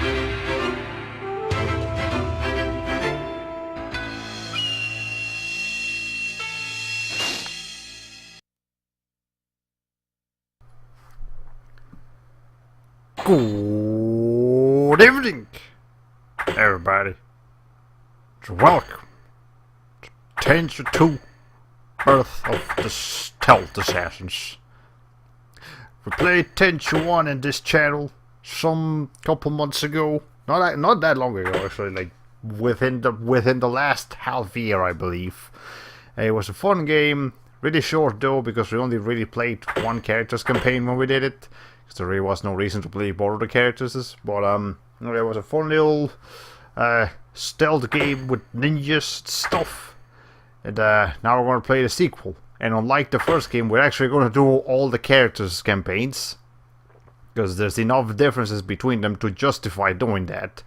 Good evening, everybody. Welcome to Tenchu 2, Birth of the Stealth Assassins. We played Tenchu 1 in this channel some couple months ago. Not that long ago, actually. Like within the last half year, I believe. It was a fun game. Really short though, because we only really played one character's campaign when we did it. Because there really was no reason to play both of the characters. But it was a fun little stealth game with ninjas stuff. And now we're going to play the sequel. And unlike the first game, we're actually going to do all the characters' campaigns. Because there's enough differences between them to justify doing that.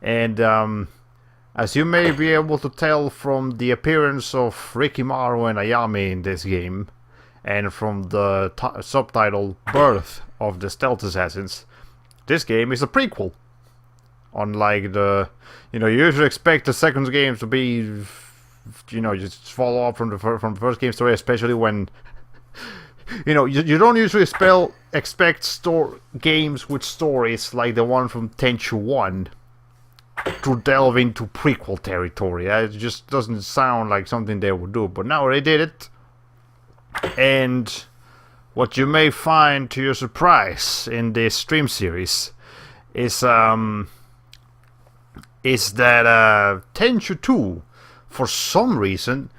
And as you may be able to tell from the appearance of Rikimaru and Ayame in this game, and from the subtitle Birth of the Stealth Assassins, this game is a prequel. Unlike the, you usually expect the second game to be, just follow up from the first game story, especially when, you don't usually expect games with stories like the one from Tenchu 1 to delve into prequel territory. It just doesn't sound like something they would do, but now they did it. And what you may find to your surprise in this stream series is that Tenchu 2, for some reason,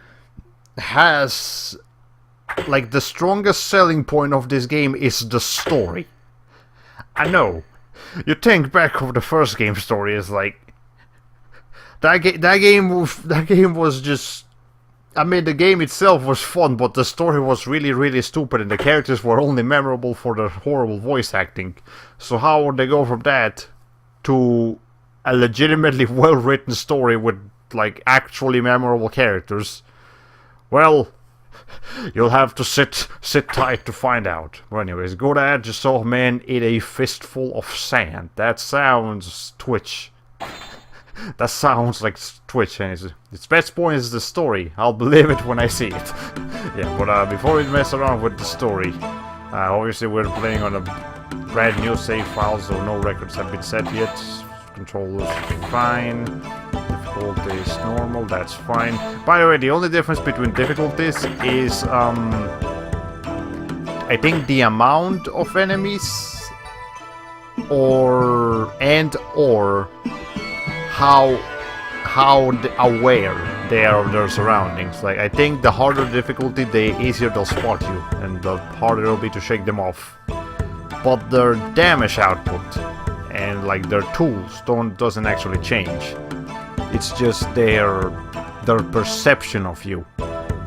has, like, the strongest selling point of this game is the story. I know. You think back of the first game story is like that game was just, I mean, the game itself was fun, but the story was really, really stupid, and the characters were only memorable for their horrible voice acting. So how would they go from that to a legitimately well-written story with, like, actually memorable characters? Well, you'll have to sit tight to find out. Well, anyways, go to add yourself, man, eat a fistful of sand. That sounds Twitch. That sounds like Twitch, and its best point is the story. I'll believe it when I see it. Yeah, but before we mess around with the story, obviously we're playing on a brand new save file, so no records have been set yet. Controllers fine. Difficulty is normal, that's fine. By the way, the only difference between difficulties is, I think the amount of enemies, or how aware they are of their surroundings. Like, I think the harder the difficulty, the easier they'll spot you, and the harder it'll be to shake them off. But their damage output and, like, their tools doesn't actually change. It's just their perception of you.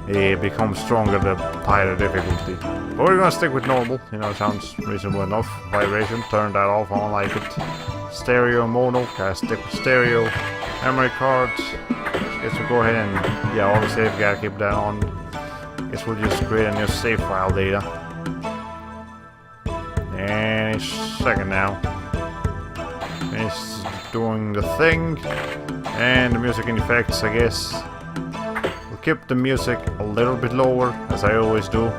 It becomes stronger the higher difficulty. But we're gonna stick with normal. It sounds reasonable enough. Vibration, turn that off. I don't like it. Stereo, mono. Gotta stick with stereo. Memory cards. Guess we'll go ahead and, yeah, obviously we gotta keep that on. Guess we'll just create a new save file data. Any second now. It's doing the thing. And the music and effects, I guess. We'll keep the music a little bit lower, as I always do.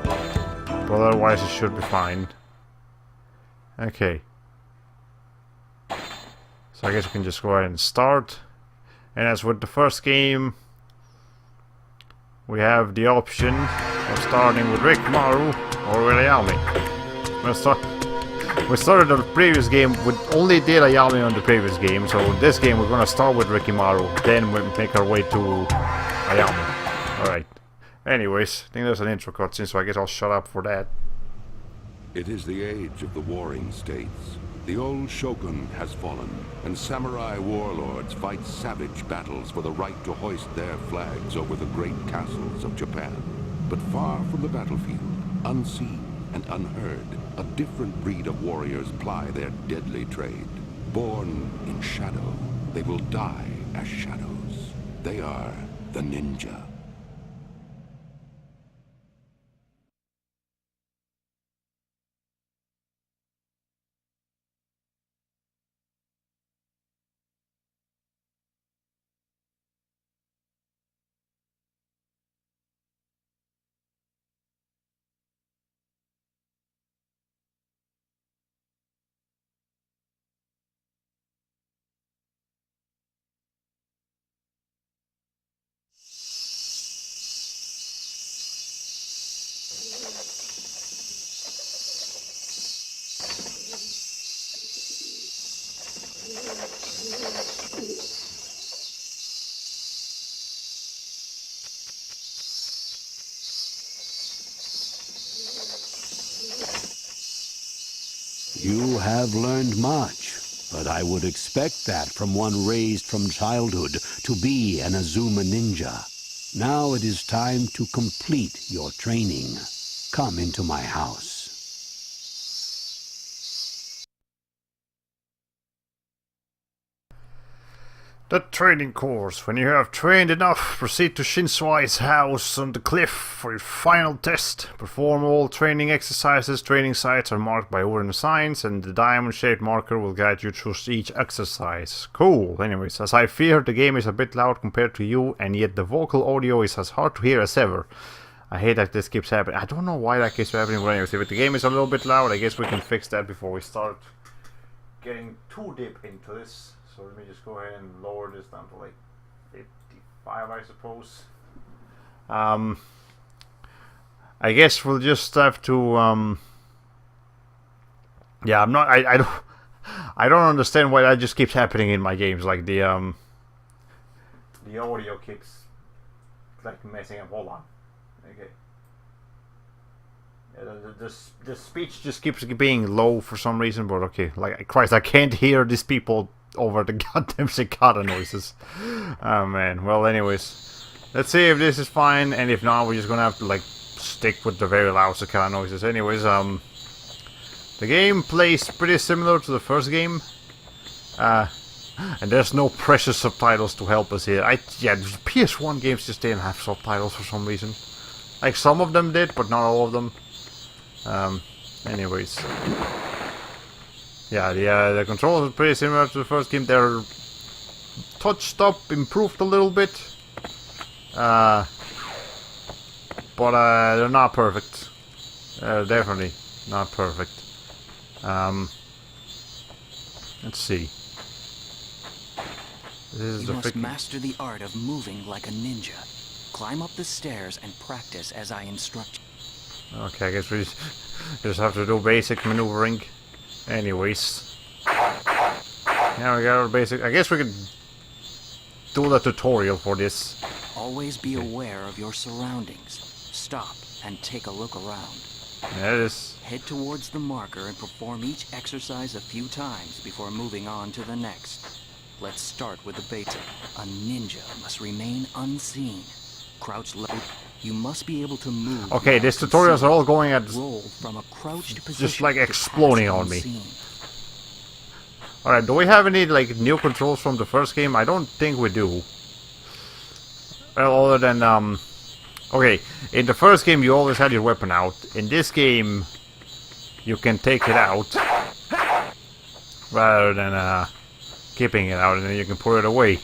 But otherwise it should be fine. Okay. So I guess we can just go ahead and start. And as with the first game, we have the option of starting with Rikimaru or with Ayame. We started the previous game with only did Ayame on the previous game, so in this game we're gonna start with Rikimaru, then we make our way to Ayame. Alright. Anyways, I think there's an intro cutscene, so I guess I'll shut up for that. It is the age of the warring states. The old shogun has fallen, and samurai warlords fight savage battles for the right to hoist their flags over the great castles of Japan. But far from the battlefield, unseen and unheard, a different breed of warriors ply their deadly trade. Born in shadow, they will die as shadows. They are the ninja. have learned much, but I would expect that from one raised from childhood to be an Azuma ninja. Now it is time to complete your training. Come into my house. The training course. When you have trained enough, proceed to Shinsuai's house on the cliff for your final test. Perform all training exercises. Training sites are marked by wooden signs, and the diamond-shaped marker will guide you through each exercise. Cool. Anyways, as I feared, the game is a bit loud compared to you, and yet the vocal audio is as hard to hear as ever. I hate that this keeps happening. I don't know why that keeps happening, but anyways, if the game is a little bit loud, I guess we can fix that before we start getting too deep into this. So let me just go ahead and lower this down to like 55, I suppose. I guess we'll just have to. Yeah, I'm not. I don't understand why that just keeps happening in my games. Like the audio keeps like messing up. Hold on. Okay. Yeah, the speech just keeps being low for some reason. But okay, like Christ, I can't hear these people over the goddamn cicada noises. Oh man. Well, anyways, let's see if this is fine, and if not, we're just gonna have to like stick with the very loud cicada noises. Anyways, the game plays pretty similar to the first game, and there's no precious subtitles to help us here. Yeah, the PS1 games just didn't have subtitles for some reason. Like some of them did, but not all of them. Anyways. Yeah, the controls are pretty similar to the first game. They're touched up, improved a little bit. But they're not perfect. Definitely not perfect. Let's see. This is you must master the art of moving like a ninja. Climb up the stairs and practice as I instruct you. Okay, I guess we just have to do basic maneuvering. Anyways, yeah, we got our basic. I guess we could do the tutorial for this. Always be aware of your surroundings. Stop and take a look around. Yeah, it is. Head towards the marker and perform each exercise a few times before moving on to the next. Let's start with the basic. A ninja must remain unseen. Crouch low. You must be able to move. Okay, these tutorials are all going at roll from a crouched position, just like exploding on me. Alright, do we have any like new controls from the first game? I don't think we do. Well, other than okay, in the first game you always had your weapon out. In this game you can take it out rather than keeping it out, and then you can put it away.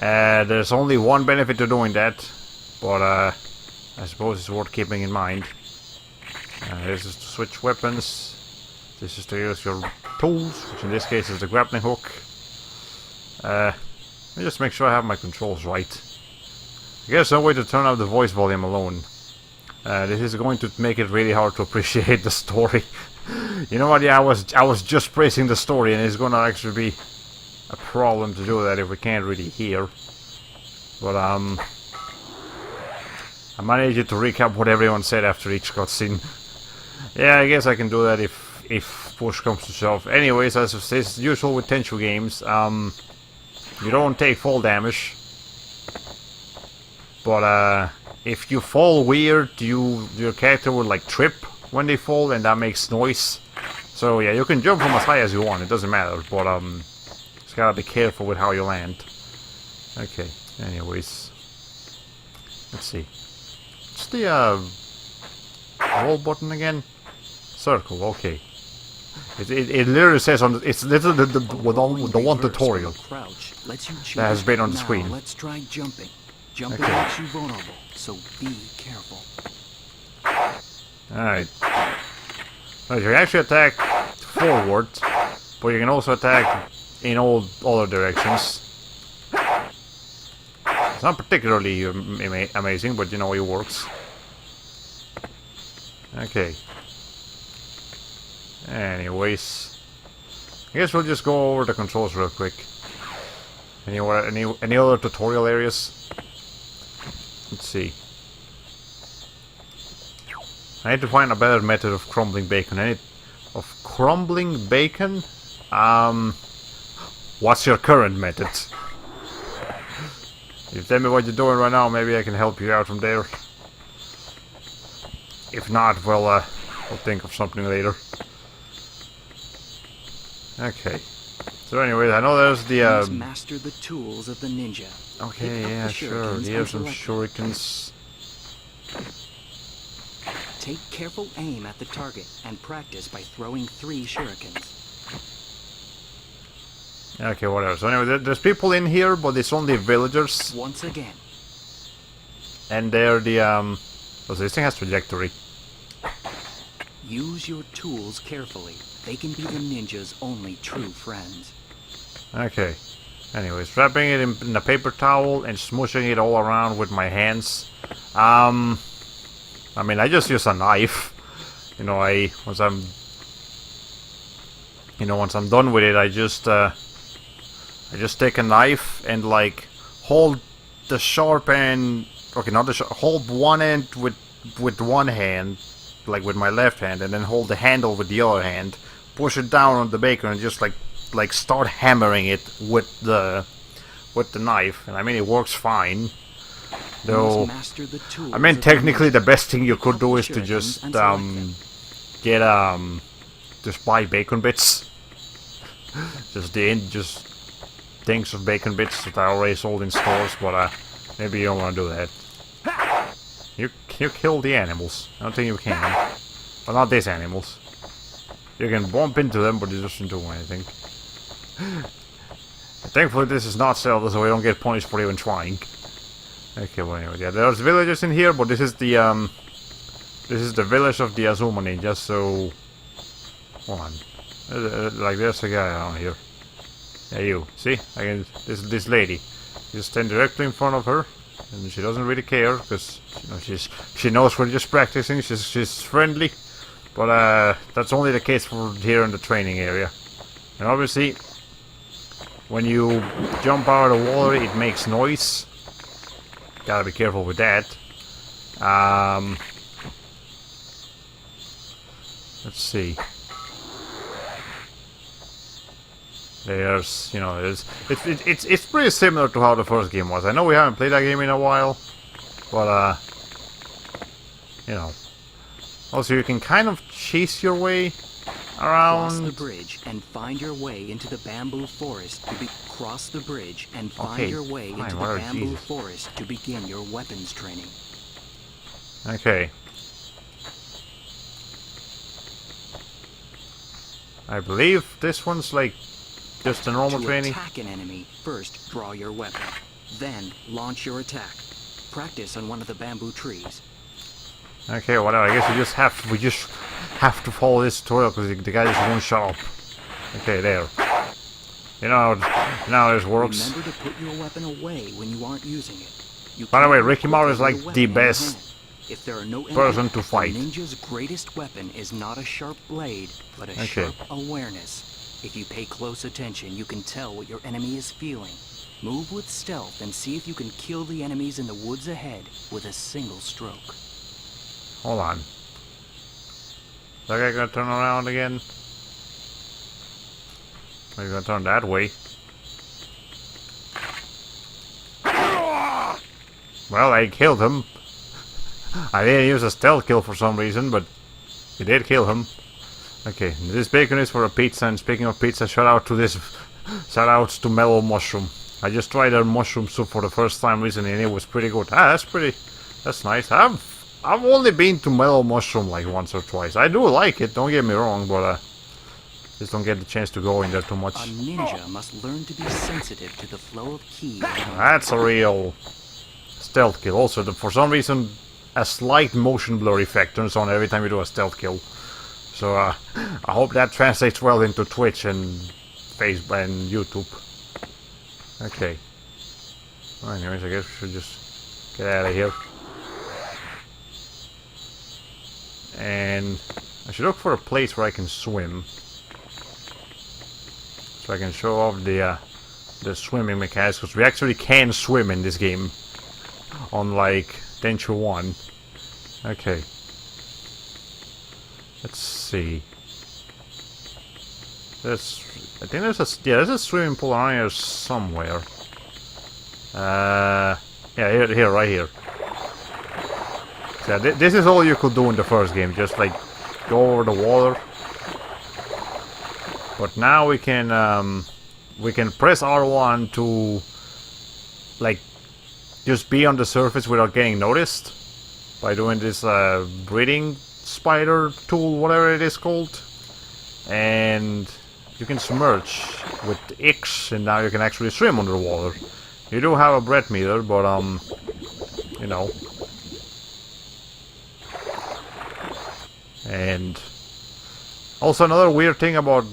There's only one benefit to doing that, but I suppose it's worth keeping in mind. This is to switch weapons. This is to use your tools, which in this case is the grappling hook. Let me just make sure I have my controls right. I guess no way to turn up the voice volume alone. This is going to make it really hard to appreciate the story. You know what? Yeah, I was just praising the story, and it's gonna actually be a problem to do that if we can't really hear. But I might need you to recap what everyone said after each cutscene. Yeah, I guess I can do that if push comes to shove. Anyways, as is usual with Tenchu games, you don't take fall damage. But if you fall weird, your character will like trip when they fall, and that makes noise. So yeah, you can jump from as high as you want, it doesn't matter, but just gotta be careful with how you land. Okay, anyways. Let's see. What's the roll button again? Circle, okay. It literally says on it's literally the one tutorial that has been on the screen. Let's try jumping. Jumping makes you vulnerable, so be careful. Alright. So you can actually attack forward, but you can also attack in all other directions. It's not particularly amazing, but you know, it works. Okay. Anyways, I guess we'll just go over the controls real quick. Any other tutorial areas? Let's see. I need to find a better method of crumbling bacon. of crumbling bacon. What's your current method? If you tell me what you're doing right now, maybe I can help you out from there. If not, well, I'll think of something later. Okay. So anyways, I know there's the Please master the tools of the ninja. Okay, Pick up yeah, the sure. shurikens Here's and some select them. shurikens. Take careful aim at the target and practice by throwing 3 shurikens. Okay, whatever. So anyway, there's people in here, but it's only villagers. Once again, And they're the, oh, so this thing has trajectory. use your tools carefully. They can be the ninja's only true friends. Okay. Anyways, wrapping it in a paper towel and smushing it all around with my hands. I mean, I just use a knife. You know, once I'm done with it, I just take a knife and like hold the sharp end. Okay, not the sharp. Hold one end with one hand, like with my left hand, and then hold the handle with the other hand. Push it down on the bacon and just like start hammering it with the knife. And I mean, it works fine. Though, Master the tools I mean, of the technically, ninja. the best thing you could do is to Shurikens just and select them. get just buy bacon bits. just things of bacon bits that are already sold in stores. But maybe you don't want to do that. You kill the animals. I don't think you can. Well, not these animals. You can bump into them, but it doesn't do anything. Thankfully, this is not Zelda, so we don't get punished for even trying. Okay, well, anyway, yeah, there's villagers in here, but this is the village of the Azuma ninjas. So, hold on, like there's a guy around here. Yeah, you see, I can this lady. You stand directly in front of her, and she doesn't really care because you know she knows we're just practicing. She's friendly, but that's only the case for here in the training area. And obviously, when you jump out of the water, it makes noise. Gotta be careful with that. Let's see. There's, you know, it's pretty similar to how the first game was. I know we haven't played that game in a while, but you know. Also, you can kind of chase your way Cross around. the bridge and find your way into the bamboo forest to cross the bridge and find Okay, your way fine, into the whatever, bamboo Jesus. forest to begin your weapons training. Okay. I believe this one's like just a normal To training. attack an enemy, first draw your weapon. Then launch your attack. Practice on one of the bamboo trees. Okay, whatever. I guess we just have to follow this tutorial because the guy just won't shut up. Okay, there. You know how this works. Remember to put your weapon away when you aren't using it. You By the way, can't Ricky equip Maro is your like weapon the in your best hand. If there are no person enemies, to fight. A ninja's greatest weapon is not a sharp blade, but a Okay. sharp awareness. If you pay close attention, you can tell what your enemy is feeling. Move with stealth and see if you can kill the enemies in the woods ahead with a single stroke. Hold on. Is that guy gonna turn around again? Are you gonna turn that way? Well, I killed him. I didn't use a stealth kill for some reason, but he did kill him. Okay, this bacon is for a pizza, and speaking of pizza, shout out to Mellow Mushroom. I just tried their mushroom soup for the first time recently, and it was pretty good. That's nice. I've only been to Mellow Mushroom like once or twice. I do like it, don't get me wrong, but just don't get the chance to go in there too much. A ninja must learn to be sensitive to the flow of ki. around That's a real stealth kill. Also, for some reason, a slight motion blur effect turns on every time you do a stealth kill. So I hope that translates well into Twitch and Facebook and YouTube. Okay. Well, anyways, I guess we should just get out of here. And I should look for a place where I can swim, so I can show off the swimming mechanics, because we actually can swim in this game, unlike Tenchu 1. Okay. Let's see. I think there's a swimming pool around here somewhere. Yeah, here, right here. So this is all you could do in the first game, just like go over the water. But now we can press R1 to like just be on the surface without getting noticed by doing this breathing spider tool, whatever it is called, and you can submerge with X, and now you can actually swim underwater. You do have a breath meter, but you know. And also another weird thing about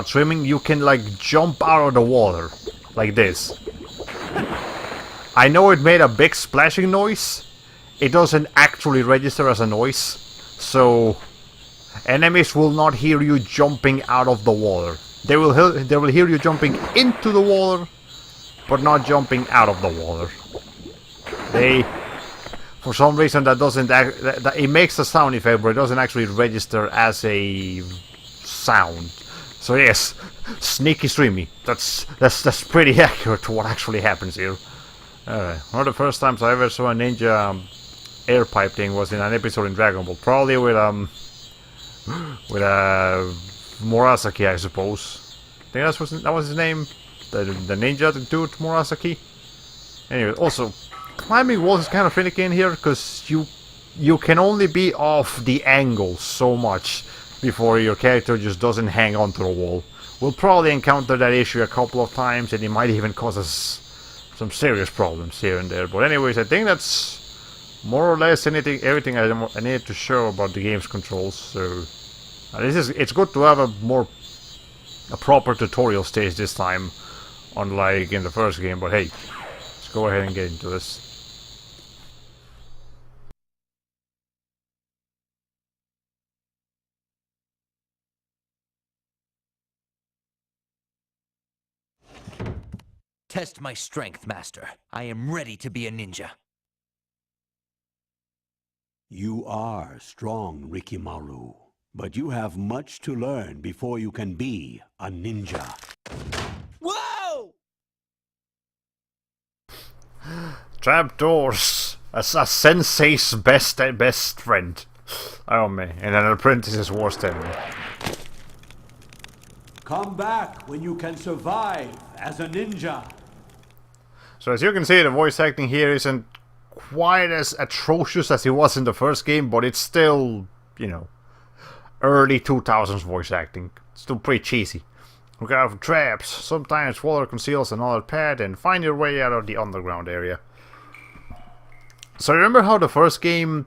swimming, you can like jump out of the water like this. I know it made a big splashing noise. It doesn't actually register as a noise, so enemies will not hear you jumping out of the water. They will hear you jumping into the water, but not jumping out of the water. For some reason that doesn't it makes a sound effect, but it doesn't actually register as a sound. So yes, sneaky streamy. That's pretty accurate to what actually happens here. Alright, one of the first times I ever saw a ninja air pipe thing was in an episode in Dragon Ball, probably with Murasaki, I suppose. I think that was his name, the ninja dude, Murasaki. Anyway, also climbing walls is kind of finicky in here because you can only be off the angle so much before your character just doesn't hang on to the wall. We'll probably encounter that issue a couple of times, and it might even cause us some serious problems here and there. But anyways, I think that's more or less everything I needed to show about the game's controls. So it's good to have a proper tutorial stage this time, unlike in the first game. But hey, let's go ahead and get into this. Test my strength, Master. I am ready to be a ninja. You are strong, Rikimaru, but you have much to learn before you can be a ninja. Whoa! Trapdoors! A sensei's best friend. Oh man, and an apprentice's worst enemy. Come back when you can survive as a ninja. So as you can see, the voice acting here isn't quite as atrocious as it was in the first game, but it's still, you know, early 2000s voice acting. It's still pretty cheesy. Look out for traps. Sometimes water conceals another path, and find your way out of the underground area. So remember how the first game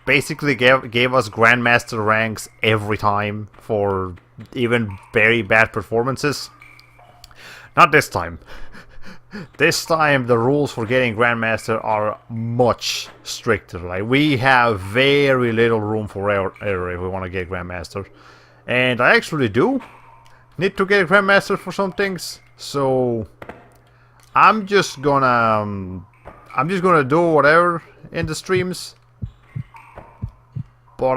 basically gave us Grandmaster ranks every time for even very bad performances? Not this time. This time the rules for getting Grandmaster are much stricter. Like, we have very little room for error if we want to get Grandmaster. And I actually do need to get Grandmaster for some things. So I'm just gonna do whatever in the streams. But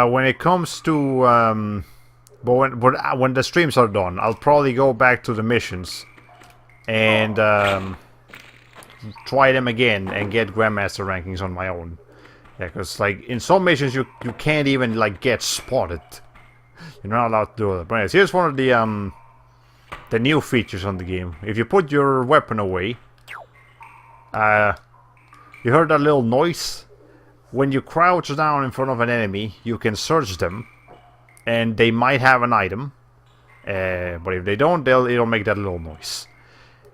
when it comes to when the streams are done, I'll probably go back to the missions and try them again and get Grandmaster rankings on my own. Yeah, because like in some missions you can't even like get spotted. You're not allowed to do that. But anyways, here's one of the new features on the game. If you put your weapon away, you heard that little noise? When you crouch down in front of an enemy, you can search them, and they might have an item. But if they don't, it'll make that little noise.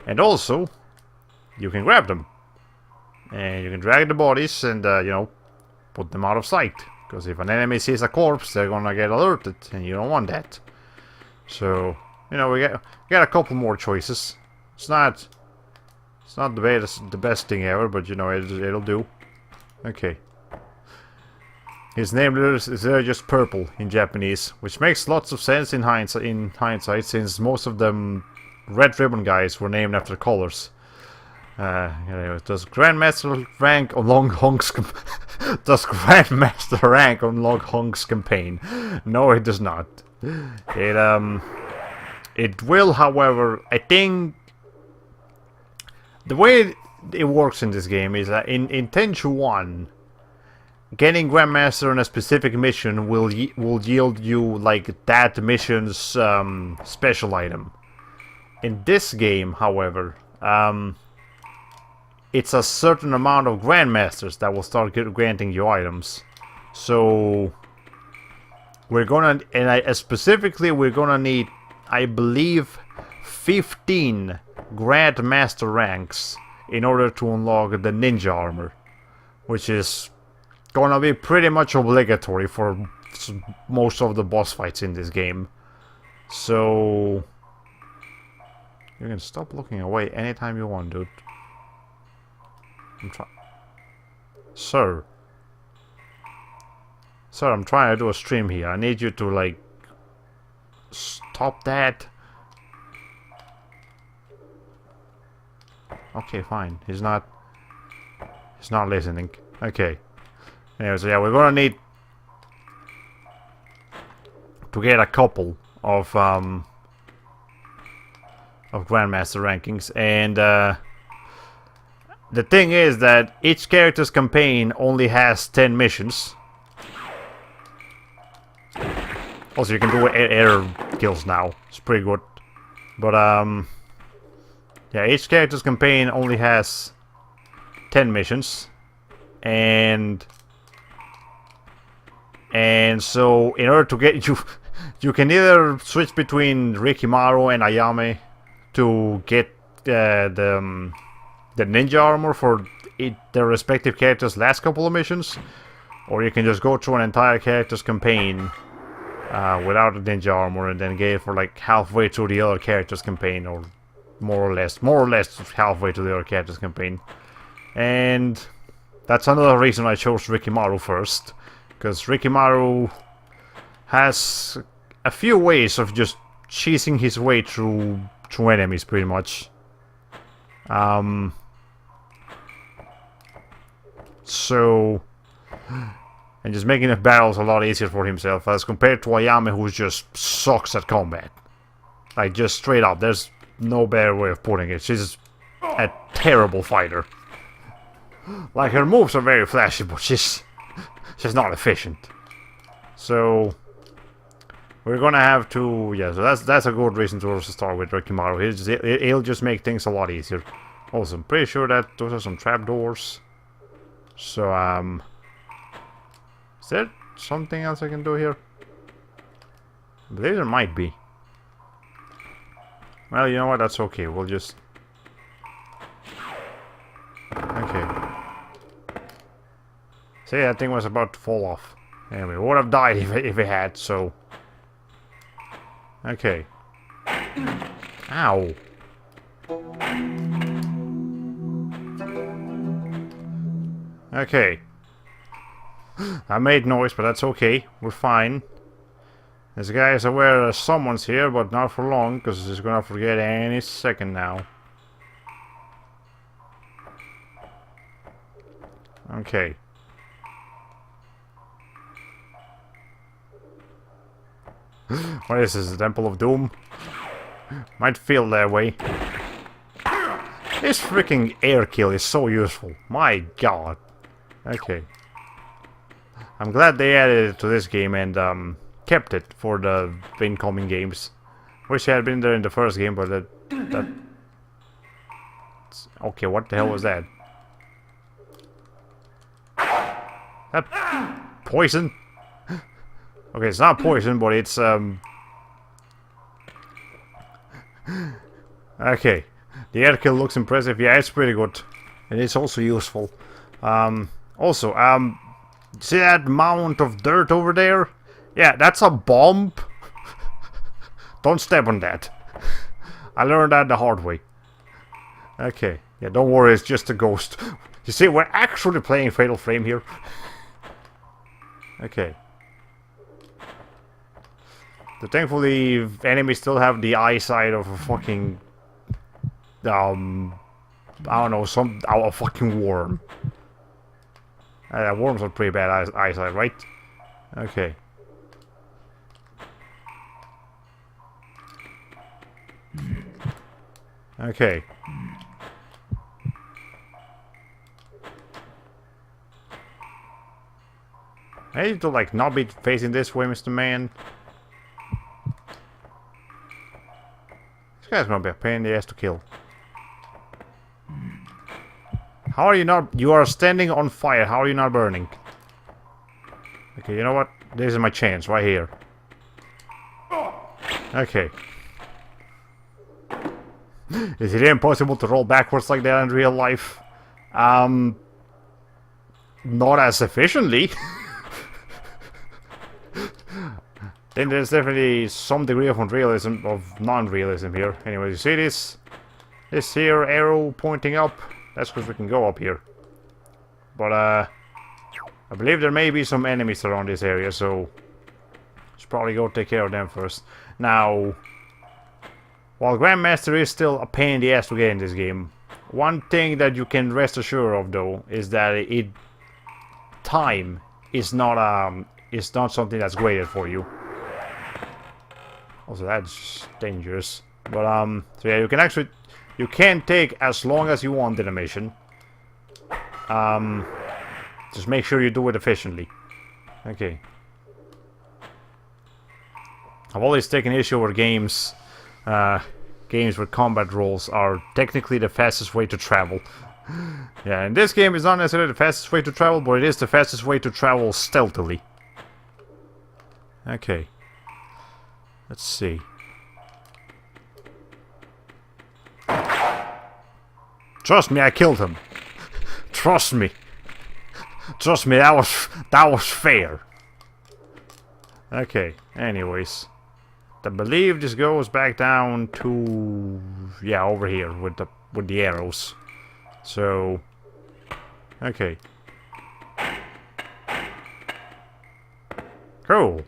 And also, you can grab them. And you can drag the bodies and, you know, put them out of sight. Because if an enemy sees a corpse, they're gonna get alerted, and you don't want that. So, you know, we got a couple more choices. It's not the best thing ever, but you know, it'll do. Okay. His name is just purple in Japanese, which makes lots of sense in hindsight, since most of them Red Ribbon guys were named after colors. Anyway, does Grandmaster rank along Honk's Does Grandmaster rank unlock Hunk's campaign? No, it does not. It will, however, I think the way it works in this game is that in Tenchu 1, getting Grandmaster on a specific mission will yield you like that mission's special item. In this game, however, it's a certain amount of Grandmasters that will start granting you items. So we're gonna, and specifically we're gonna need, I believe, 15 Grandmaster ranks in order to unlock the ninja armor, which is gonna be pretty much obligatory for most of the boss fights in this game. So you can stop looking away anytime you want, dude. Sir, I'm trying to do a stream here. I need you to, like, stop that. Okay, fine. He's not listening. Okay. Anyways, yeah, we're gonna need to get a couple of Grandmaster rankings, and the thing is that each character's campaign only has 10 missions. Also, you can do air kills now. It's pretty good. But, yeah, each character's campaign only has 10 missions. And so, in order to get you can either switch between Rikimaru and Ayame to get the ninja armor for their respective characters' last couple of missions, or you can just go through an entire character's campaign without the ninja armor and then get it for like halfway through the other character's campaign, or more or less halfway to the other character's campaign. And that's another reason I chose Rikimaru first, because Rikimaru has a few ways of just cheesing his way through enemies, pretty much. So, and just making the battles a lot easier for himself, as compared to Ayame, who just sucks at combat. Like, just straight up, there's no better way of putting it. She's a terrible fighter. Like, her moves are very flashy, but she's not efficient. So we're gonna have to, yeah, so that's a good reason to also start with Rikimaru. He'll just make things a lot easier. Also, I'm pretty sure that those are some trapdoors. So, is there something else I can do here? I believe there might be. Well, you know what, that's okay, we'll just... Okay. See, that thing was about to fall off. Anyway, would have died if it had, so... Okay. Ow. Okay. I made noise, but that's okay. We're fine. This guy is aware that someone's here, but not for long, because he's gonna forget any second now. Okay. What is this, the Temple of Doom? Might feel that way. This freaking air kill is so useful. My god. Okay. I'm glad they added it to this game and kept it for the incoming games. Wish it had been there in the first game, but that... Okay, what the hell was that? That poison? Okay, it's not poison, but it's okay. The air kill looks impressive. Yeah, it's pretty good. And it's also useful. Also, see that mound of dirt over there? Yeah, that's a bomb. Don't step on that. I learned that the hard way. Okay. Yeah, don't worry, it's just a ghost. You see, we're actually playing Fatal Frame here. Okay. So thankfully, enemies still have the eyesight of a fucking... I don't know, a fucking worm. Worms are pretty bad eyesight, right? Okay. Okay. I need to like not be facing this way, Mr. Man. This guy's gonna be a pain in the ass to kill. How are you not? You are standing on fire. How are you not burning? Okay, you know what? This is my chance right here. Okay. Is it impossible to roll backwards like that in real life? Not as efficiently. Then there's definitely some degree of unrealism, of non-realism here. Anyway, you see this? This here arrow pointing up? That's because we can go up here. But, I believe there may be some enemies around this area, so... let's probably go take care of them first. Now... while Grandmaster is still a pain in the ass to get in this game, one thing that you can rest assured of, though, is that time is not something that's graded for you. Also, that's dangerous. But so yeah, you can take as long as you want in a mission. Just make sure you do it efficiently. Okay. I've always taken issue with games where combat rolls are technically the fastest way to travel. Yeah, in this game it's not necessarily the fastest way to travel, but it is the fastest way to travel stealthily. Okay. Let's see. Trust me, I killed him. Trust me. Trust me, that was fair. Okay, anyways. I believe this goes back down to... yeah, over here with the arrows. So... okay. Cool.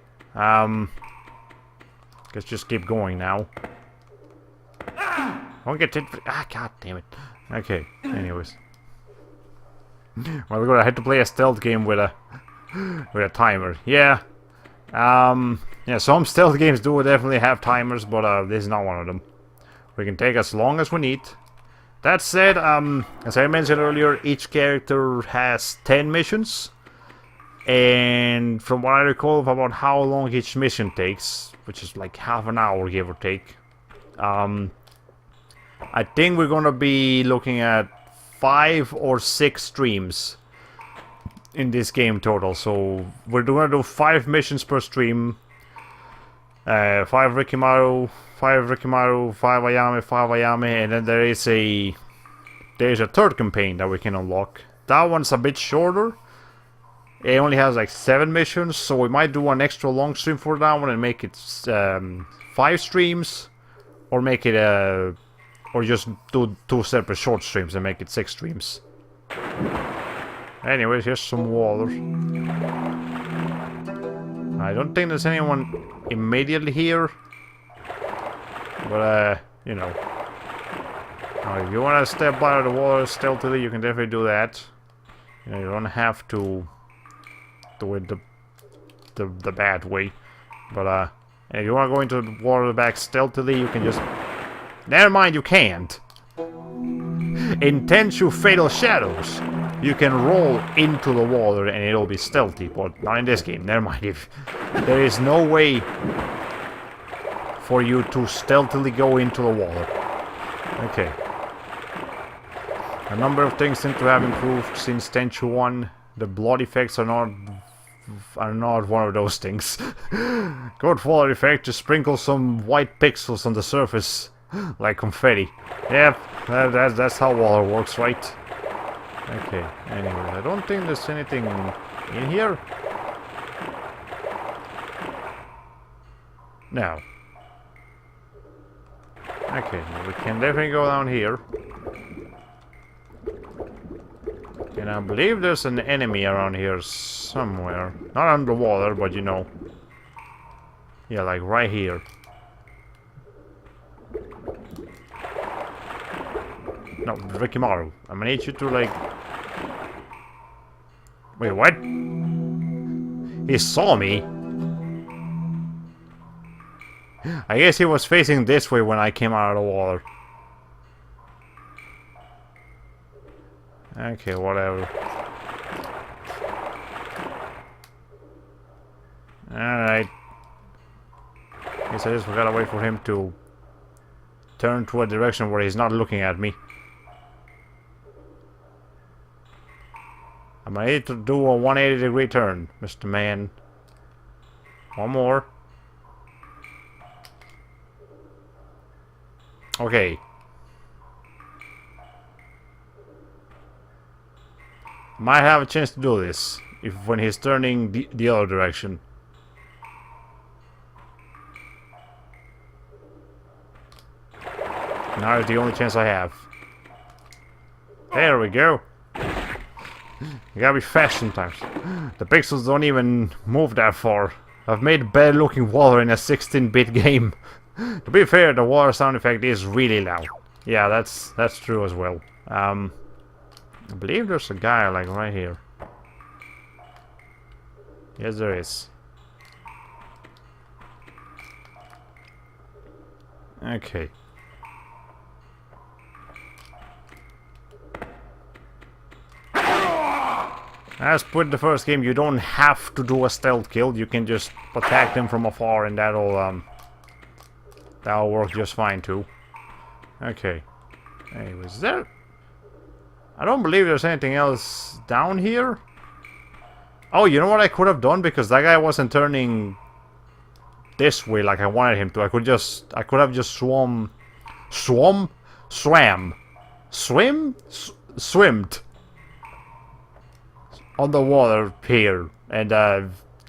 Let's just keep going now. Don't get it. Ah, god damn it. Okay, anyways. Well, we're gonna have to play a stealth game with a timer. Yeah. Yeah, some stealth games do definitely have timers, but this is not one of them. We can take as long as we need. That said, as I mentioned earlier, each character has 10 missions. And from what I recall about how long each mission takes, which is like half an hour give or take, I think we're gonna be looking at 5 or 6 streams in this game total. So we're gonna do 5 missions per stream. 5 Rikimaru, 5 Ayame, 5 Ayame, and then there's a third campaign that we can unlock. That one's a bit shorter. It only has like 7 missions, so we might do an extra long stream for that one and make it 5 streams, or make it or just do 2 separate short streams and make it 6 streams. Anyways, here's some water. I don't think there's anyone immediately here, but you know, if you want to step out of the water stealthily, you can definitely do that. You know, you don't have to do it the bad way, but if you want to go into the water back stealthily, you can just... never mind, you can't. In Tenchu Fatal Shadows, you can roll into the water and it'll be stealthy, but not in this game. Never mind. If there is no way for you to stealthily go into the water. Okay. A number of things seem to have improved since Tenchu 1. The blood effects are not one of those things. Good water effect, just sprinkle some white pixels on the surface like confetti. Yep, that's how water works, right? Okay, anyway, I don't think there's anything in here. No. Okay, well, we can definitely go down here. And I believe there's an enemy around here somewhere. Not underwater, but you know. Yeah, like right here. No, Rikimaru. I'm gonna need you to like... Wait, what? He saw me? I guess he was facing this way when I came out of the water. Okay, whatever. Alright. Guess I just gotta wait for him to turn to a direction where he's not looking at me. I might need to do a 180-degree turn, Mr. Man. One more. Okay. Might have a chance to do this if when he's turning the other direction. Now is the only chance I have. There we go. You gotta be fast sometimes. The pixels don't even move that far. I've made bad looking water in a 16-bit game. To be fair, the water sound effect is really loud. Yeah, that's true as well. I believe there's a guy like right here. Yes, there is. Okay. As with the first game, you don't have to do a stealth kill. You can just attack them from afar, and that'll work just fine too. Okay. Anyways, there. I don't believe there's anything else down here. Oh, you know what I could have done, because that guy wasn't turning this way like I wanted him to. I could have just swummed on the water here and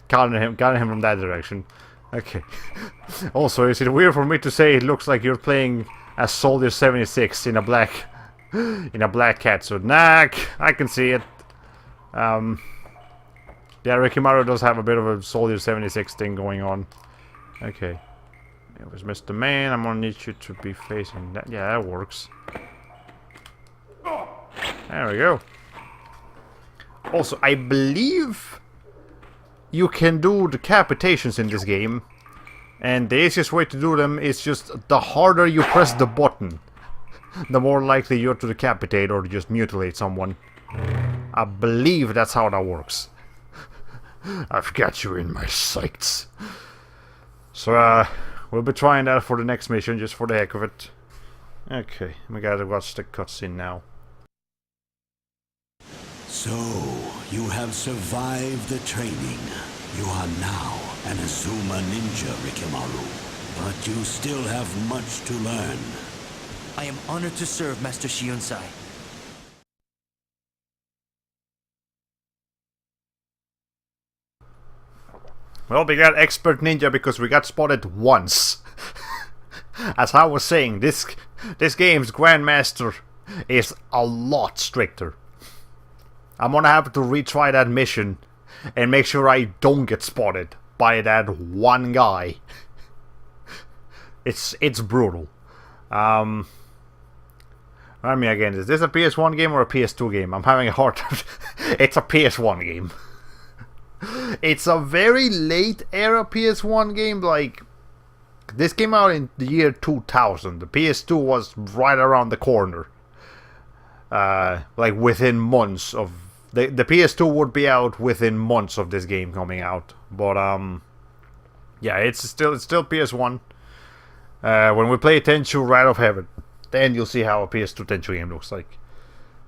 gotten him from that direction. Okay. Also, is it weird for me to say it looks like you're playing as Soldier 76 in a black cat suit? Nah, I can see it. Yeah, Rikimaru does have a bit of a Soldier 76 thing going on. Okay. It was Mr. Man. I'm gonna need you to be facing that. Yeah, that works. There we go. Also, I believe you can do decapitations in this game, and the easiest way to do them is just the harder you press the button, the more likely you're to decapitate or just mutilate someone. I believe that's how that works. I've got you in my sights. So, we'll be trying that for the next mission, just for the heck of it. Okay, we gotta watch the cutscene now. So, you have survived the training. You are now an Azuma ninja, Rikimaru. But you still have much to learn. I am honored to serve, Master Shiunsai. Well, we got expert ninja because we got spotted once. As I was saying, this game's Grandmaster is a lot stricter. I'm gonna have to retry that mission and make sure I don't get spotted by that one guy. It's brutal. Remind me again, is this a PS1 game or a PS2 game? I'm having a hard time. It's a PS1 game. It's a very late era PS1 game. Like, this came out in the year 2000. The PS2 was right around the corner. Like within months of the PS2 would be out within months of this game coming out. But yeah, it's still PS1. When we play Tenchu Right of Heaven, then you'll see how a PS2 Tenchu game looks like.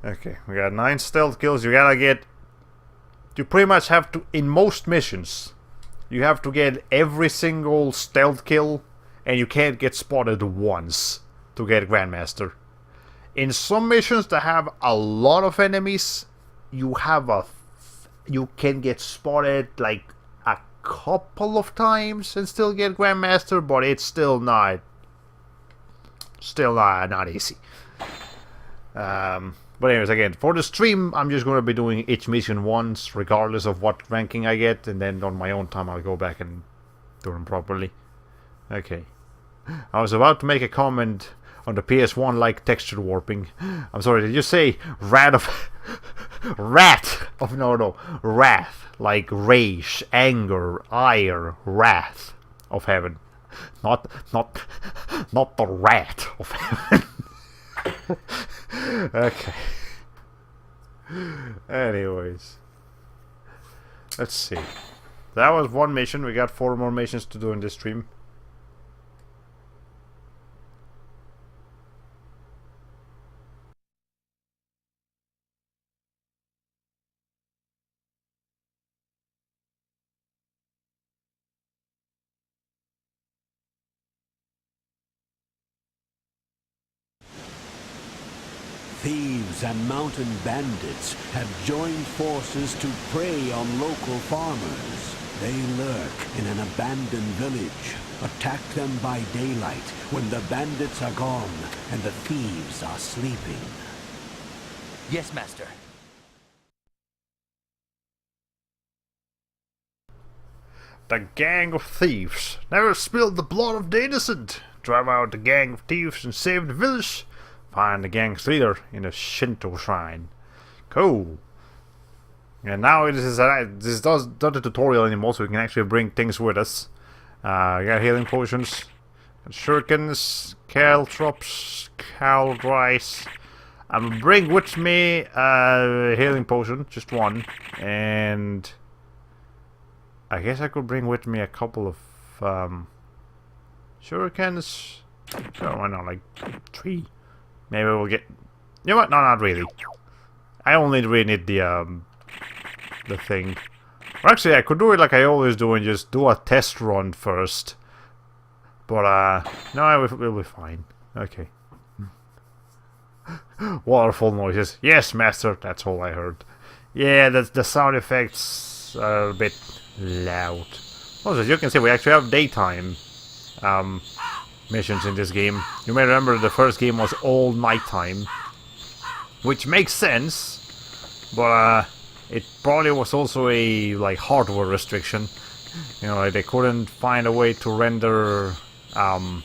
Okay, we got 9 stealth kills. You pretty much have to, in most missions, you have to get every single stealth kill, and you can't get spotted once to get Grandmaster. In some missions that have a lot of enemies, you can get spotted like a couple of times and still get Grandmaster, but it's still not easy. But anyways, again, for the stream, I'm just going to be doing each mission once, regardless of what ranking I get, and then on my own time I'll go back and do them properly. Okay. I was about to make a comment on the PS1 like texture warping. I'm sorry, did you say Rat of Wrath of no, wrath, like rage, anger, ire, wrath of heaven, not the wrath of heaven. Okay. Anyways, let's see. That was one mission. We got 4 more missions to do in this stream. Thieves and mountain bandits have joined forces to prey on local farmers. They lurk in an abandoned village. Attack them by daylight when the bandits are gone and the thieves are sleeping. Yes, Master. The gang of thieves. Never spilled the blood of the innocent. Drive out the gang of thieves and save the village. Find the gang's leader in a Shinto shrine. Cool. And now this does not a tutorial anymore, so we can actually bring things with us. We got healing potions, shurikens, caltrops, rice. I'm gonna bring with me a healing potion, just one, and I guess I could bring with me a couple of shurikens. Sure, why not? Like 3. Maybe we'll get. You know what? No, not really. I only really need the thing. Or actually, I could do it like I always do and just do a test run first. But no, we'll be fine. Okay. Waterfall noises. Yes, master. That's all I heard. Yeah, the sound effects are a bit loud. Also, as you can see, we actually have daytime missions in this game. You may remember the first game was all nighttime, which makes sense, but it probably was also a like hardware restriction. You know, like they couldn't find a way to render an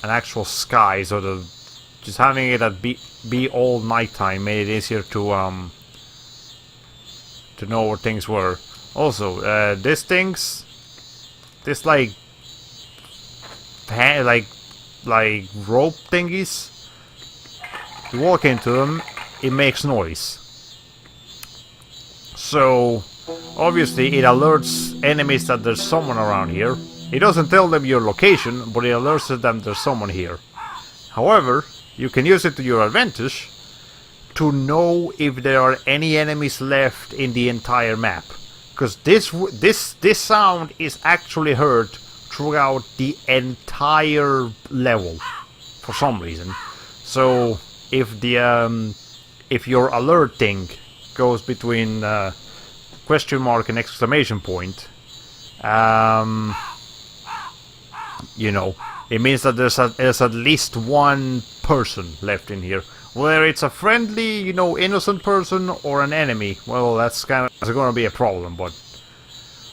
actual sky, so just having it at be all nighttime made it easier to know where things were. Also, this like rope thingies, you walk into them, it makes noise. So obviously it alerts enemies that there's someone around here. It doesn't tell them your location, but it alerts them there's someone here. However, you can use it to your advantage to know if there are any enemies left in the entire map, because this sound is actually heard throughout the entire level for some reason. So if the if your alert thing goes between question mark and exclamation point, you know, it means that there's at least one person left in here. Whether it's a friendly, you know, innocent person or an enemy, well, that's gonna be a problem. But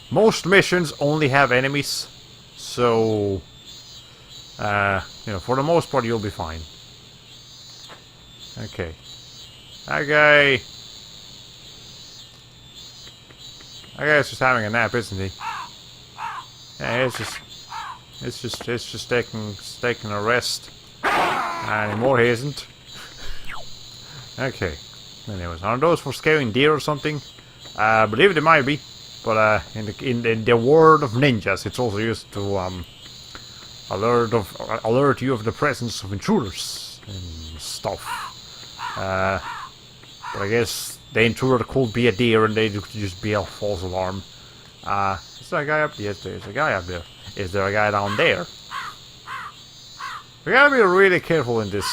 most missions only have enemies. So, you know, for the most part, you'll be fine. Okay. That guy's just having a nap, isn't he? Yeah, it's just taking a rest. Anymore he isn't. Okay. Anyways, are those for scaring deer or something? I believe they might be. But in the world of ninjas, it's also used to alert you of the presence of intruders and stuff. But I guess the intruder could be a deer, and they could just be a false alarm. Is there a guy up there? Yes, there's a guy up there. Is there a guy down there? We gotta be really careful in this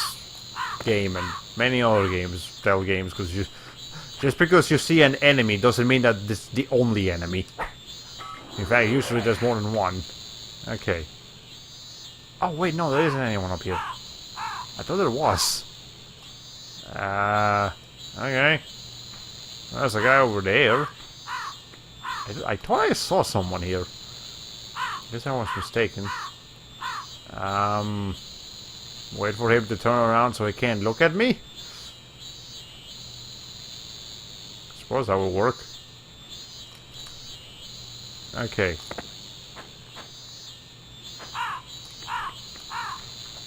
game and many other games, stealth games, because just because you see an enemy doesn't mean that this is the only enemy. In fact, usually there's more than one. Okay. Oh wait, no, there isn't anyone up here. I thought there was. Okay. There's a guy over there. I thought I saw someone here. Guess I was mistaken. Wait for him to turn around so he can't look at me. suppose that will work. Okay.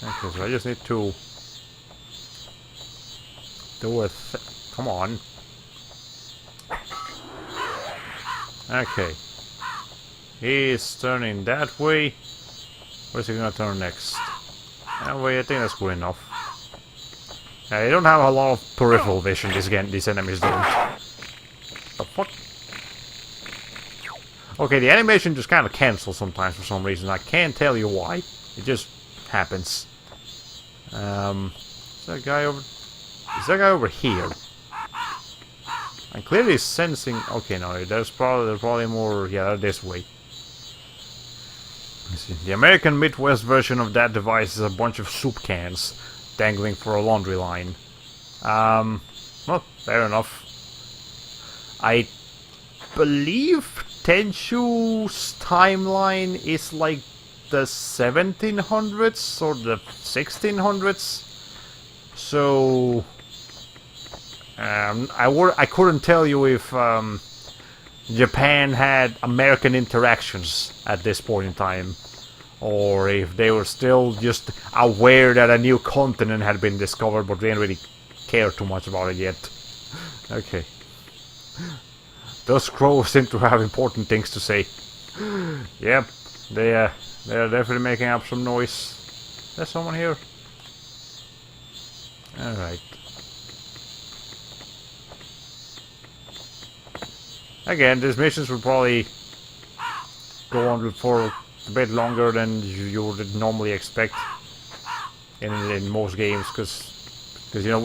Okay, so I just need to do it. Come on. Okay. He's turning that way. Where's he gonna turn next? That way, I think that's good enough. They don't have a lot of peripheral vision, these enemies don't. The fuck? Okay, the animation just kind of cancels sometimes for some reason. I can't tell you why. It just happens. Is that guy over... Is that guy over here? I'm clearly sensing... Okay, no, there's probably more... Yeah, they're this way. Let's see. The American Midwest version of that device is a bunch of soup cans dangling for a laundry line. Well, fair enough. I believe Tenchu's timeline is like the 1700s or the 1600s. So I couldn't tell you if Japan had American interactions at this point in time, or if they were still just aware that a new continent had been discovered, but they didn't really care too much about it yet. Okay. Those crows seem to have important things to say. Yep, they're definitely making up some noise. There's someone here. Alright. Again, these missions will probably go on for a bit longer than you would normally expect in most games, because you know,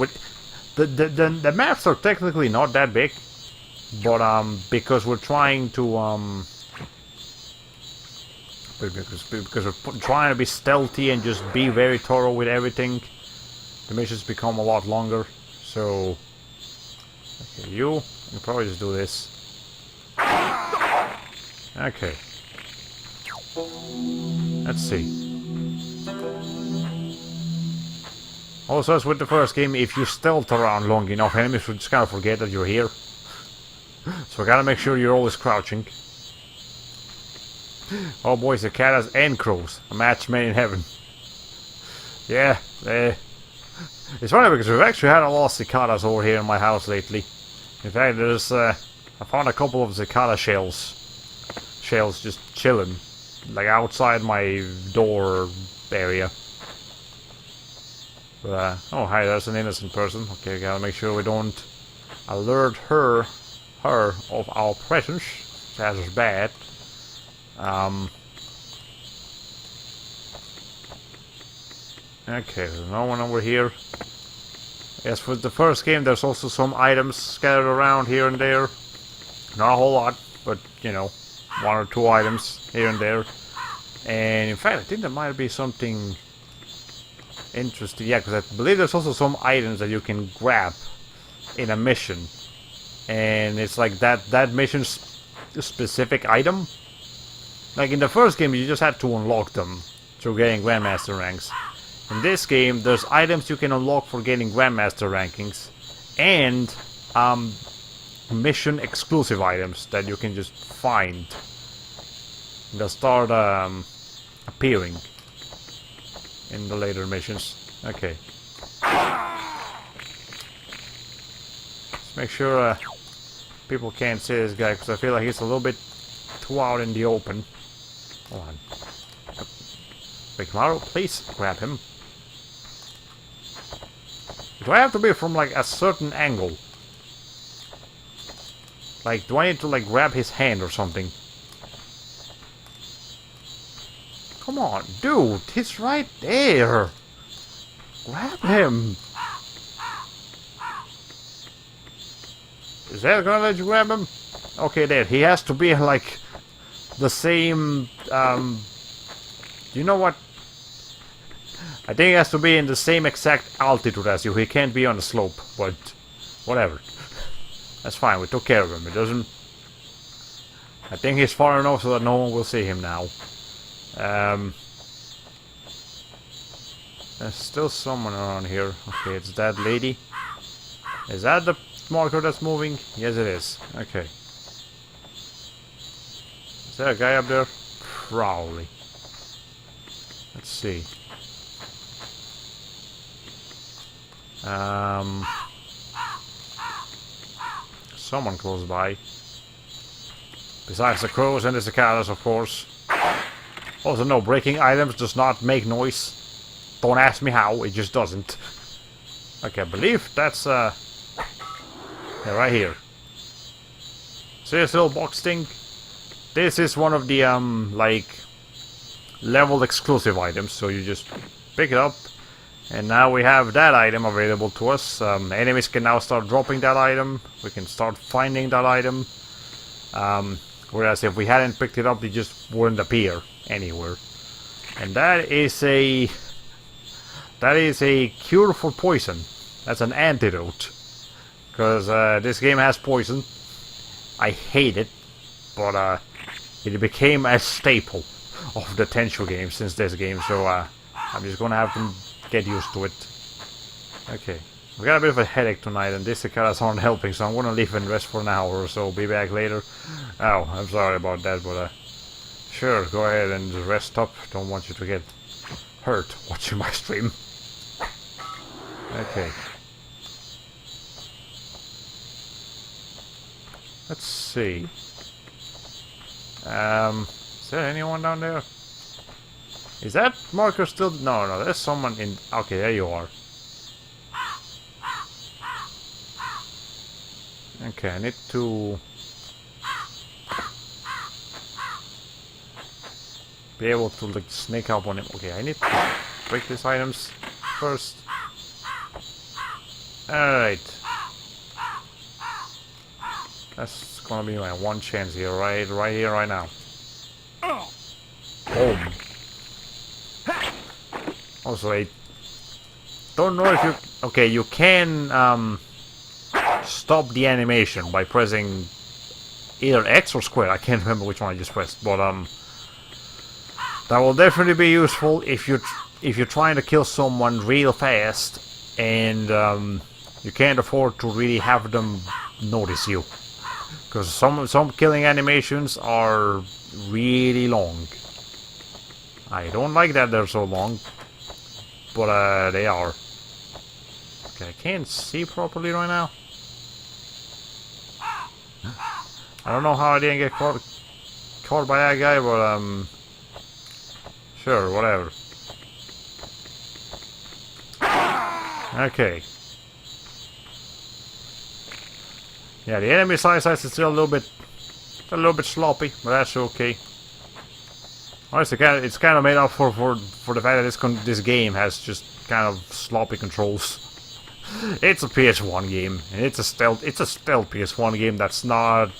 the maps are technically not that big, but because we're trying to because we're trying to be stealthy and just be very thorough with everything, the missions become a lot longer. So okay, you can probably just do this. Okay. Let's see. Also, as with the first game, if you stealth around long enough, enemies will just kind of forget that you're here. So I gotta make sure you're always crouching. Oh boy, cicadas and crows. A match made in heaven. Yeah, it's funny because we've actually had a lot of cicadas over here in my house lately. In fact, there's I found a couple of cicada shells just chilling, like outside my door area. But, oh hi, there's an innocent person. Okay, gotta make sure we don't alert her of our presence. That is bad. Okay, there's no one over here. As for the first game, there's also some items scattered around here and there. Not a whole lot, but you know, 1 or 2 items here and there. And in fact, I think there might be something interesting. Yeah, because I believe there's also some items that you can grab in a mission, and it's like that mission's specific item. Like in the first game, you just had to unlock them through getting Grandmaster ranks. In this game, there's items you can unlock for getting Grandmaster rankings, and mission exclusive items that you can just find. They'll start appearing in the later missions. Okay. Let's make sure people can't see this guy, because I feel like he's a little bit too out in the open. Hold on. Wait, Kamaru, please grab him. Do I have to be from like a certain angle? Like, do I need to like grab his hand or something? Come on, dude, he's right there. Grab him. Is that gonna let you grab him? Okay, there. He has to be like the same. You know what? I think he has to be in the same exact altitude as you. He can't be on the slope, but whatever. That's fine. We took care of him. It doesn't. I think he's far enough so that no one will see him now. There's still someone around here. Okay, it's that lady. Is that the marker that's moving? Yes, it is. Okay. Is there a guy up there? Probably. Let's see. Someone close by. Besides the crows and the cicadas, of course. Also, no, breaking items does not make noise. Don't ask me how, it just doesn't. Okay, I believe that's, yeah, right here. See this little box thing? This is one of the, like, level exclusive items, so you just pick it up. And now we have that item available to us. Enemies can now start dropping that item. We can start finding that item. Whereas if we hadn't picked it up, it just wouldn't appear anywhere. And that is a cure for poison. That's an antidote. Because this game has poison. I hate it. But it became a staple of the Tenchu games since this game. So I'm just gonna have to get used to it. Okay. We got a bit of a headache tonight and these cicadas aren't helping, so I'm gonna leave and rest for an hour or so. Be back later. Oh, I'm sorry about that, but sure, go ahead and rest up. Don't want you to get hurt watching my stream. Okay. Let's see. Is there anyone down there? Is that marker still? No, there's someone in. Okay, there you are. Okay, I need to be able to like sneak up on him. Okay, I need to break these items first. Alright. That's gonna be my one chance here, right here, right now. Boom. Also, I don't know if you... Okay, you can stop the animation by pressing either X or square. I can't remember which one I just pressed, but that will definitely be useful if you're trying to kill someone real fast and you can't afford to really have them notice you, because some killing animations are really long. I don't like that they're so long, but they are. Okay, I can't see properly right now. I don't know how I didn't get caught by that guy, but sure, whatever. Okay. Yeah, the enemy size is still a little bit sloppy, but that's okay. Honestly, it's kind of made up for the fact that this game has just kind of sloppy controls. It's a PS1 game, and it's a stealth PS1 game that's not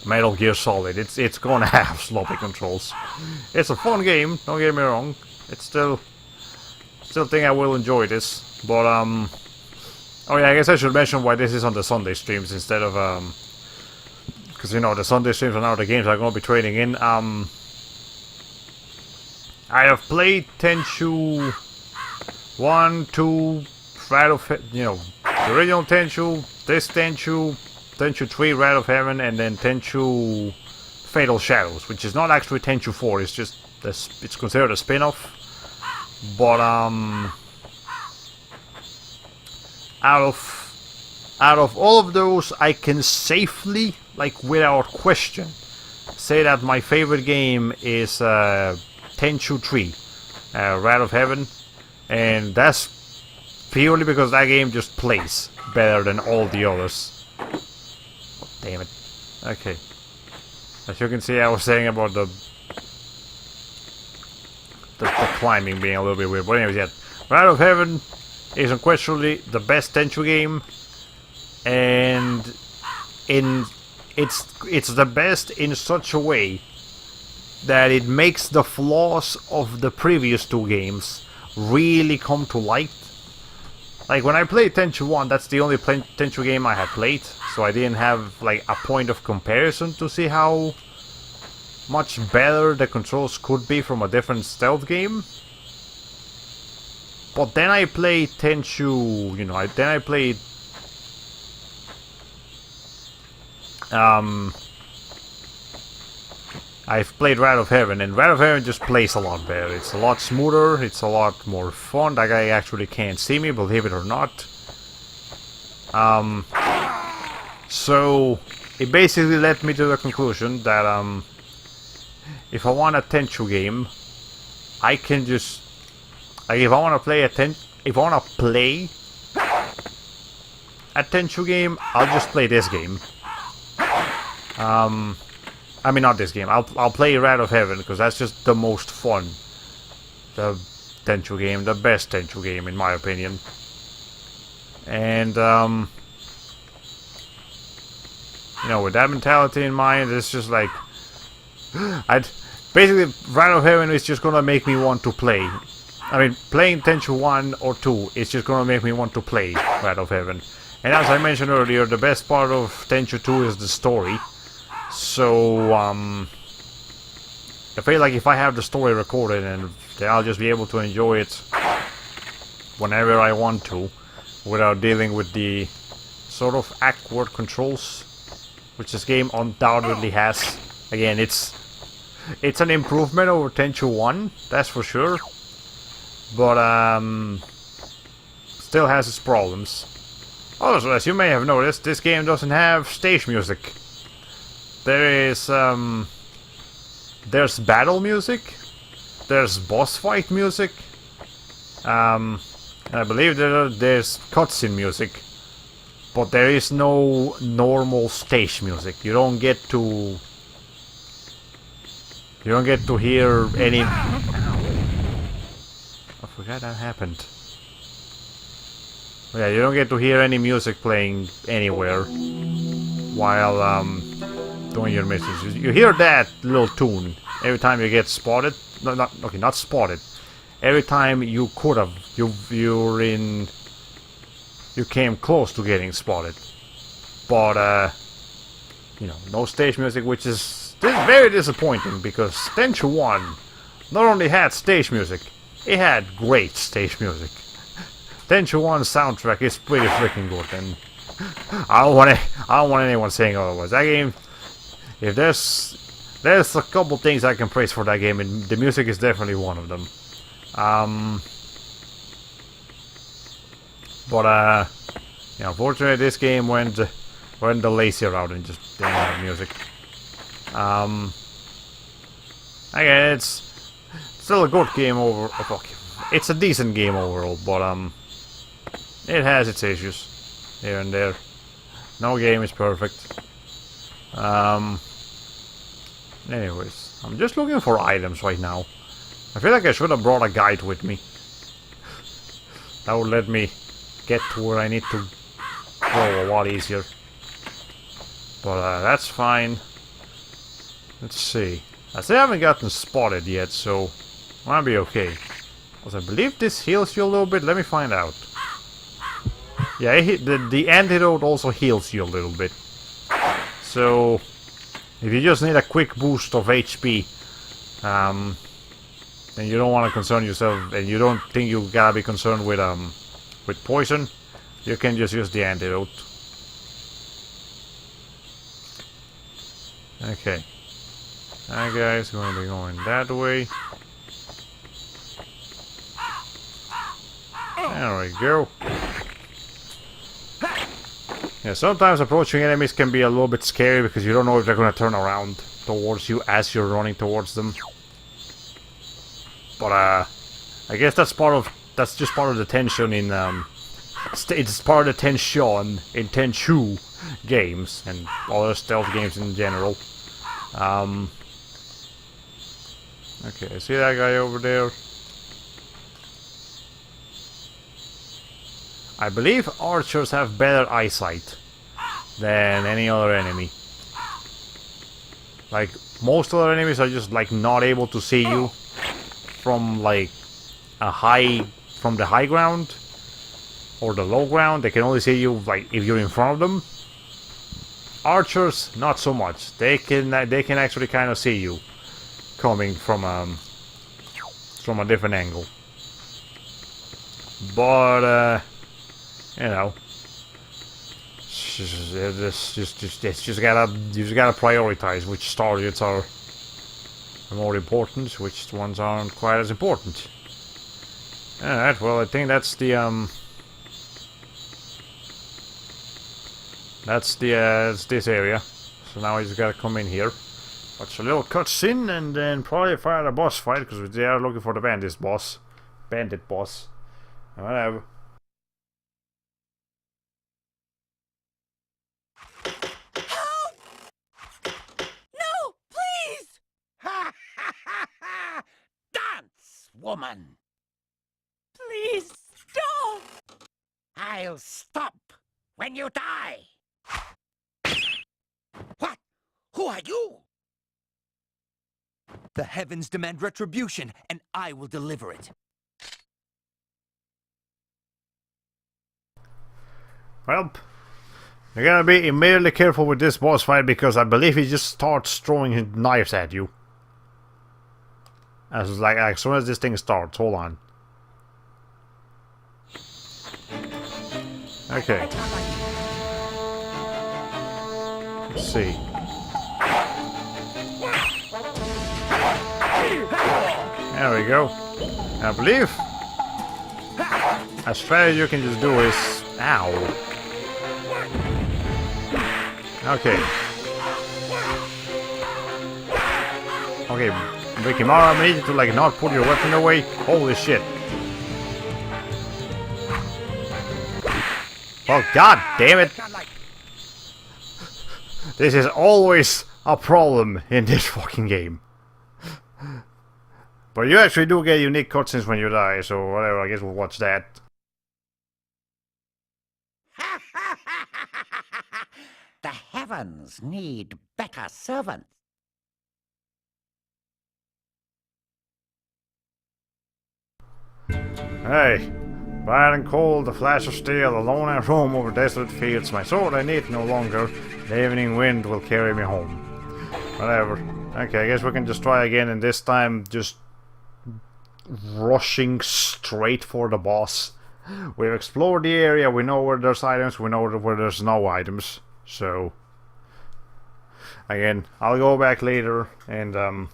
Metal Gear Solid. It's gonna have sloppy controls. It's a fun game, don't get me wrong. It's still think I will enjoy this, but oh yeah, I guess I should mention why this is on the Sunday streams instead of because you know the Sunday streams are now the games I'm gonna be trading in. I have played Tenchu 1, 2, Wrath of the original Tenchu, this Tenchu, Tenchu 3, Wrath of Heaven, and then Tenchu Fatal Shadows, which is not actually Tenchu 4. It's just it's considered a spin-off. But out of all of those, I can safely, like without question, say that my favorite game is Tenchu 3, Wrath of Heaven, and that's purely because that game just plays better than all the others. Oh, damn it. Okay. As you can see, I was saying about the climbing being a little bit weird. But anyways, yeah. Wrath of Heaven is unquestionably the best Tenchu game. And it's the best in such a way that it makes the flaws of the previous two games really come to light. Like when I played Tenchu 1, that's the only Tenchu game I had played, so I didn't have like a point of comparison to see how much better the controls could be from a different stealth game. But then I played Tenchu, then I played I've played Wrath of Heaven, and Wrath of Heaven just plays a lot better. It's a lot smoother, it's a lot more fun. That guy actually can't see me, believe it or not. So it basically led me to the conclusion that if I want a Tenchu game, I can just like if I want to play a Tenchu game, I'll just play this game. I mean, not this game. I'll play Wrath of Heaven because that's just the most fun. The Tenchu game, the best Tenchu game in my opinion. And you know, with that mentality in mind, it's just like basically Wrath of Heaven is just gonna make me want to play. I mean, playing Tenchu 1 or 2 is just gonna make me want to play Wrath of Heaven. And as I mentioned earlier, the best part of Tenchu 2 is the story. So, I feel like if I have the story recorded, and then I'll just be able to enjoy it whenever I want to, without dealing with the sort of awkward controls which this game undoubtedly has. Again, it's an improvement over Tenchu 1, that's for sure, but still has its problems. Also, as you may have noticed, this game doesn't have stage music. There is, there's battle music, there's boss fight music, and I believe there's cutscene music, but there is no normal stage music. You don't get to hear any... I forgot that happened. Yeah, you don't get to hear any music playing anywhere while, doing your missions. You hear that little tune every time you get spotted. No, not spotted. Every time you could have, you came close to getting spotted. But you know, no stage music, which is very disappointing because Tenchu 1 not only had stage music, it had great stage music. Tenchu 1's soundtrack is pretty freaking good, and I don't want anyone saying otherwise. That game. If there's a couple things I can praise for that game, and the music is definitely one of them. But yeah, unfortunately, this game went the lazy route and just didn't have music. Again, it's still a good game overall. It's a decent game overall, but it has its issues here and there. No game is perfect. Anyways, I'm just looking for items right now. I feel like I should have brought a guide with me. That would let me get to where I need to go a lot easier. But that's fine. Let's see. I still haven't gotten spotted yet, so might be okay. Because I believe this heals you a little bit. Let me find out. Yeah, the antidote also heals you a little bit. So if you just need a quick boost of HP, and you don't want to concern yourself, and you don't think you gotta be concerned with poison, you can just use the antidote. Okay. That guy's going to be going that way. There we go. Yeah, sometimes approaching enemies can be a little bit scary because you don't know if they're gonna turn around towards you as you're running towards them. But I guess that's just part of the tension in it's part of the tension in Tenchu games and other stealth games in general. Okay, see that guy over there? I believe archers have better eyesight than any other enemy. Like, most other enemies are just like not able to see you from like the high ground or the low ground. They can only see you like if you're in front of them. Archers, not so much. They can actually kind of see you coming from a different angle. But you know, You just gotta prioritize which targets are more important, which ones aren't quite as important. Alright, well, I think that's it's this area. So now he's gotta come in here. Watch a little cutscene and then probably fire a boss fight because they are looking for the bandit boss. Whatever. No, please! Dance, woman! Please stop! I'll stop when you die! What? Who are you? The heavens demand retribution, and I will deliver it. Well, you're gonna be immediately careful with this boss fight because I believe he just starts throwing his knives at you. As soon as this thing starts, hold on. Okay. Let's see. There we go. I believe a strategy you can just do is... Ow. Okay. Okay, Ricky Mara, I need you to like not put your weapon away. Holy shit. Oh god damn it. This is always a problem in this fucking game. But you actually do get unique cutscenes when you die, so whatever, I guess we'll watch that. The heavens need better servants. Hey, bright and cold, the flash of steel, alone at home over desolate fields, my sword I need no longer, the evening wind will carry me home. Whatever. Okay, I guess we can just try again, and this time just rushing straight for the boss. We've explored the area, we know where there's items, we know where there's no items, so... Again, I'll go back later and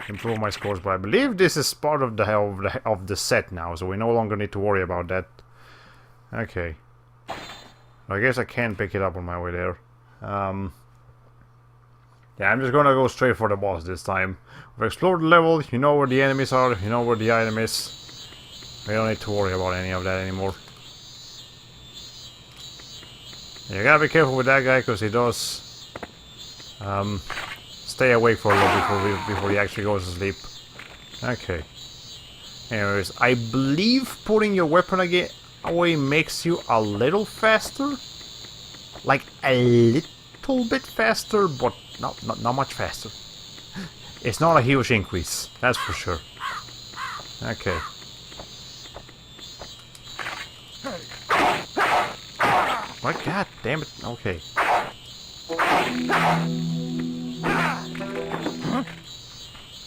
improve my scores, but I believe this is part of the set now, so we no longer need to worry about that. Okay. I guess I can pick it up on my way there. Yeah, I'm just gonna go straight for the boss this time. We've explored the level, you know where the enemies are, you know where the item is. We don't need to worry about any of that anymore. You gotta be careful with that guy, because he does stay awake for a little before he actually goes to sleep. Okay. Anyways, I believe putting your weapon away makes you a little faster. Like a little bit faster, but not much faster. It's not a huge increase, that's for sure. Okay. What? God damn it. Okay.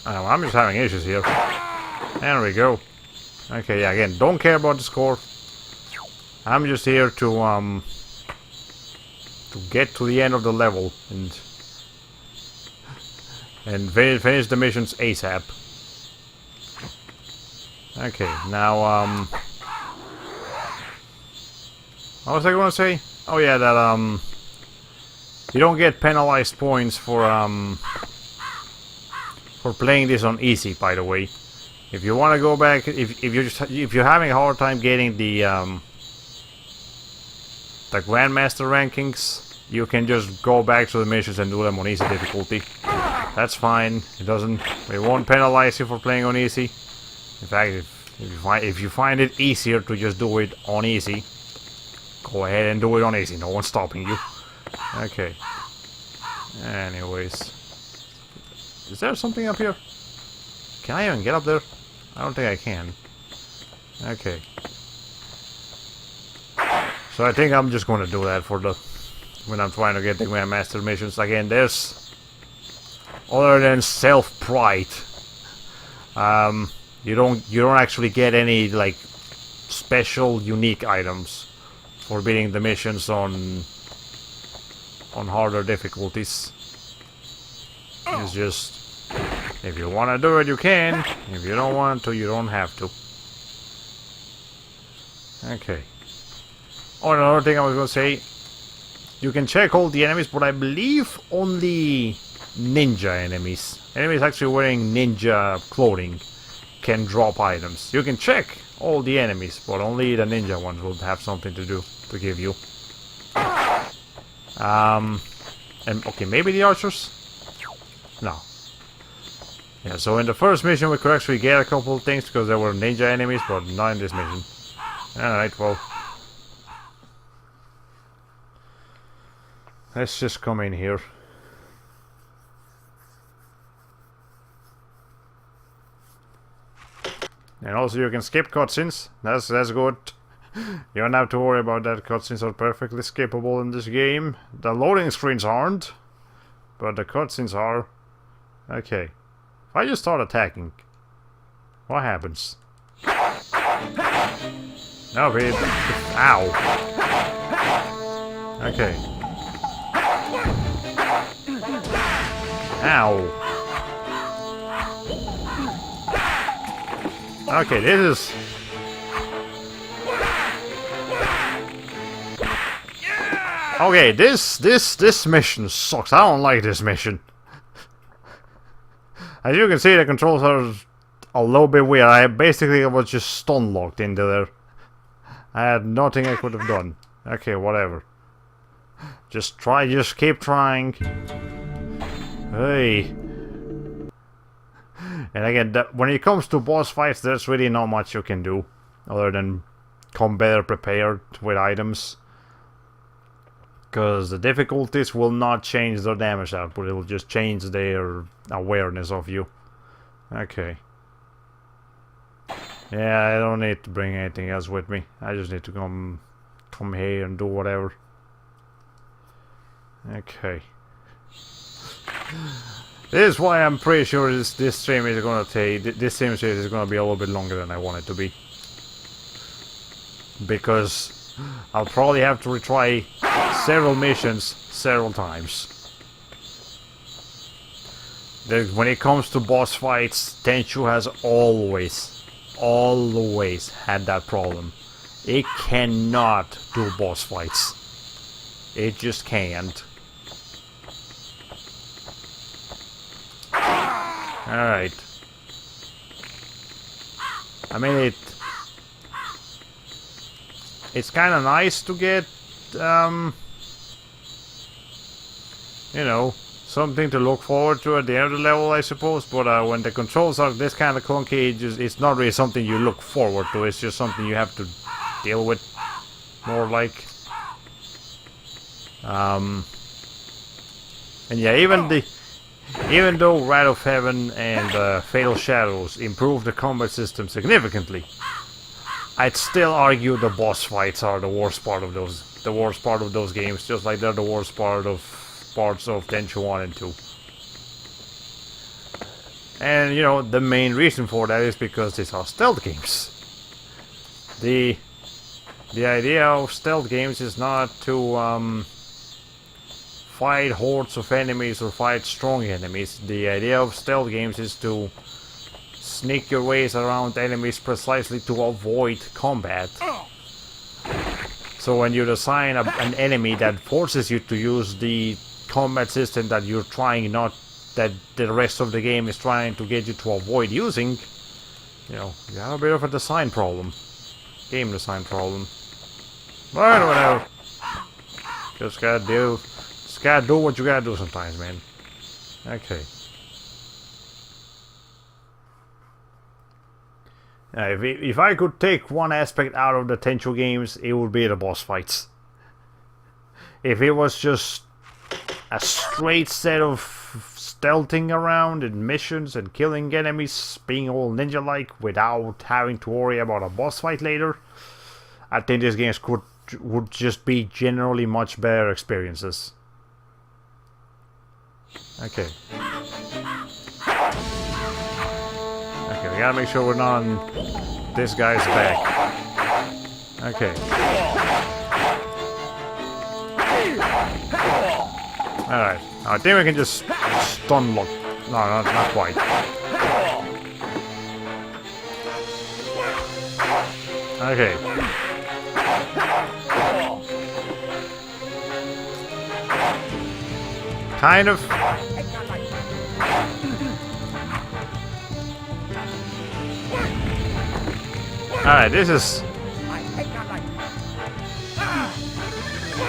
Oh, I'm just having issues here. There we go. Okay, yeah, again, don't care about the score. I'm just here to get to the end of the level and finish the missions ASAP. Okay, now, what was I gonna say? Oh yeah, that, you don't get penalized points for playing this on easy, by the way. If you want to go back, if you're having a hard time getting the Grandmaster rankings, you can just go back to the missions and do them on easy difficulty. That's fine. It won't penalize you for playing on easy. In fact, if you find it easier to just do it on easy, go ahead and do it on easy. No one's stopping you. Okay. Anyways, is there something up here? Can I even get up there? I don't think I can. Okay. So I think I'm just going to do that for when I'm trying to get the Grandmaster missions. Again, there's, other than self-pride, you don't actually get any like special unique items for beating the missions on on harder difficulties. It's just, if you want to do it, you can. If you don't want to, you don't have to. Okay. Oh, another thing I was gonna say, you can check all the enemies, but I believe only ninja enemies, enemies actually wearing ninja clothing, can drop items. You can check all the enemies, but only the ninja ones will have something to do to give you. And okay, maybe the archers? No. Yeah, so in the first mission we could actually get a couple of things because there were ninja enemies, but not in this mission. Alright, well. Let's just come in here. And also you can skip cutscenes. That's good. You don't have to worry about that. Cutscenes are perfectly skippable in this game. The loading screens aren't, but the cutscenes are. Okay. If I just start attacking, what happens? No, babe. Ow. Okay. Ow. Okay, this is... Okay, this mission sucks. I don't like this mission. As you can see, the controls are a little bit weird. I basically was just stun locked into there. I had nothing I could have done. Okay, whatever. Just keep trying. Hey. And again, when it comes to boss fights, there's really not much you can do other than come better prepared with items. Because the difficulties will not change their damage output, it will just change their awareness of you. Okay. Yeah, I don't need to bring anything else with me. I just need to come here and do whatever. Okay. This is why I'm pretty sure this stream is gonna take. This stream series is gonna be a little bit longer than I want it to be. Because I'll probably have to retry several missions several times. When it comes to boss fights, Tenchu has always had that problem. It cannot do boss fights. It just can't. Alright. I mean, it's kind of nice to get, you know, something to look forward to at the end of the level, I suppose. But when the controls are this kind of clunky, it's not really something you look forward to. It's just something you have to deal with, more like. And yeah, even though Wrath of Heaven and Fatal Shadows improve the combat system significantly, I'd still argue the boss fights are the worst part of those. The worst part of those games, just like they're the worst parts of Tenchu 1 and 2. And you know, the main reason for that is because these are stealth games. The idea of stealth games is not to fight hordes of enemies or fight strong enemies. The idea of stealth games is to sneak your ways around enemies precisely to avoid combat. So when you design an enemy that forces you to use the combat system that you're trying not, that the rest of the game is trying to get you to avoid using, you know, you have a bit of a design problem. Game design problem. But whatever. Just gotta do what you gotta do sometimes, man. Okay. If I could take one aspect out of the Tenchu games, it would be the boss fights. If it was just a straight set of stealthing around and missions and killing enemies, being all ninja-like without having to worry about a boss fight later, I think these games would just be generally much better experiences. Okay. Okay, we gotta make sure we're not on this guy's back. Okay. Alright. I think we can just stun lock. No, not quite. Okay. Kind of. Alright, this is...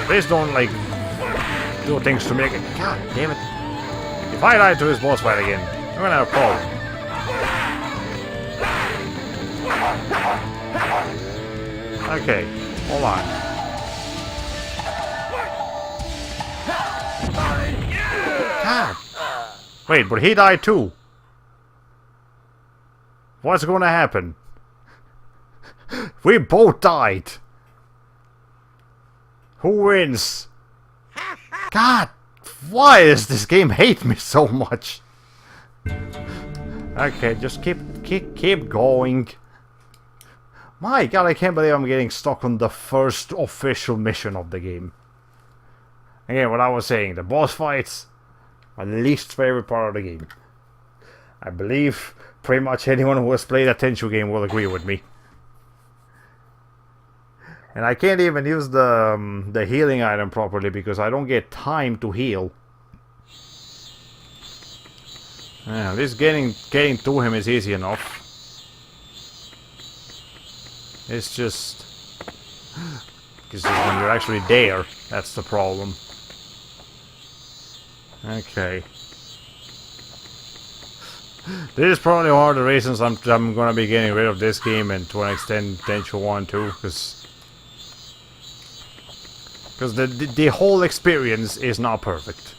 Please don't, like, do things to make it... God damn it. If I die to this boss fight again, I'm gonna have a problem. Okay, hold on. God. Wait, but he died too. What's gonna happen? We both died. Who wins? God, why does this game hate me so much? Okay, just keep going. My God, I can't believe I'm getting stuck on the first official mission of the game. Again, what I was saying, the boss fights are the least favorite part of the game. I believe pretty much anyone who has played a Tenchu game will agree with me. And I can't even use the healing item properly because I don't get time to heal. Yeah, at least getting to him is easy enough. It's just... because when you're actually there, that's the problem. Okay. This is probably one of the reasons I'm gonna be getting rid of this game and to an extent Tenchu 1 too, because the whole experience is not perfect.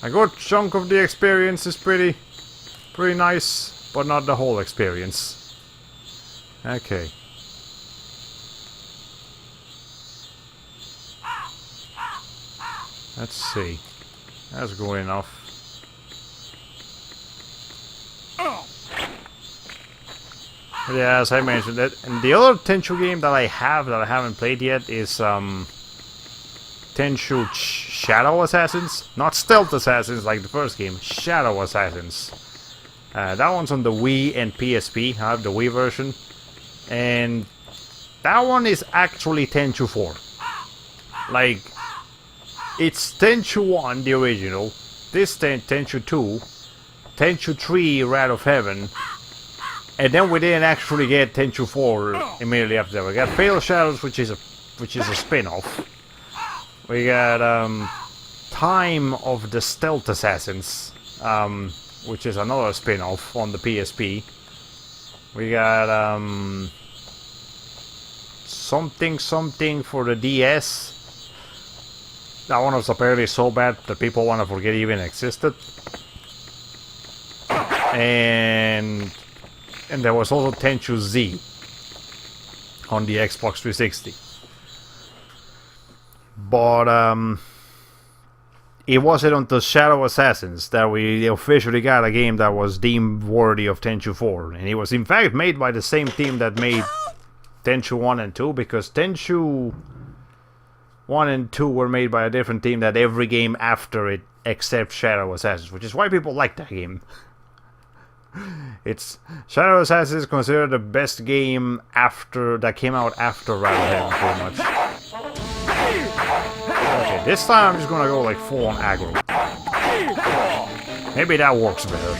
A good chunk of the experience is pretty nice, but not the whole experience. Okay. Let's see. That's good enough. But yeah, as I mentioned, and the other Tenchu game that I haven't played yet is Tenchu Shadow Assassins, not Stealth Assassins like the first game. Shadow Assassins. That one's on the Wii and PSP. I have the Wii version, and that one is actually Tenchu 4. Like, it's Tenchu 1, the original. This Tenchu 2, Tenchu 3, Wrath of Heaven. And then we didn't actually get Tenchu 4 immediately after that. We got Fatal Shadows, which is a spin-off. We got Time of the Stealth Assassins, which is another spin-off on the PSP. We got something for the DS. That one was apparently so bad that people want to forget it even existed. And there was also Tenchu Z on the Xbox 360. But it wasn't until Shadow Assassins that we officially got a game that was deemed worthy of Tenchu 4. And it was in fact made by the same team that made Tenchu 1 and 2, because Tenchu 1 and 2 were made by a different team than every game after it except Shadow Assassins, which is why people like that game. It's Shadow Assassin is considered the best game that came out after Wrath of Heaven, pretty much. Okay, this time I'm just gonna go like full on aggro. Maybe that works better.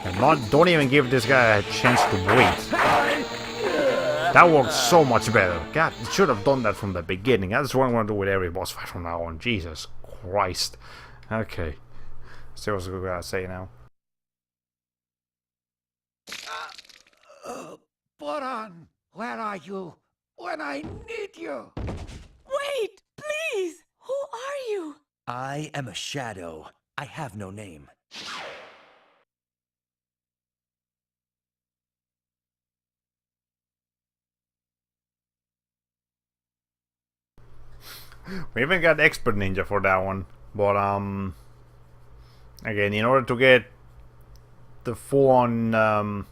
And don't even give this guy a chance to wait. That works so much better. God, it should have done that from the beginning. That's what I'm gonna do with every boss fight from now on. Jesus Christ. Okay. See what we gotta say now. Boran, where are you when I need you? Wait, please! Who are you? I am a shadow. I have no name. We even got Expert Ninja for that one. But, again, in order to get the full-on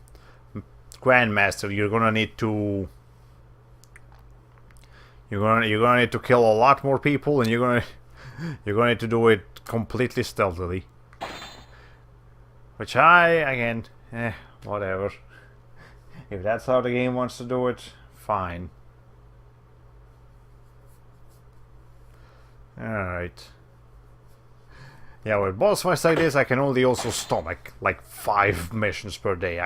Grandmaster, you're gonna need to You're gonna need to kill a lot more people, and you're gonna need to do it completely stealthily. Which again, whatever. If that's how the game wants to do it, fine. Alright. Yeah, with boss fights like this, I can only also stomach like 5 missions per day.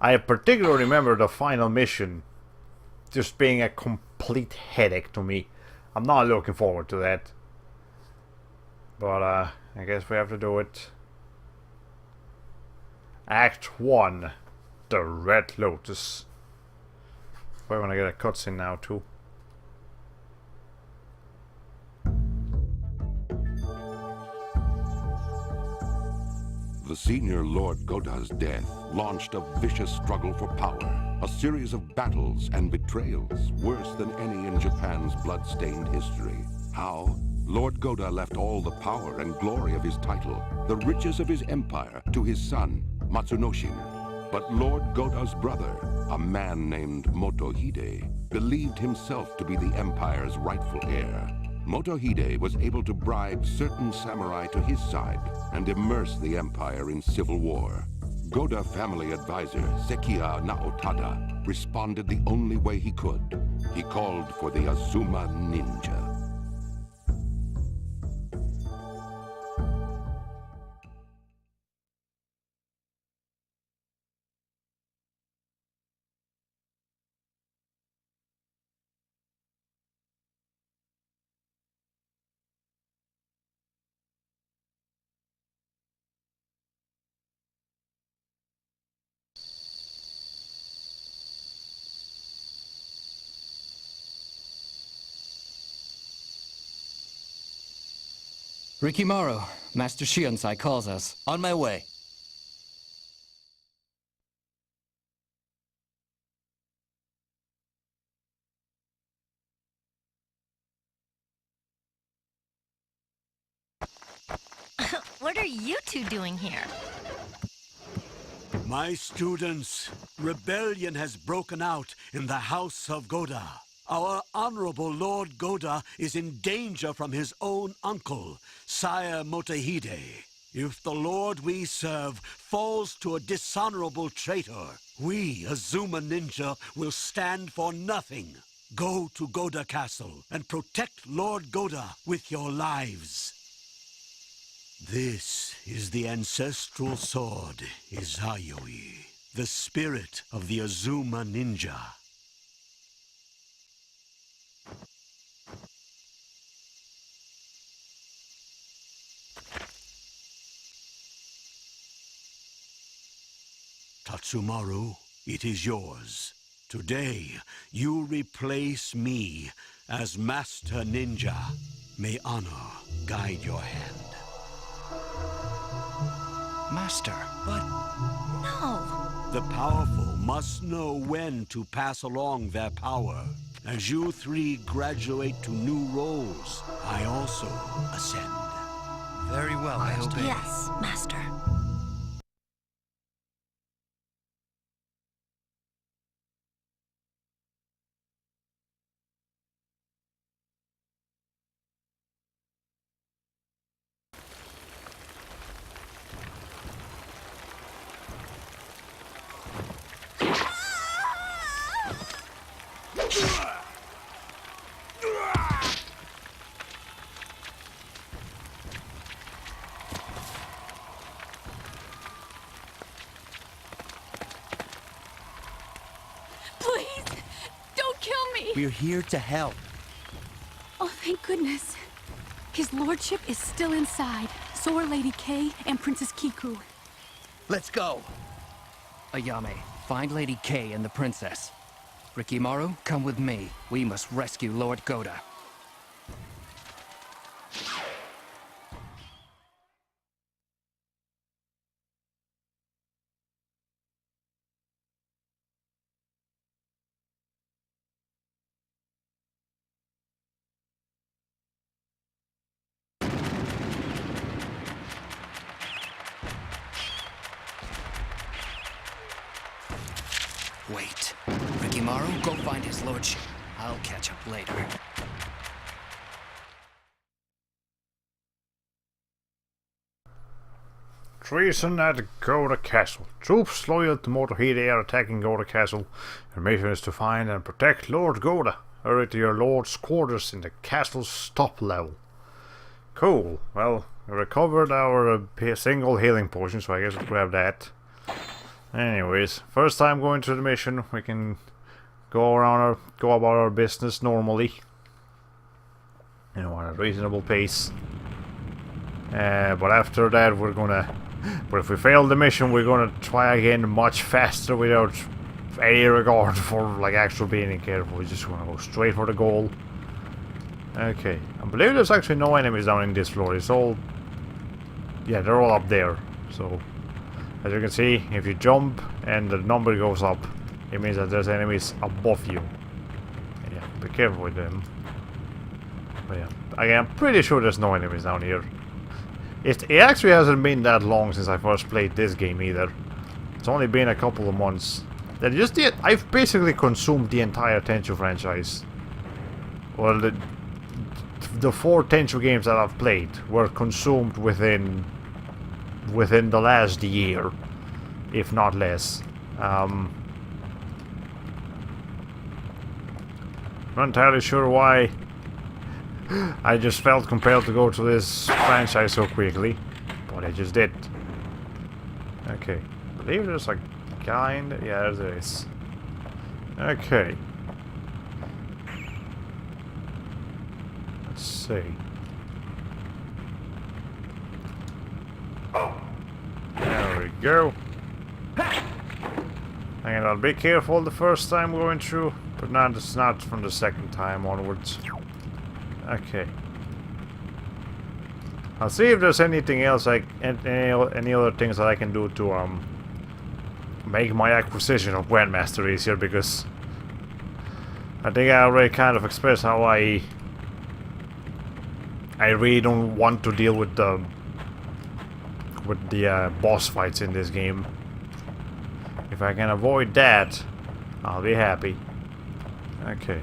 I particularly remember the final mission just being a complete headache to me. I'm not looking forward to that. But I guess we have to do it. Act 1. The Red Lotus. We're gonna get a cutscene now too. The senior Lord Goda's death launched a vicious struggle for power, a series of battles and betrayals worse than any in Japan's blood-stained history. How? Lord Goda left all the power and glory of his title, the riches of his empire, to his son, Matsunoshin. But Lord Goda's brother, a man named Motohide, believed himself to be the empire's rightful heir. Motohide was able to bribe certain samurai to his side and immerse the empire in civil war. Goda family advisor Sekiya Naotada responded the only way he could. He called for the Azuma Ninja. Rikimaru, Master Shionsai calls us. On my way. What are you two doing here? My students, rebellion has broken out in the House of Goda. Our honorable Lord Goda is in danger from his own uncle, Sire Motohide. If the lord we serve falls to a dishonorable traitor, we, Azuma Ninja, will stand for nothing. Go to Goda Castle and protect Lord Goda with your lives. This is the ancestral sword, Izayoi, the spirit of the Azuma Ninja. Tatsumaru, it is yours. Today, you replace me as Master Ninja. May honor guide your hand. Master, but... No. The powerful must know when to pass along their power. As you three graduate to new roles, I also ascend. Very well, I obey. Yes, Master. Please, don't kill me! We're here to help. Oh, thank goodness. His lordship is still inside. So are Lady Kay and Princess Kiku. Let's go. Ayame, find Lady Kay and the princess. Rikimaru, come with me. We must rescue Lord Goda. Wait. Rikimaru, go find his lordship. I'll catch up later. Treason at Gouda Castle. Troops loyal to Motorhead are attacking Gouda Castle. Your mission is to find and protect Lord Gouda. Hurry to your lord's quarters in the castle's top level. Cool. Well, we recovered our single healing potion, so I guess we'll grab that. Anyways, first time going through the mission, we can go about our business normally. You know, at a reasonable pace. But after that, we're gonna. But if we fail the mission, we're gonna try again much faster without any regard for like actual being careful. We're just gonna go straight for the goal. Okay, I believe there's actually no enemies down in this floor. It's all, yeah, they're all up there. So, as you can see, if you jump and the number goes up, it means that there's enemies above you. Yeah, be careful with them. But yeah, again, I'm pretty sure there's no enemies down here. It actually hasn't been that long since I first played this game either. It's only been a couple of months. I've basically consumed the entire Tenchu franchise. Well, the 4 Tenchu games that I've played were consumed within the last year, if not less. Not entirely sure why I just felt compelled to go to this franchise so quickly, but I just did. Okay, I believe there's a guy in there. Yeah, there is. Okay. Let's see. There we go. And I'll be careful the first time going through, but it's not from the second time onwards. Okay. I'll see if there's anything else, like any other things that I can do to make my acquisition of Grandmaster easier, because I think I already kind of expressed how I really don't want to deal with the boss fights in this game. If I can avoid that, I'll be happy. Okay.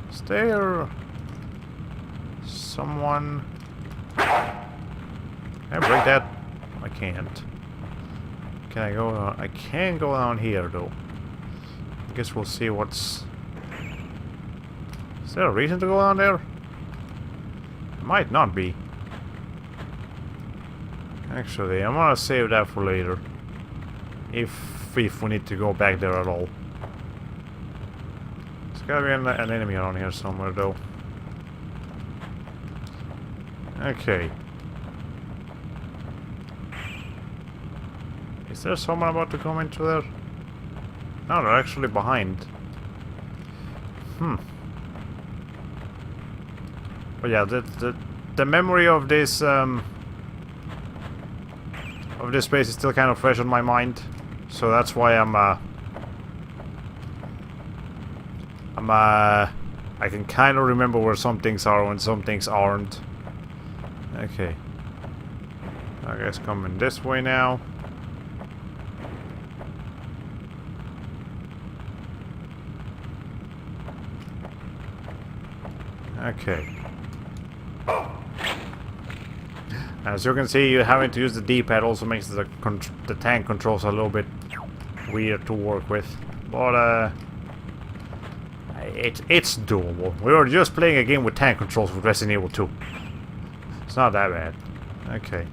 Is there someone? Can I break that? I can't. Can I go down? I can go down here though. I guess we'll see what's... Is there a reason to go down there? Might not be. Actually, I'm gonna save that for later. If we need to go back there at all. There's gotta be an enemy around here somewhere though. Okay. Is there someone about to come into there? No, they're actually behind. But yeah, the memory of this place is still kind of fresh on my mind, so that's why I can kind of remember where some things are when some things aren't. Okay. I guess coming this way now. Okay. As you can see, having to use the D-pad also makes the tank controls a little bit weird to work with. But it's doable. We were just playing a game with tank controls with Resident Evil 2. It's not that bad. Okay.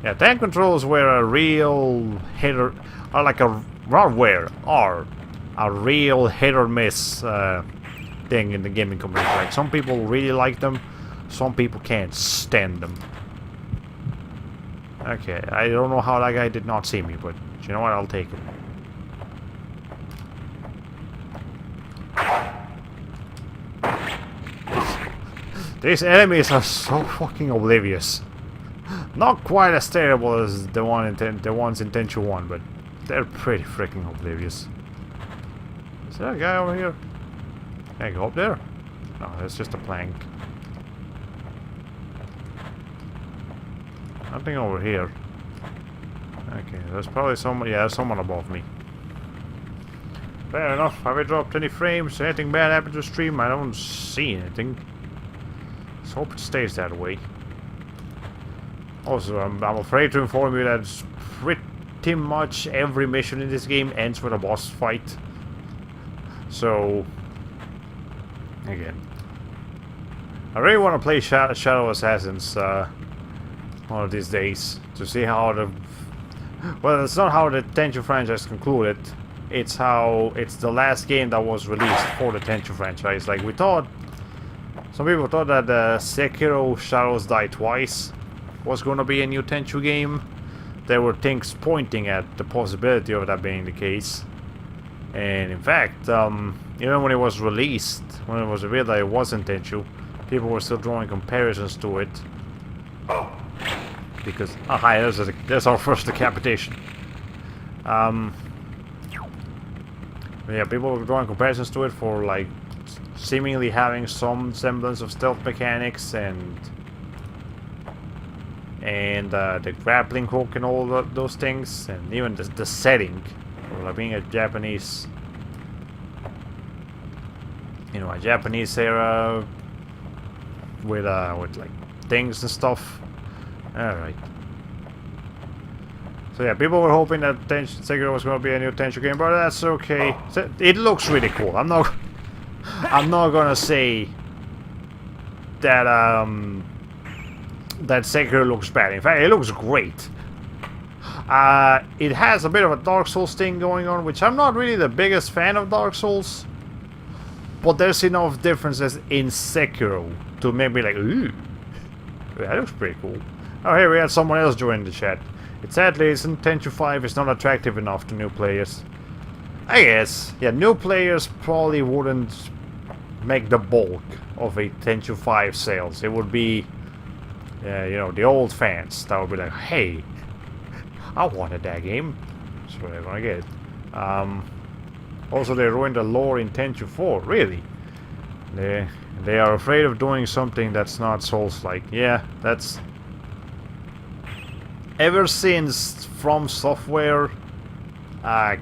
Yeah, tank controls were a real hit or like a real hit or miss thing in the gaming community. Like, some people really like them, some people can't stand them. Okay, I don't know how that guy did not see me, but you know what, I'll take it. These enemies are so fucking oblivious. Not quite as terrible as the ones in Tenchu 1, but they're pretty freaking oblivious. Is there a guy over here? Can I go up there? No, that's just a plank. Nothing over here. Okay, there's probably someone. Yeah, there's someone above me. Fair enough. Have I dropped any frames? Anything bad happened to the stream? I don't see anything. Let's hope it stays that way. Also, I'm afraid to inform you that pretty much every mission in this game ends with a boss fight. So, again, I really want to play Shadow Assassins one of these days to see how the... Well, it's not how the Tenchu franchise concluded. It's how it's the last game that was released for the Tenchu franchise. Like we thought, some people thought that Sekiro Shadows Die Twice was going to be a new Tenchu game. There were things pointing at the possibility of that being the case. And in fact, even when it was released, when it was revealed that it wasn't Tenchu, people were still drawing comparisons to it. Because, oh hi, there's our first decapitation. Yeah, people were drawing comparisons to it for like seemingly having some semblance of stealth mechanics and the grappling hook and all those things, and even the setting, or like being a Japanese, you know, a Japanese era with like things and stuff. All right. So yeah, people were hoping that Sekiro was going to be a new Tenchu game, but that's okay. It looks really cool. I'm not gonna say that that Sekiro looks bad. In fact, it looks great. It has a bit of a Dark Souls thing going on, which I'm not really the biggest fan of Dark Souls. But there's enough differences in Sekiro to make me like, ooh, that looks pretty cool. Oh, here we had someone else join the chat. It sadly isn't. Tenchu 5 is not attractive enough to new players. I guess. Yeah, new players probably wouldn't make the bulk of a Tenchu 5 sales. It would be, you know, the old fans that would be like, hey, I wanted that game. So they're gonna get it. Also, they ruined the lore in Tenchu 4. Really? They are afraid of doing something that's not Souls-like. Yeah, that's... Ever since From Software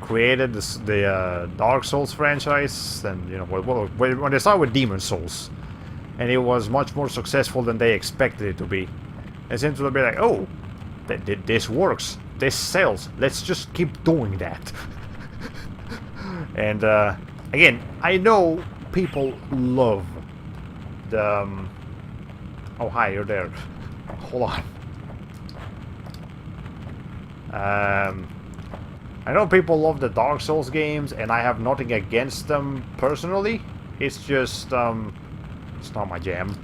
created the Dark Souls franchise, and you know when they started with Demon Souls, and it was much more successful than they expected it to be, it seems to be like, oh, this works, this sells, let's just keep doing that. And again, I know people love the. Oh hi, you're there. Hold on. I know people love the Dark Souls games, and I have nothing against them personally. It's just, it's not my jam,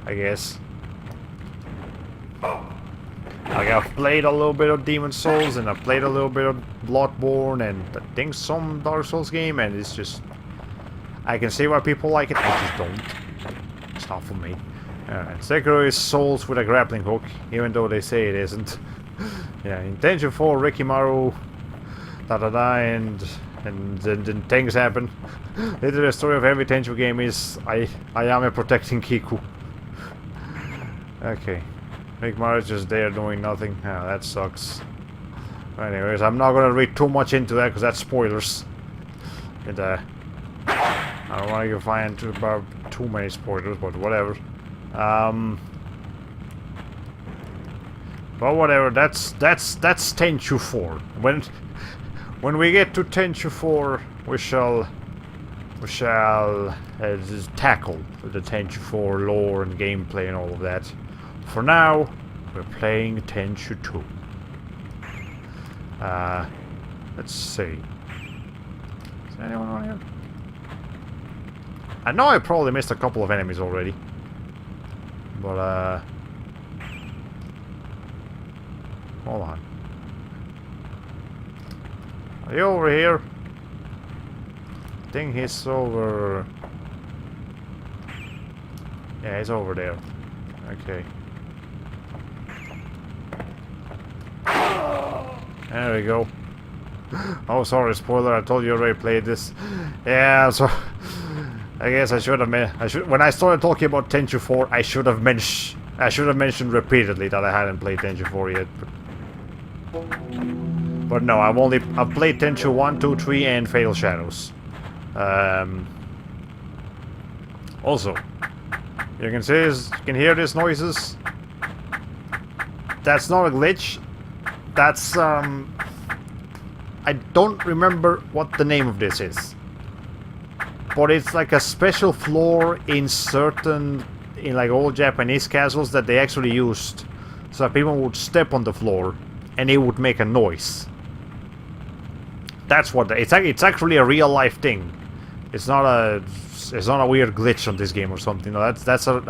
I guess. Like, I've played a little bit of Demon Souls, and I've played a little bit of Bloodborne, and I think some Dark Souls game, and it's just... I can see why people like it, I just don't. It's not for me. Sekiro is Souls with a grappling hook, even though they say it isn't. Yeah, in Tenchu 4, Rikimaru, and then things happen. Literally, the story of every Tenchu game is Ayame protecting Kiku. Okay, Rikimaru is just there doing nothing. Oh, that sucks. Anyways, I'm not gonna read too much into that because that's spoilers. And I don't want to find too many spoilers, but whatever. But whatever, that's Tenchu 4. When we get to Tenchu 4, we shall tackle the Tenchu 4 lore and gameplay and all of that. For now, we're playing Tenchu 2. Let's see. Is there anyone around here? I know I probably missed a couple of enemies already. But hold on. Are you over here? I think he's over... Yeah, he's over there. Okay. There we go. Oh, sorry, spoiler. I told you already played this. Yeah, so... I guess I should have... when I started talking about Tenchu 4, I should have mentioned repeatedly that I hadn't played Tenchu 4 yet. But no, I've played Tenchu 1, 2, 3 and Fatal Shadows. Also, you can hear these noises. That's not a glitch. That's I don't remember what the name of this is. But it's like a special floor in like old Japanese castles that they actually used so that people would step on the floor and it would make a noise. That's what it's actually a real life thing. It's not a weird glitch on this game or something. No, I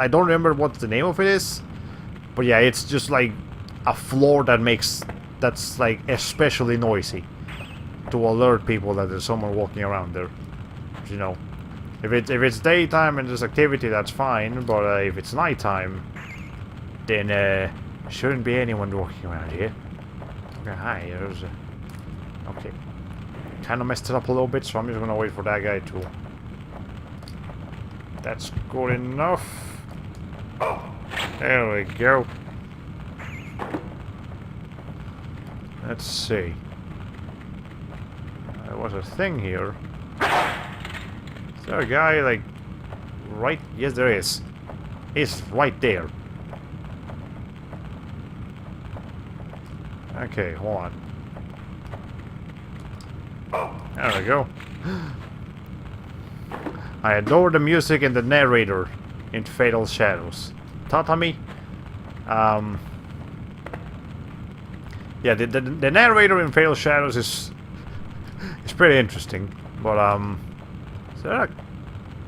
don't remember what the name of it is. But yeah, it's just like a floor that's like especially noisy to alert people that there's someone walking around there. You know, if it's daytime and there's activity, that's fine. But if it's nighttime, then there shouldn't be anyone walking around here. Okay, hi. There's okay. Kind of messed it up a little bit, so I'm just gonna wait for that guy to. That's good enough. There we go. Let's see. There was a thing here. Is there a guy like right? Yes, there is. He's right there. Okay, hold on. There we go. I adore the music and the narrator in Fatal Shadows. Tatami. Yeah, the narrator in Fatal Shadows is pretty interesting. But is there a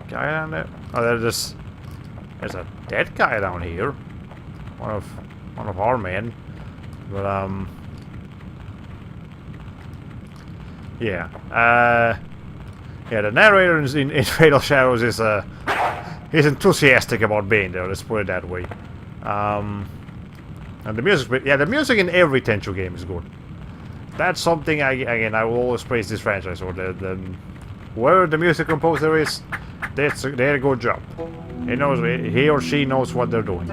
guy down there? Oh, there's a dead guy down here. One of our men. But yeah. Yeah, the narrator in Fatal Shadows is he's enthusiastic about being there. Let's put it that way. And the music, yeah, the music in every Tenchu game is good. That's something I will always praise this franchise for. Whoever the music composer is, they did a good job. He or she knows what they're doing.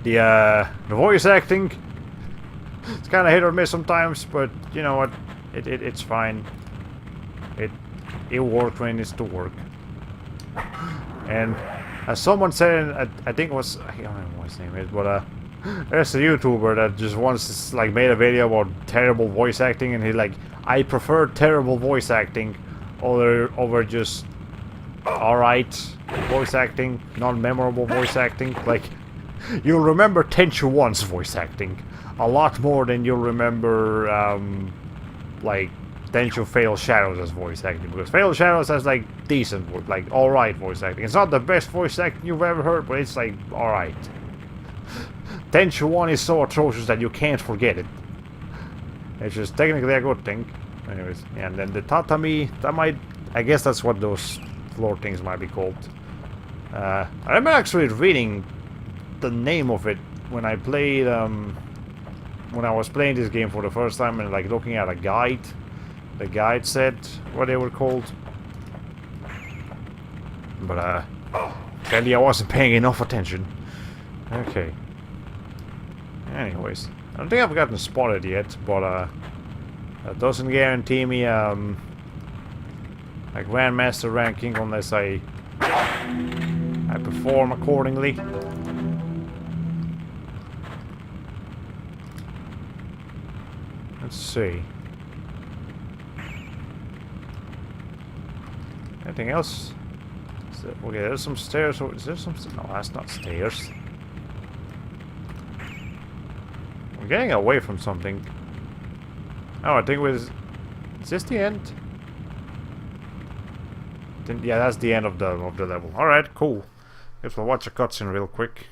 The voice acting, it's kind of hit or miss sometimes, but you know what? It's fine. It works when it needs to work. And as someone said, I think it was, I don't know what his name is, but there's a YouTuber that just once like made a video about terrible voice acting, and he like, I prefer terrible voice acting over just alright voice acting, non-memorable voice acting. Like, you'll remember Tenchu 1's voice acting a lot more than you'll remember like Tenchu Fatal Shadows as voice acting, because Fatal Shadows has like decent, like alright voice acting. It's not the best voice acting you've ever heard, but it's like alright. Tenchu 1 is so atrocious that you can't forget it. It's just technically a good thing. Anyways, yeah, and then the tatami, I guess that's what those floor things might be called. I remember actually reading the name of it when I played, when I was playing this game for the first time, and like looking at a guide. The guide said what they were called. But clearly I wasn't paying enough attention. Okay. Anyways, I don't think I've gotten spotted yet, but that doesn't guarantee me a Grandmaster ranking unless I perform accordingly. Let's see. Anything else? Okay, there's some stairs. Is there some? No, that's not stairs. I'm getting away from something. Oh, I think it was. Is this the end? Yeah, that's the end of the level. All right, cool. Guess we'll watch a cutscene real quick.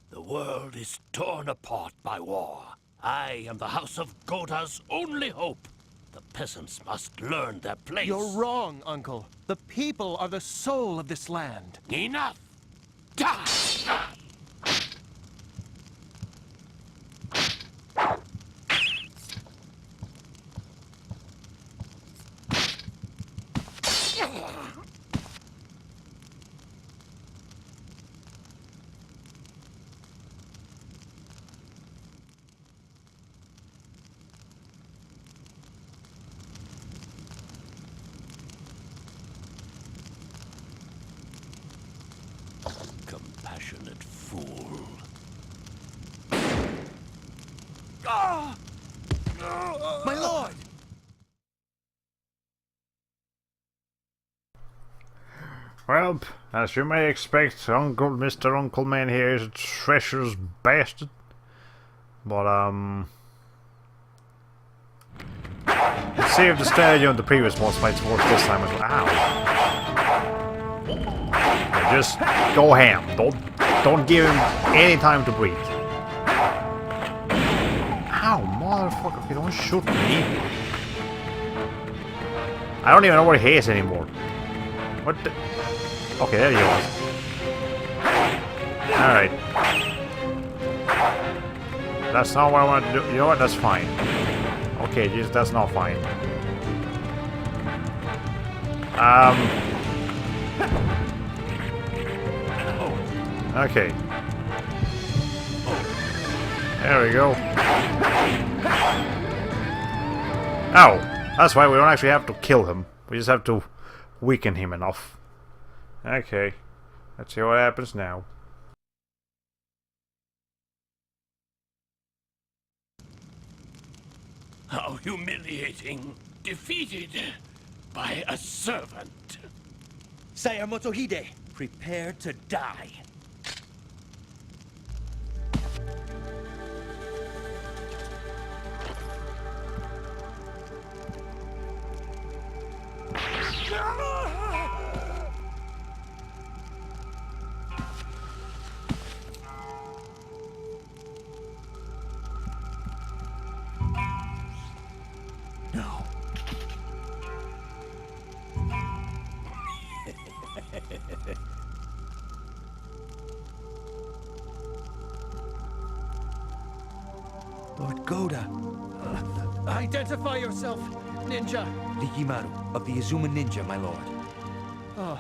The world is torn apart by war. I am the House of Gota's only hope. The peasants must learn their place. You're wrong, Uncle. The people are the soul of this land. Enough! Die! fool. My lord! Well, as you may expect, Mr. Uncle Man here is a treacherous bastard. But, it saved the strategy on the previous boss fights worked this time as well. Ow. Just go ham. Don't give him any time to breathe. Ow, motherfucker, okay, don't shoot me. I don't even know where he is anymore. What the? Okay, there he goes. Alright. That's not what I want to do. You know what? That's fine. Okay, just that's not fine. Okay. There we go. Oh, that's why we don't actually have to kill him. We just have to weaken him enough. Okay. Let's see what happens now. How humiliating. Defeated by a servant. Sire Motohide, prepare to die. No. Lord Goda. Identify yourself, ninja. Rikimaru of the Azuma Ninja, my lord. Oh,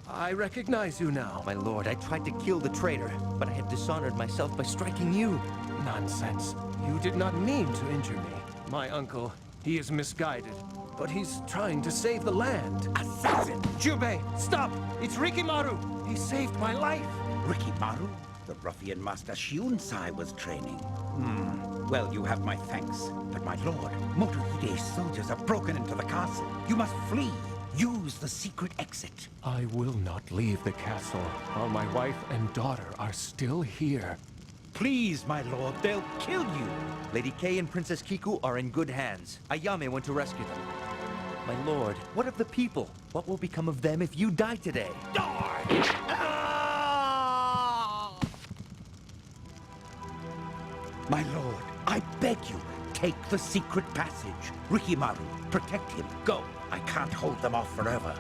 I recognize you now. My lord, I tried to kill the traitor, but I have dishonored myself by striking you. Nonsense. You did not mean to injure me. My uncle, he is misguided, but he's trying to save the land. Assassin! Jubei, stop! It's Rikimaru! He saved my life! Rikimaru? The ruffian master Shiunsai was training. Well, you have my thanks. But my lord, Motohide's soldiers have broken into the castle. You must flee. Use the secret exit. I will not leave the castle while my wife and daughter are still here. Please, my lord, they'll kill you. Lady Kay and Princess Kiku are in good hands. Ayame went to rescue them. My lord, what of the people? What will become of them if you die today? My lord, I beg you, take the secret passage. Rikimaru, protect him. Go. I can't hold them off forever.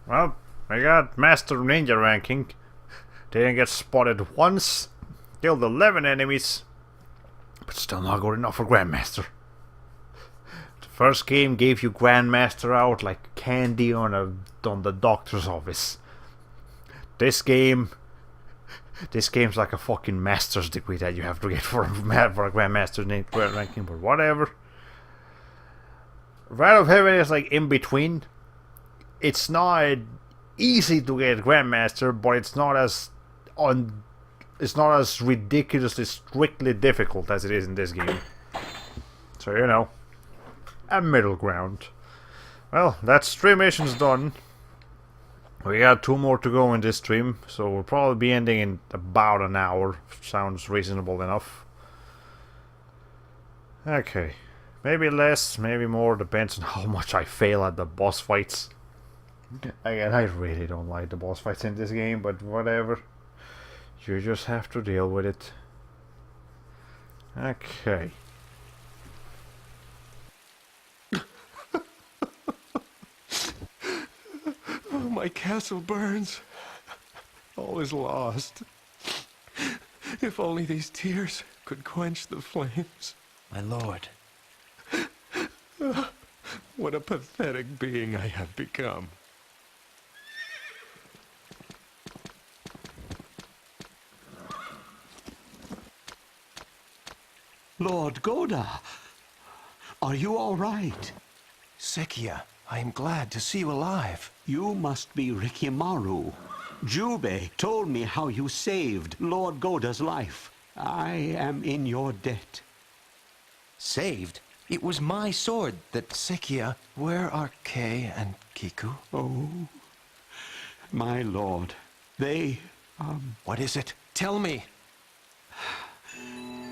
Well, I got Master Ninja ranking. Didn't get spotted once. Killed 11 enemies. But still not good enough for Grandmaster. The first game gave you Grandmaster out like candy on the doctor's office. This game's like a fucking master's degree that you have to get for a Grandmaster ranking, but whatever. Wrath of Heaven is like in between. It's not easy to get Grandmaster, but it's not as ridiculously strictly difficult as it is in this game. So, you know, a middle ground. Well, that stream mission's done. We got 2 more to go in this stream, so we'll probably be ending in about an hour. Sounds reasonable enough. Okay. Maybe less, maybe more, depends on how much I fail at the boss fights. Again, I really don't like the boss fights in this game, but whatever. You just have to deal with it. Okay. Oh, my castle burns. All is lost. If only these tears could quench the flames. My lord. What a pathetic being I have become. Lord Goda, Are you all right? Sekia, I am glad to see you alive. You must be Rikimaru. Jubei told me how you saved Lord Goda's life. I am in your debt. Saved? It was my sword that... Sekia, where are Kei and Kiku? Oh, my lord. They, What is it? Tell me.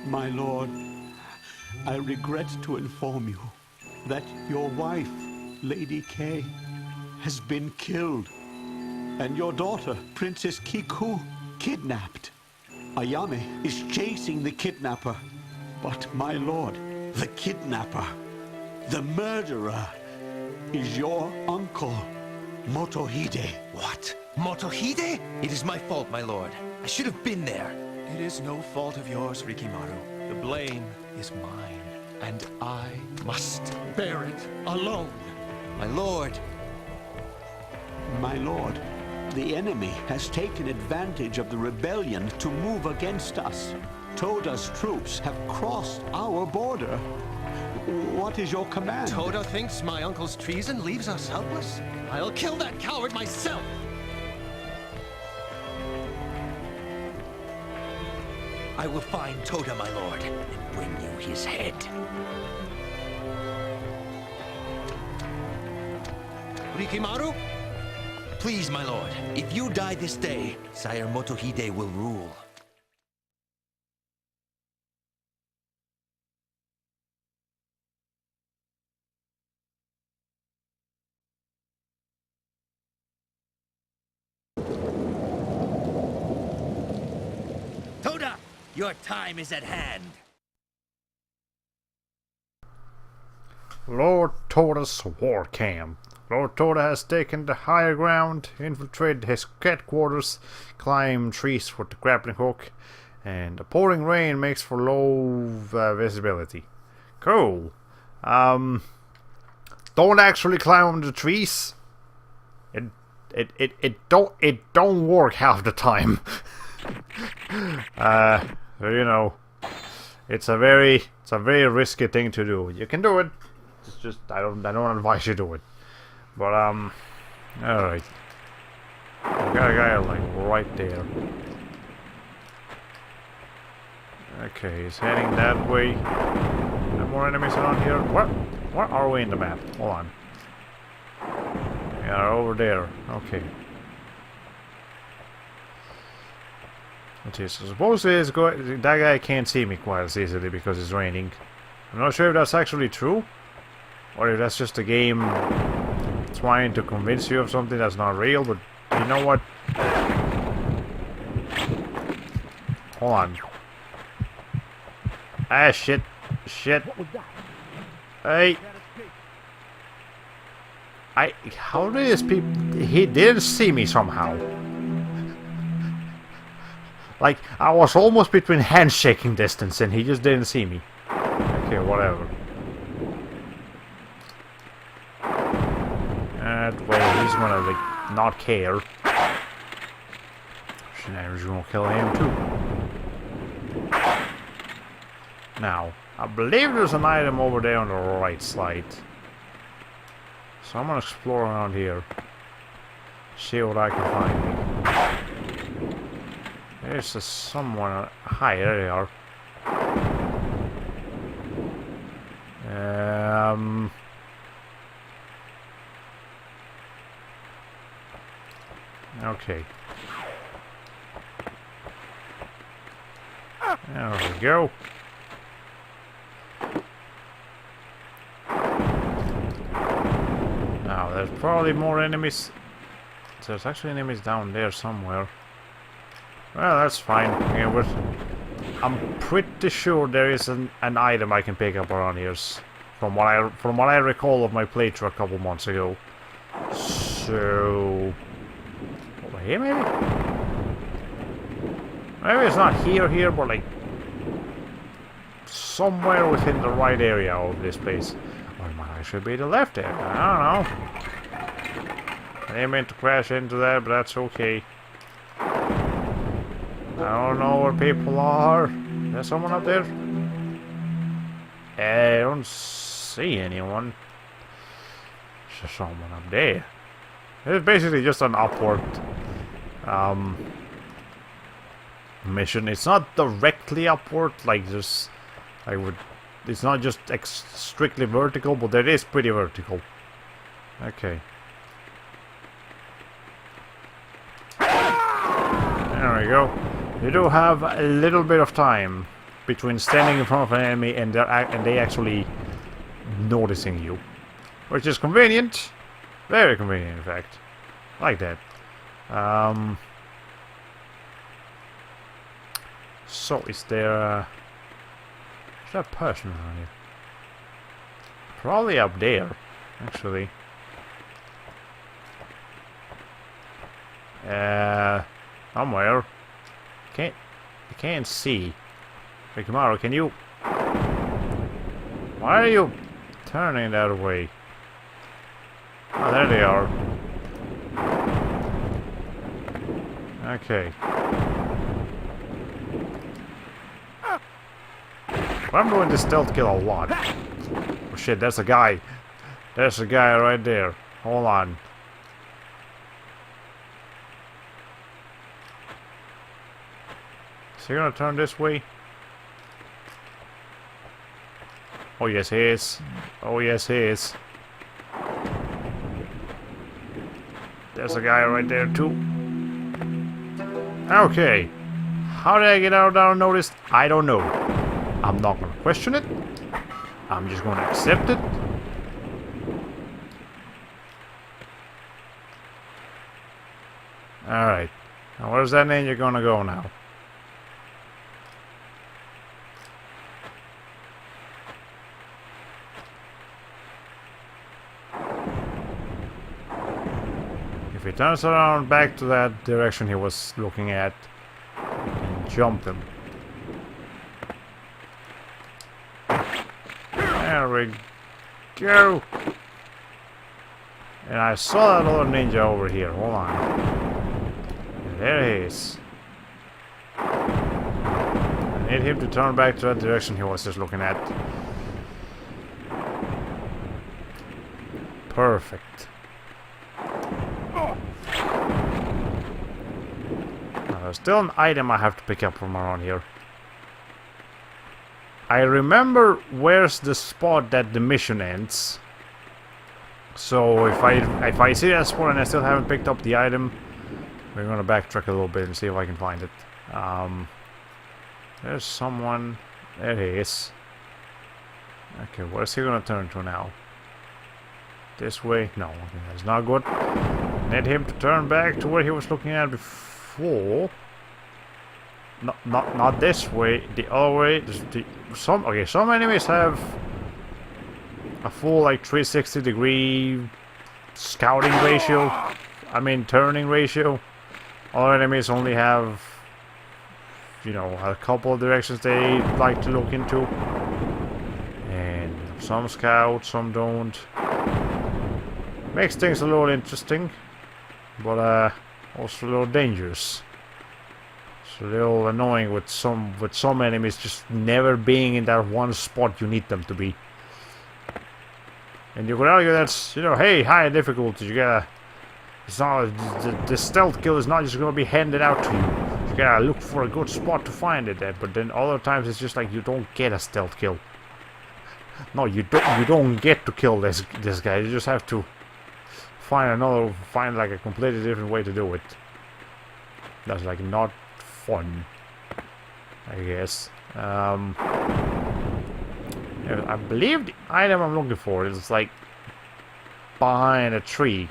My lord, I regret to inform you that your wife, Lady Kei, has been killed, and your daughter, Princess Kiku, kidnapped. Ayame is chasing the kidnapper, but my lord, the kidnapper, the murderer, is your uncle, Motohide. What? Motohide? It is my fault, my lord. I should have been there. It is no fault of yours, Rikimaru. The blame is mine, and I must bear it alone. My lord. My lord, the enemy has taken advantage of the rebellion to move against us. Toda's troops have crossed our border. What is your command? Toda thinks my uncle's treason leaves us helpless? I'll kill that coward myself! I will find Toda, my lord, and bring you his head. Rikimaru? Please, my lord, if you die this day, Sire Motohide will rule. Toda, your time is at hand. Lord Toda's war camp. Lord Toda has taken the higher ground, infiltrated his headquarters, climbed trees with the grappling hook, and the pouring rain makes for low visibility. Cool. Don't actually climb the trees. It don't work half the time. You know, it's a very risky thing to do. You can do it. It's just I don't advise you do it. But alright. We got a guy like right there. Okay, he's heading that way. No more enemies around here. Where are we in the map? Hold on. We are over there. Okay. Okay, so supposedly that guy can't see me quite as easily because it's raining. I'm not sure if that's actually true, or if that's just a game trying to convince you of something that's not real, but you know what? Hold on. Ah, shit. Shit. Hey. How did this people... He didn't see me somehow. Like, I was almost between handshaking distance and he just didn't see me. Okay, whatever. That way he's gonna, like, not care. Schneider's gonna kill him too. Now, I believe there's an item over there on the right side. So I'm gonna explore around here. See what I can find. There's someone. Hi, there they are. Okay. There we go. Now, there's probably more enemies. There's actually enemies down there somewhere. Well, that's fine. Yeah, I'm pretty sure there is an item I can pick up around here, from what I recall of my playthrough a couple months ago. So, over here maybe? Maybe it's not here, but like somewhere within the right area of this place. Or it might actually be the left area. I don't know. I didn't mean to crash into that, but that's okay. I don't know where people are. There's someone up there? I don't see anyone. There's someone up there. It's basically just an upward mission. It's not directly upward, like just it's not just strictly vertical, but it is pretty vertical. Okay. There we go. You do have a little bit of time between standing in front of an enemy and they actually noticing you, which is convenient. Very convenient, in fact. Like that. So is there a person around here? Probably up there, actually. Somewhere. I can't see. Rikimaru, can you? Why are you turning that way? Oh, there they are. Okay. I'm doing this stealth kill a lot. Oh shit, there's a guy. There's a guy right there. Hold on. Is he gonna turn this way? Oh yes he is. Oh yes he is. There's a guy right there too. Okay. How did I get out there unnoticed? I don't know. I'm not gonna question it. I'm just gonna accept it. Alright. Now where's that ninja gonna go now? If he turns around back to that direction he was looking at, I can jump him. There we go. And I saw that other ninja over here. Hold on. And there he is. I need him to turn back to that direction he was just looking at. Perfect. Now, there's still an item I have to pick up from around here. I remember where's the spot that the mission ends. So if I see that spot and I still haven't picked up the item, we're gonna backtrack a little bit and see if I can find it. There's someone. There he is. Okay, where's he gonna turn to now? This way? No, okay, that's not good. Need him to turn back to where he was looking at before. Not this way, the other way. Some enemies have a full like 360-degree scouting ratio. I mean turning ratio. Other enemies only have, you know, a couple of directions they like to look into. And some scout, some don't. Makes things a little interesting, but also a little dangerous. It's a little annoying with some enemies just never being in that one spot you need them to be. And you could argue that's, you know, hey, high difficulty, you gotta, it's not, the stealth kill is not just gonna be handed out to you. You gotta look for a good spot to find it at, but then other times it's just like you don't get a stealth kill. No, you don't get to kill this guy, you just have to find like a completely different way to do it. That's like not fun, I guess. I believe the item I'm looking for is like behind a tree.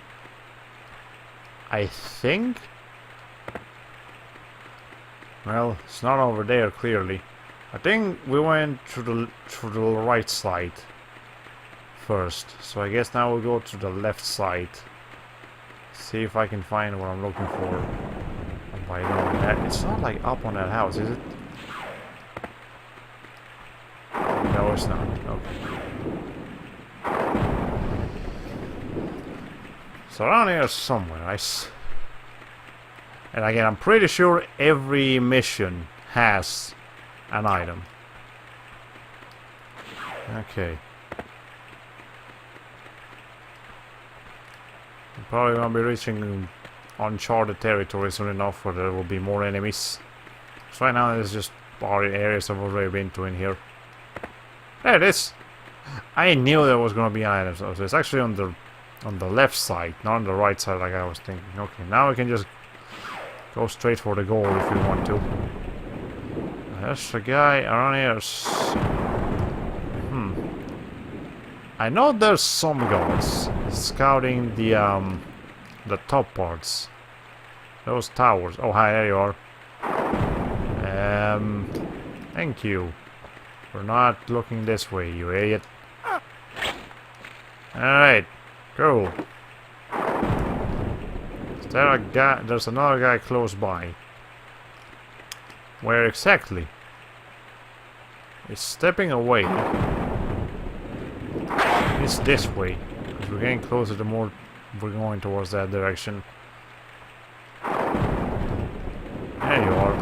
I think. Well, it's not over there clearly. I think we went through the right side first, so I guess now we'll go to the left side. See if I can find what I'm looking for. By doing that, it's not like up on that house, is it? No, it's not. Okay. So around here somewhere, and again, I'm pretty sure every mission has an item. Okay. Probably gonna be reaching uncharted territory soon enough where there will be more enemies. So right now there's just areas I've already been to in here. There it is! I knew there was gonna be items. So it's actually on the left side, not on the right side like I was thinking. Okay, now we can just go straight for the goal if we want to. There's a guy around here. I know there's some guards scouting the top parts. Those towers. Oh, hi, there you are. Thank you. We're not looking this way, you idiot. Alright, cool. Is there a guy? There's another guy close by. Where exactly? He's stepping away. It's this way. Because we're getting closer the more we're going towards that direction. There you are.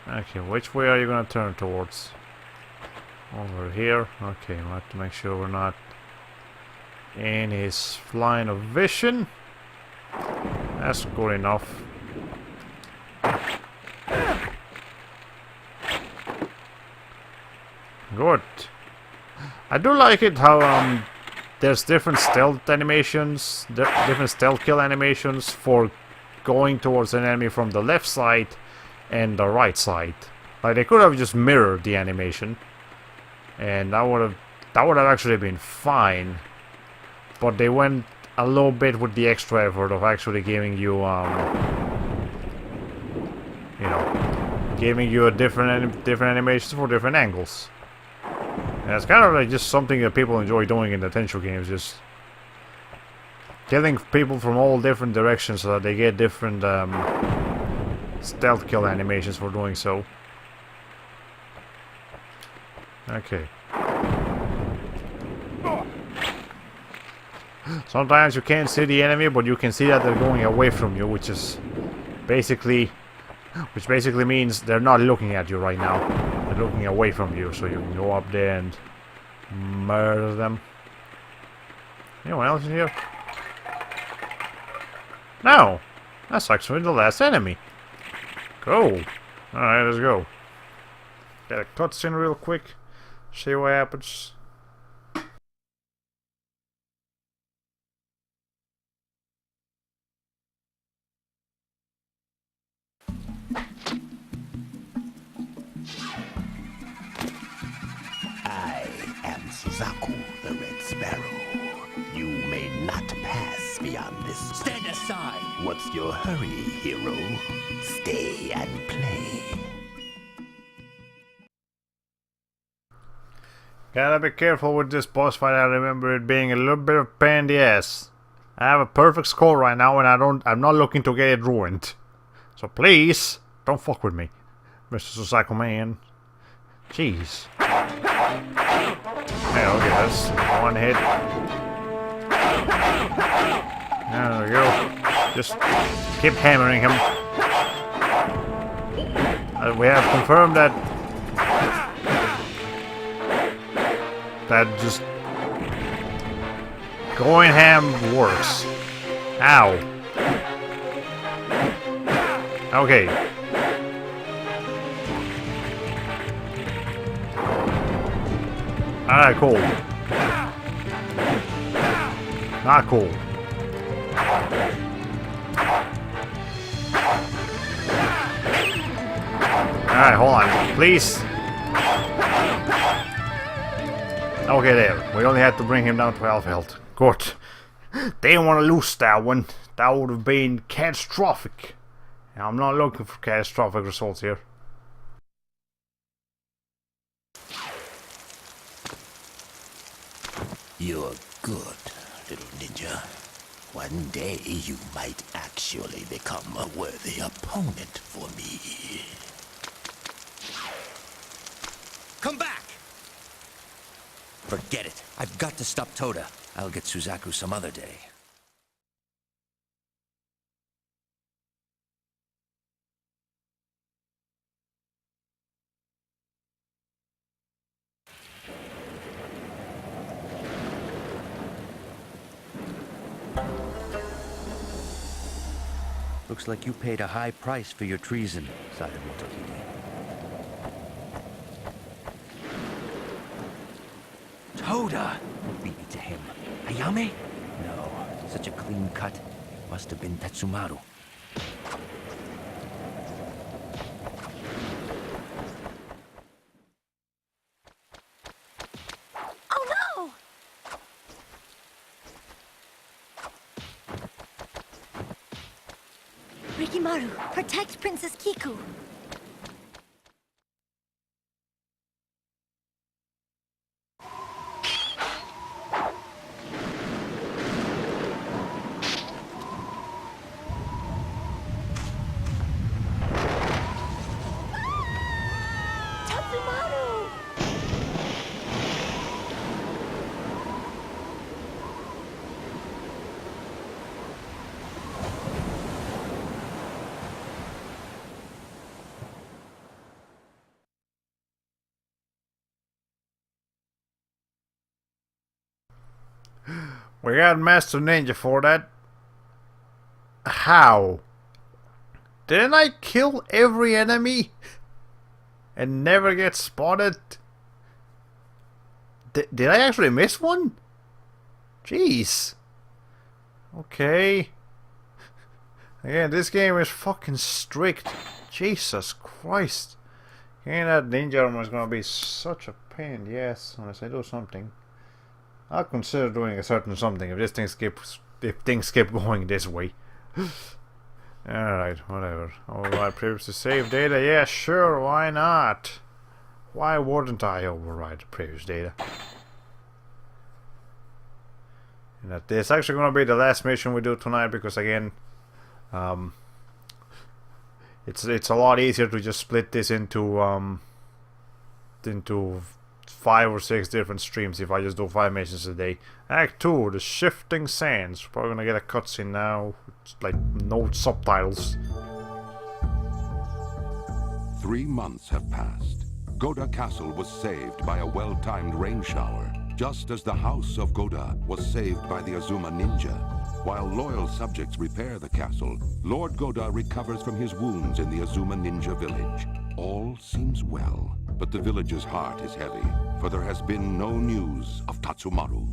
Okay, which way are you gonna turn towards? Over here. Okay, we'll have to make sure we're not in his line of vision. That's good enough. Good. I do like it how there's different stealth animations, different stealth kill animations for going towards an enemy from the left side and the right side. Like they could have just mirrored the animation, and that would have actually been fine. But they went a little bit with the extra effort of actually giving you you know, giving you a different animations for different angles. And it's kind of like just something that people enjoy doing in the Tenchu games, just killing people from all different directions so that they get different stealth kill animations for doing so. Okay. Sometimes you can't see the enemy, but you can see that they're going away from you, which basically means they're not looking at you right now. They're looking away from you, so you can go up there and murder them. Anyone else in here? No! That's actually the last enemy. Cool. Alright, let's go. Get a cutscene real quick. See what happens. I am Suzaku, the Red Sparrow. You may not pass beyond this. Stand aside! What's your hurry, hero? Stay and play. Gotta be careful with this boss fight. I remember it being a little bit of pain in the ass. I have a perfect score right now, and I'm not looking to get it ruined. So please, don't fuck with me, Mr. Suzaku man. Jeez. There, okay, that's one hit. There we go. Just keep hammering him. We have confirmed that just going ham works. Ow. Okay. Alright, cool. Not cool. Alright, hold on. Please. Okay, there. We only had to bring him down to 12 health. Good. Didn't want to lose that one. That would have been catastrophic. And I'm not looking for catastrophic results here. You're good, little ninja. One day you might actually become a worthy opponent for me. Come back! Forget it. I've got to stop Toda. I'll get Suzaku some other day. Looks like you paid a high price for your treason, Sire Motohide. Toda! Who beat me to him? Ayame? No, such a clean cut. Must have been Tetsumaru. Oh no! Rikimaru, protect Princess Kiku. Tetsumaru! We got Master Ninja for that. How? Didn't I kill every enemy? And never get spotted? Did I actually miss one? Jeez. Okay. Again, this game is fucking strict. Jesus Christ. Getting that ninja armor is gonna be such a pain in the ass unless I do something. I'll consider doing a certain something if things keep going this way. Alright, whatever. Override previous save data? Yeah, sure, why not? Why wouldn't I override the previous data? And that this actually gonna be the last mission we do tonight because again, it's a lot easier to just split this into 5 or 6 different streams if I just do 5 missions a day. Act 2, the Shifting Sands. Probably gonna get a cutscene now. It's like no subtitles. 3 months have passed. Goda Castle was saved by a well-timed rain shower, just as the house of Goda was saved by the Azuma Ninja. While loyal subjects repair the castle, Lord Goda recovers from his wounds in the Azuma Ninja village. All seems well, but the village's heart is heavy, for there has been no news of Tatsumaru.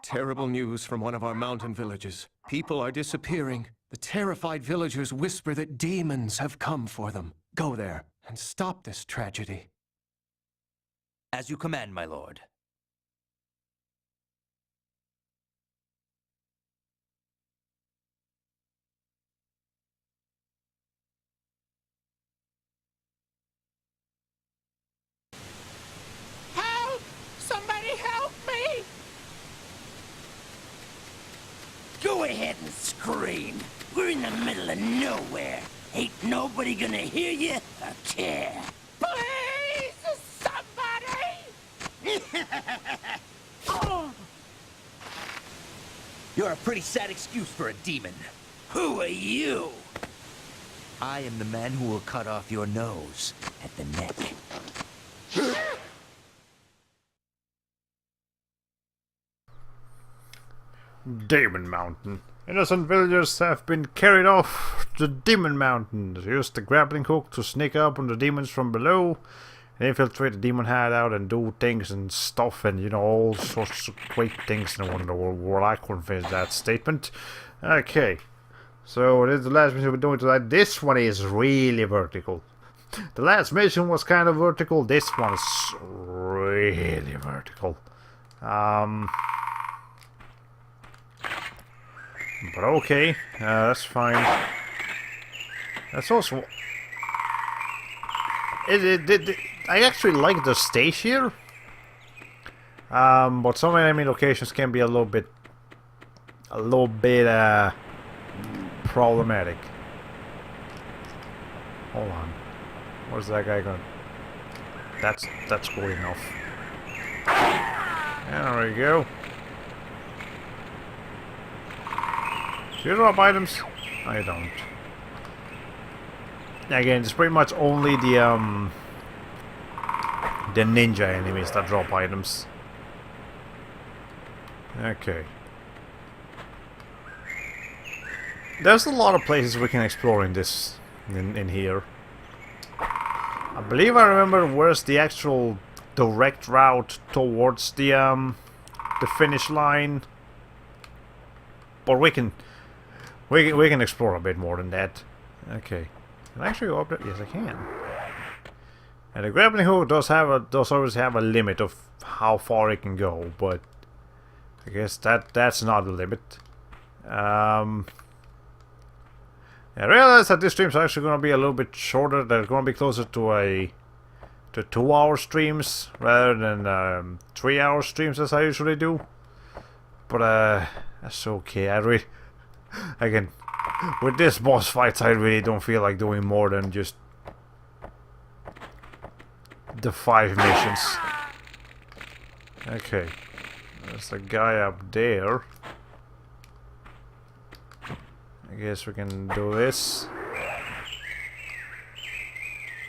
Terrible news from one of our mountain villages. People are disappearing. The terrified villagers whisper that demons have come for them. Go there and stop this tragedy. As you command, my lord. Help! Somebody help me! Go ahead and scream. We're in the middle of nowhere. Ain't nobody gonna hear you or care. Please! Somebody! Oh. You're a pretty sad excuse for a demon. Who are you? I am the man who will cut off your nose at the neck. Demon Mountain. Innocent villagers have been carried off the Demon Mountain. They used the grappling hook to sneak up on the demons from below, and infiltrate the demon hideout and do things and stuff and, you know, all sorts of great things in the Wonderworld world. I couldn't finish that statement. Okay. So this is the last mission we're doing tonight. This one is really vertical. The last mission was kind of vertical. This one is really vertical. But okay, that's fine. That's also... I actually like the stage here. But some enemy locations can be a little bit problematic. Hold on. Where's that guy going? That's cool enough. There we go. Do you drop items? I don't. Again, it's pretty much only the ninja enemies that drop items. Okay. There's a lot of places we can explore in this, in here. I believe I remember where's the actual direct route towards the finish line. But we can explore a bit more than that. Okay. Can I actually go up there? Yes, I can. And the grappling hook does always have a limit of how far it can go, but I guess that's not the limit. I realize that this stream's actually going to be a little bit shorter. They're going to be closer to 2-hour streams rather than 3-hour streams as I usually do. But that's okay. Again, with this boss fights, I really don't feel like doing more than just the 5 missions. Okay, there's a guy up there. I guess we can do this.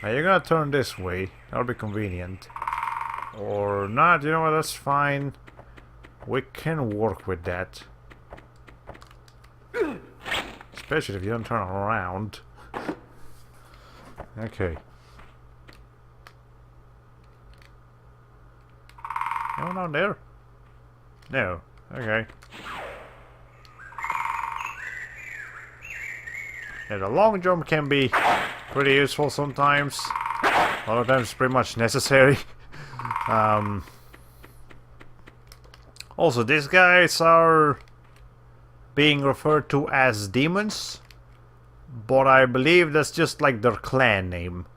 Now you're gonna turn this way. That'll be convenient. Or not, you know what, that's fine. We can work with that. Especially if you don't turn around. Okay. Anyone down there? No. Okay. Yeah, the long jump can be pretty useful sometimes. A lot of times it's pretty much necessary. Also, these guys are being referred to as demons, but I believe that's just like their clan name.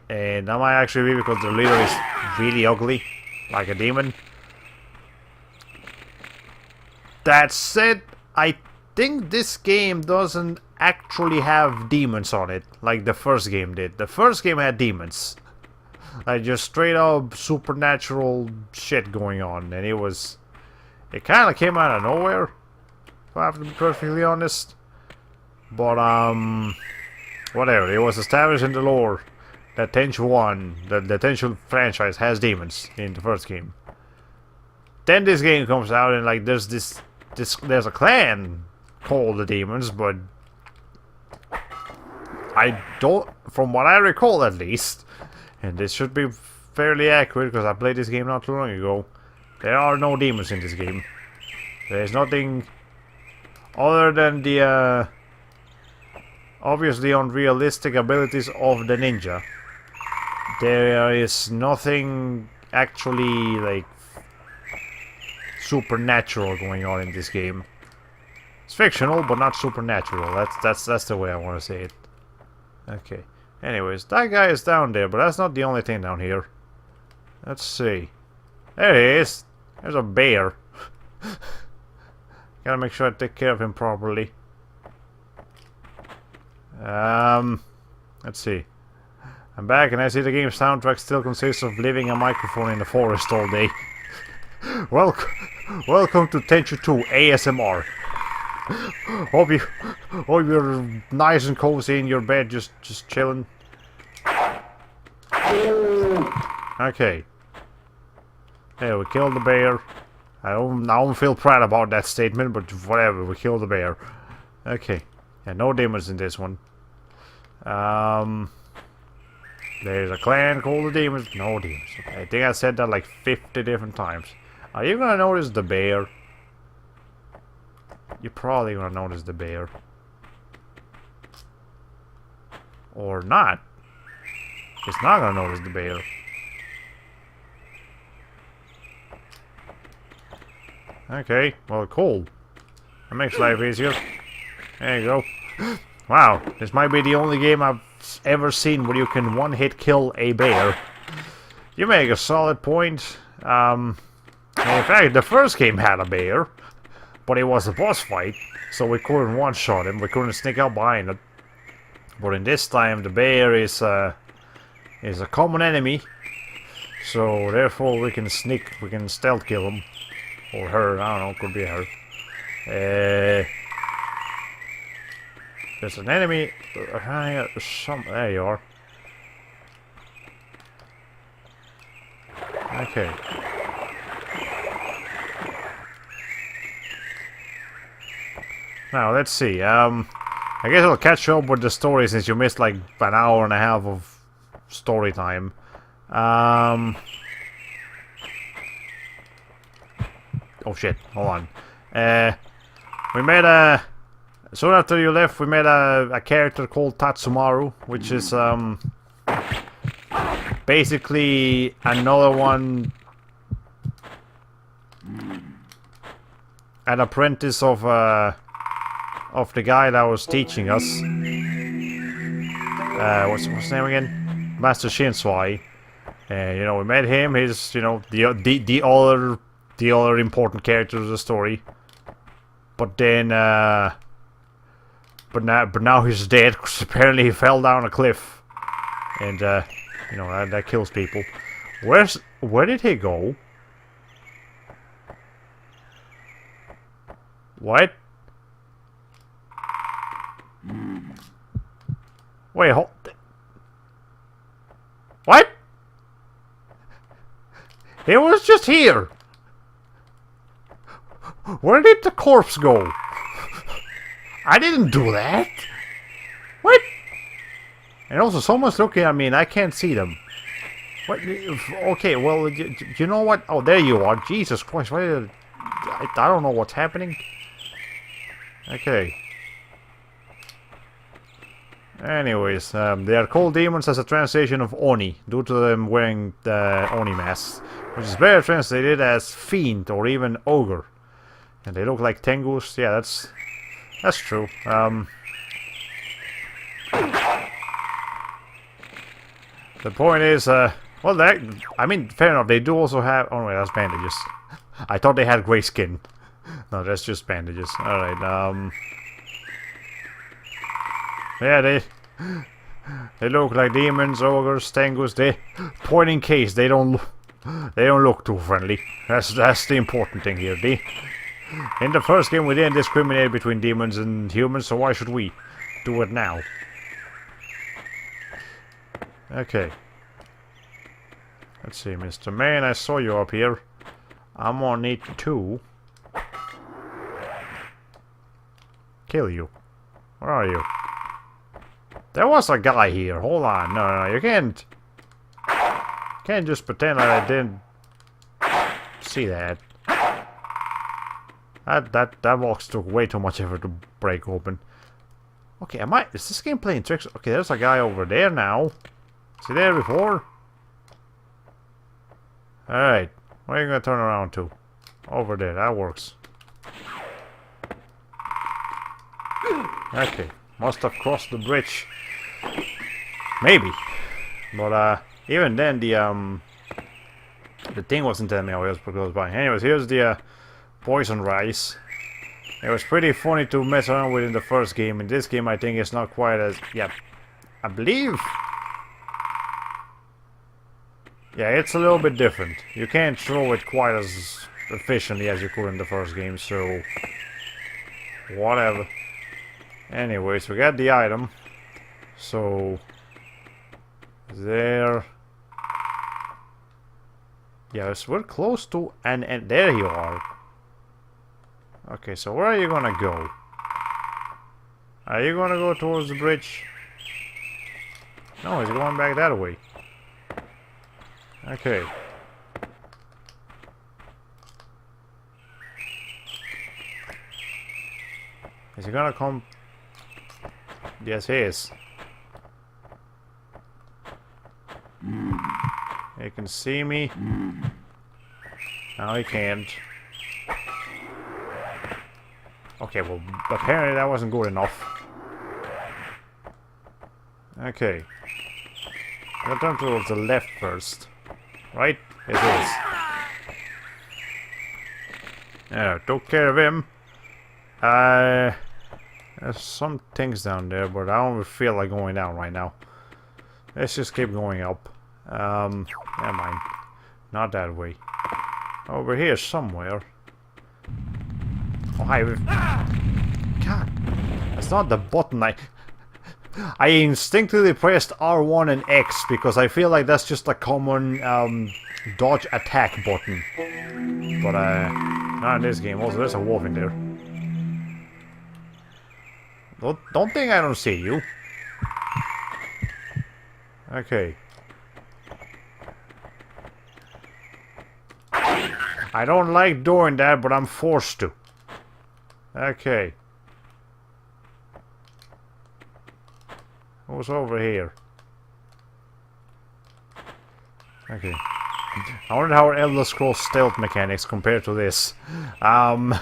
And that might actually be because their leader is really ugly, like a demon. That said, I think this game doesn't actually have demons on it, like the first game did. The first game had demons. Like just straight up supernatural shit going on, and it kind of came out of nowhere, if I have to be perfectly honest. But whatever, it was established in the lore that Tenchu 1, the Tenchu franchise, has demons in the first game. Then this game comes out and like there's a clan called the Demons, but I don't, from what I recall at least, and this should be fairly accurate because I played this game not too long ago, there are no demons in this game. There's nothing other than the obviously unrealistic abilities of the ninja. There is nothing actually like supernatural going on in this game. It's fictional, but not supernatural. That's the way I want to say it. Okay. Anyways, that guy is down there, but that's not the only thing down here. Let's see. There he is. There's a bear. Gotta make sure I take care of him properly. Let's see. I'm back and I see the game's soundtrack still consists of leaving a microphone in the forest all day. Welcome to Tenchu 2 ASMR. Hope you're nice and cozy in your bed, just chilling. Okay. Yeah, we killed the bear. I don't feel proud about that statement, but whatever, we killed the bear. Okay. Yeah, no demons in this one. There's a clan called the Demons. No demons. Okay, I think I said that like 50 different times. Are you gonna notice the bear? You're probably gonna notice the bear. Or not. It's not gonna notice the bear. Okay, well, cool. That makes life easier. There you go. Wow, this might be the only game I've ever seen where you can one-hit kill a bear. You make a solid point. In fact, the first game had a bear, but it was a boss fight, so we couldn't one-shot him. We couldn't sneak out behind it. But in this time, the bear is is a common enemy. So therefore we can stealth kill him. Or her, I don't know, could be her. There's an enemy. There you are. Okay. Now let's see. I guess I'll catch up with the story since you missed like an hour and a half of story time. Oh shit! Hold on. We made a. Soon after you left, we made a character called Tatsumaru, which is basically another one, an apprentice of the guy that was teaching us. What's his name again? Master Shinswai. You know, we met him. He's, you know, the other important character of the story. But then, but now he's dead because apparently he fell down a cliff, and you know that kills people. Where did he go? What? Wait, hold. What? He was just here. Where did the corpse go? I didn't do that. What? And also, someone's looking at me and I can't see them. What? Okay, well, you know what? Oh, there you are. Jesus Christ! What? I don't know what's happening. Okay. Anyways, they are called demons as a translation of Oni, due to them wearing the Oni masks, which is better translated as fiend or even ogre. And they look like Tengus. Yeah, that's true. The point is, well, I mean, fair enough. They do also have. Oh wait, that's bandages. I thought they had gray skin. No, that's just bandages. All right. Yeah, they look like demons, ogres, tengus. They point in case they don't look too friendly. That's the important thing here. In the first game we didn't discriminate between demons and humans, so why should we do it now? Okay. Let's see, Mr. Man, I saw you up here. I'm gonna need to kill you. Where are you? There was a guy here. Hold on. No, you can't just pretend like I didn't see that. That box took way too much effort to break open. Okay, is this game playing tricks? Okay, there's a guy over there now. Was he there before? Alright. Where are you gonna turn around to? Over there, that works. Okay. Must have crossed the bridge. Maybe. But even then the thing wasn't telling me how it was close by. Anyways, here's the poison rice. It was pretty funny to mess around with in the first game. In this game I think it's not quite as... Yeah, I believe... Yeah, it's a little bit different. You can't throw it quite as efficiently as you could in the first game, so... Whatever. Anyways, we got the item. So... There... Yes, we're close to... And there you are. Okay, so where are you gonna go? Are you gonna go towards the bridge? No, he's going back that way. Okay. Is he gonna come? Yes, he is. He can see me. No, he can't. Okay, well, apparently that wasn't good enough. Okay. I'm gonna turn towards the left first. Right? It is. Yeah, took care of him. There's some things down there, but I don't feel like going down right now. Let's just keep going up. Never mind. Not that way. Over here somewhere. Oh, hi. God. That's not the button. I instinctively pressed R1 and X because I feel like that's just a common dodge attack button. But not in this game. Also, there's a wolf in there. Don't think I don't see you. Okay. I don't like doing that, but I'm forced to. Okay. What's over here? Okay. I wonder how Elder Scrolls stealth mechanics compare to this. I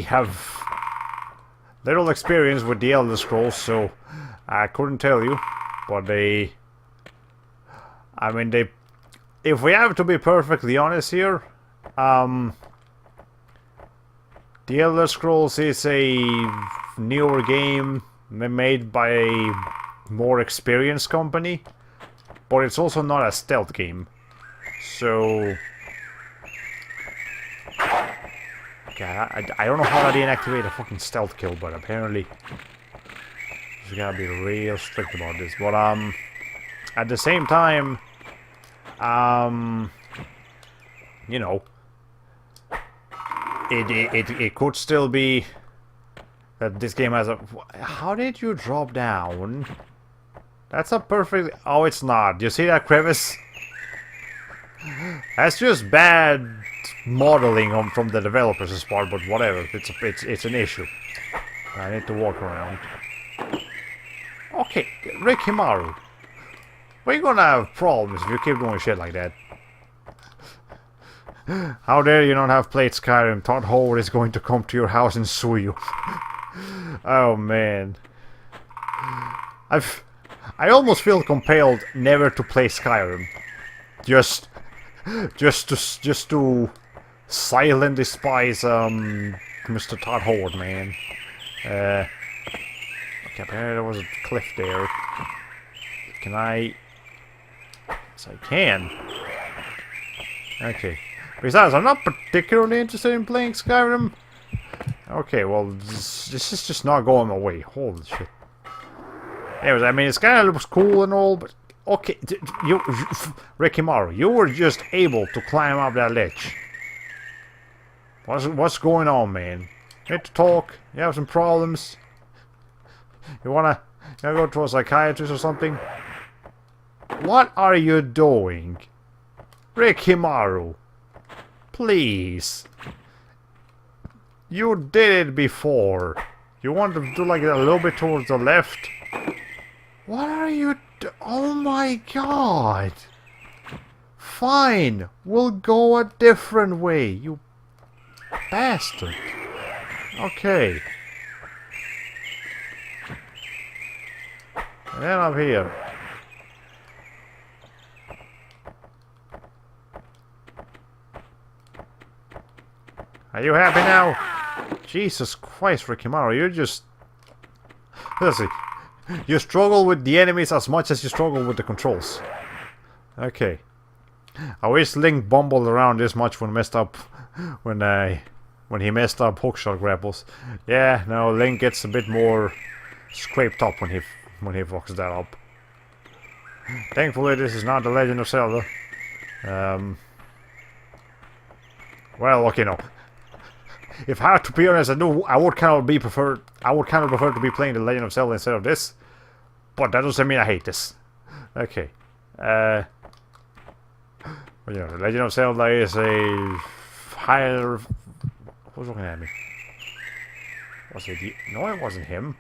have little experience with the Elder Scrolls, so I couldn't tell you. But I mean, if we have to be perfectly honest here, the Elder Scrolls is a newer game made by a more experienced company, but it's also not a stealth game. So okay, I don't know how to deactivate a fucking stealth kill, but apparently you gotta be real strict about this. But at the same time, you know, it could still be that this game has a... How did you drop down? That's a perfect... Oh, it's not. You see that crevice? That's just bad modeling from the developers' part, but whatever. It's an issue. I need to walk around. Okay, Rick Himaru. We're gonna have problems if you keep doing shit like that. How dare you not have played Skyrim? Todd Howard is going to come to your house and sue you. Oh man. I almost feel compelled never to play Skyrim. Just to silently despise Mr. Todd Howard, man. Okay, apparently there was a cliff there. Can I... Yes, I can. Okay. Besides, I'm not particularly interested in playing Skyrim. Okay, well, this is just not going my way. Holy shit. Anyways, I mean, it kind of looks cool and all, but... Okay, Rick Himaru, you were just able to climb up that ledge. What's going on, man? You need to talk? You have some problems? You wanna go to a psychiatrist or something? What are you doing? Rick Himaru. Please. You did it before. You want to do like a little bit towards the left? What are you oh my god. Fine. We'll go a different way, you bastard. Okay. And then up here. Are you happy now? Jesus Christ, Rikimaru, you're just... Let's see. You struggle with the enemies as much as you struggle with the controls. Okay. I wish Link bumbled around this much when messed up... When he messed up hookshot grapples. Yeah, no, Link gets a bit more scraped up when he fucks that up. Thankfully, this is not The Legend of Zelda. Well, okay, no. If I had to be honest, I would kind of prefer to be playing The Legend of Zelda instead of this. But that doesn't mean I hate this. Okay. Well, you know, The Legend of Zelda is a higher... Who's looking at me? Was it you? No, it wasn't him.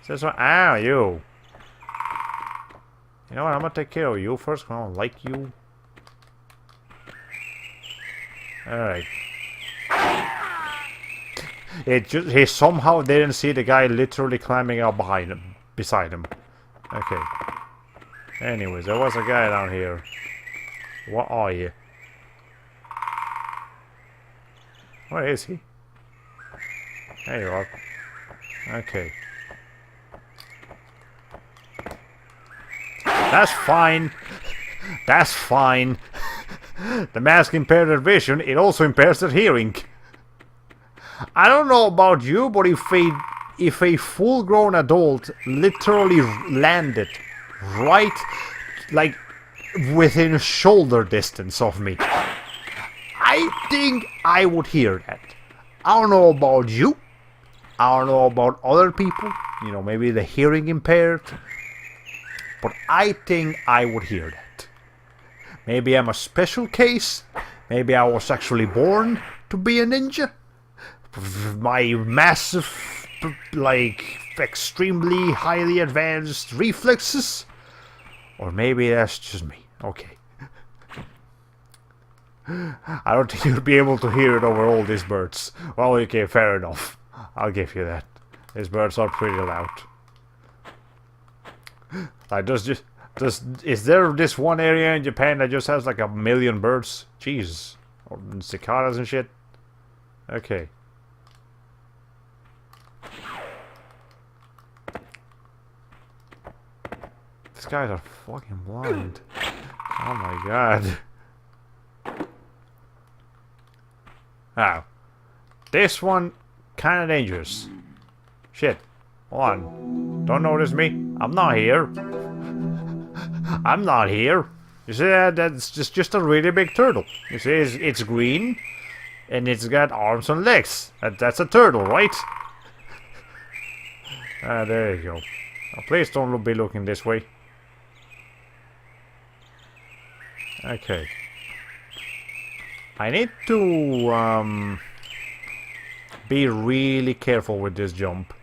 Says what? Ah, you. You know what? I'm gonna take care of you first. I don't like you. Alright. He somehow didn't see the guy literally climbing up beside him. Okay. Anyways, there was a guy down here. What are you? Where is he? There you are. Okay. That's fine. That's fine. The mask impairs their vision, it also impairs their hearing. I don't know about you, but if a full-grown adult literally landed right, like, within shoulder distance of me, I think I would hear that. I don't know about you. I don't know about other people. You know, maybe the hearing impaired. But I think I would hear that. Maybe I'm a special case. Maybe I was actually born to be a ninja. My massive, like, extremely highly advanced reflexes. Or maybe that's just me. Okay. I don't think you'll be able to hear it over all these birds. Well, okay, fair enough. I'll give you that. These birds are pretty loud. Like, is there this one area in Japan that just has like 1 million birds? Jeez. Or cicadas and shit? Okay. These guys are fucking blind. Oh my god. Now, this one kinda dangerous. Shit. Hold on. Don't notice me. I'm not here. I'm not here. You see that? That's just a really big turtle. You see, it's green, and it's got arms and legs. That's a turtle, right? There you go. Now, please don't be looking this way. Okay. I need to be really careful with this jump.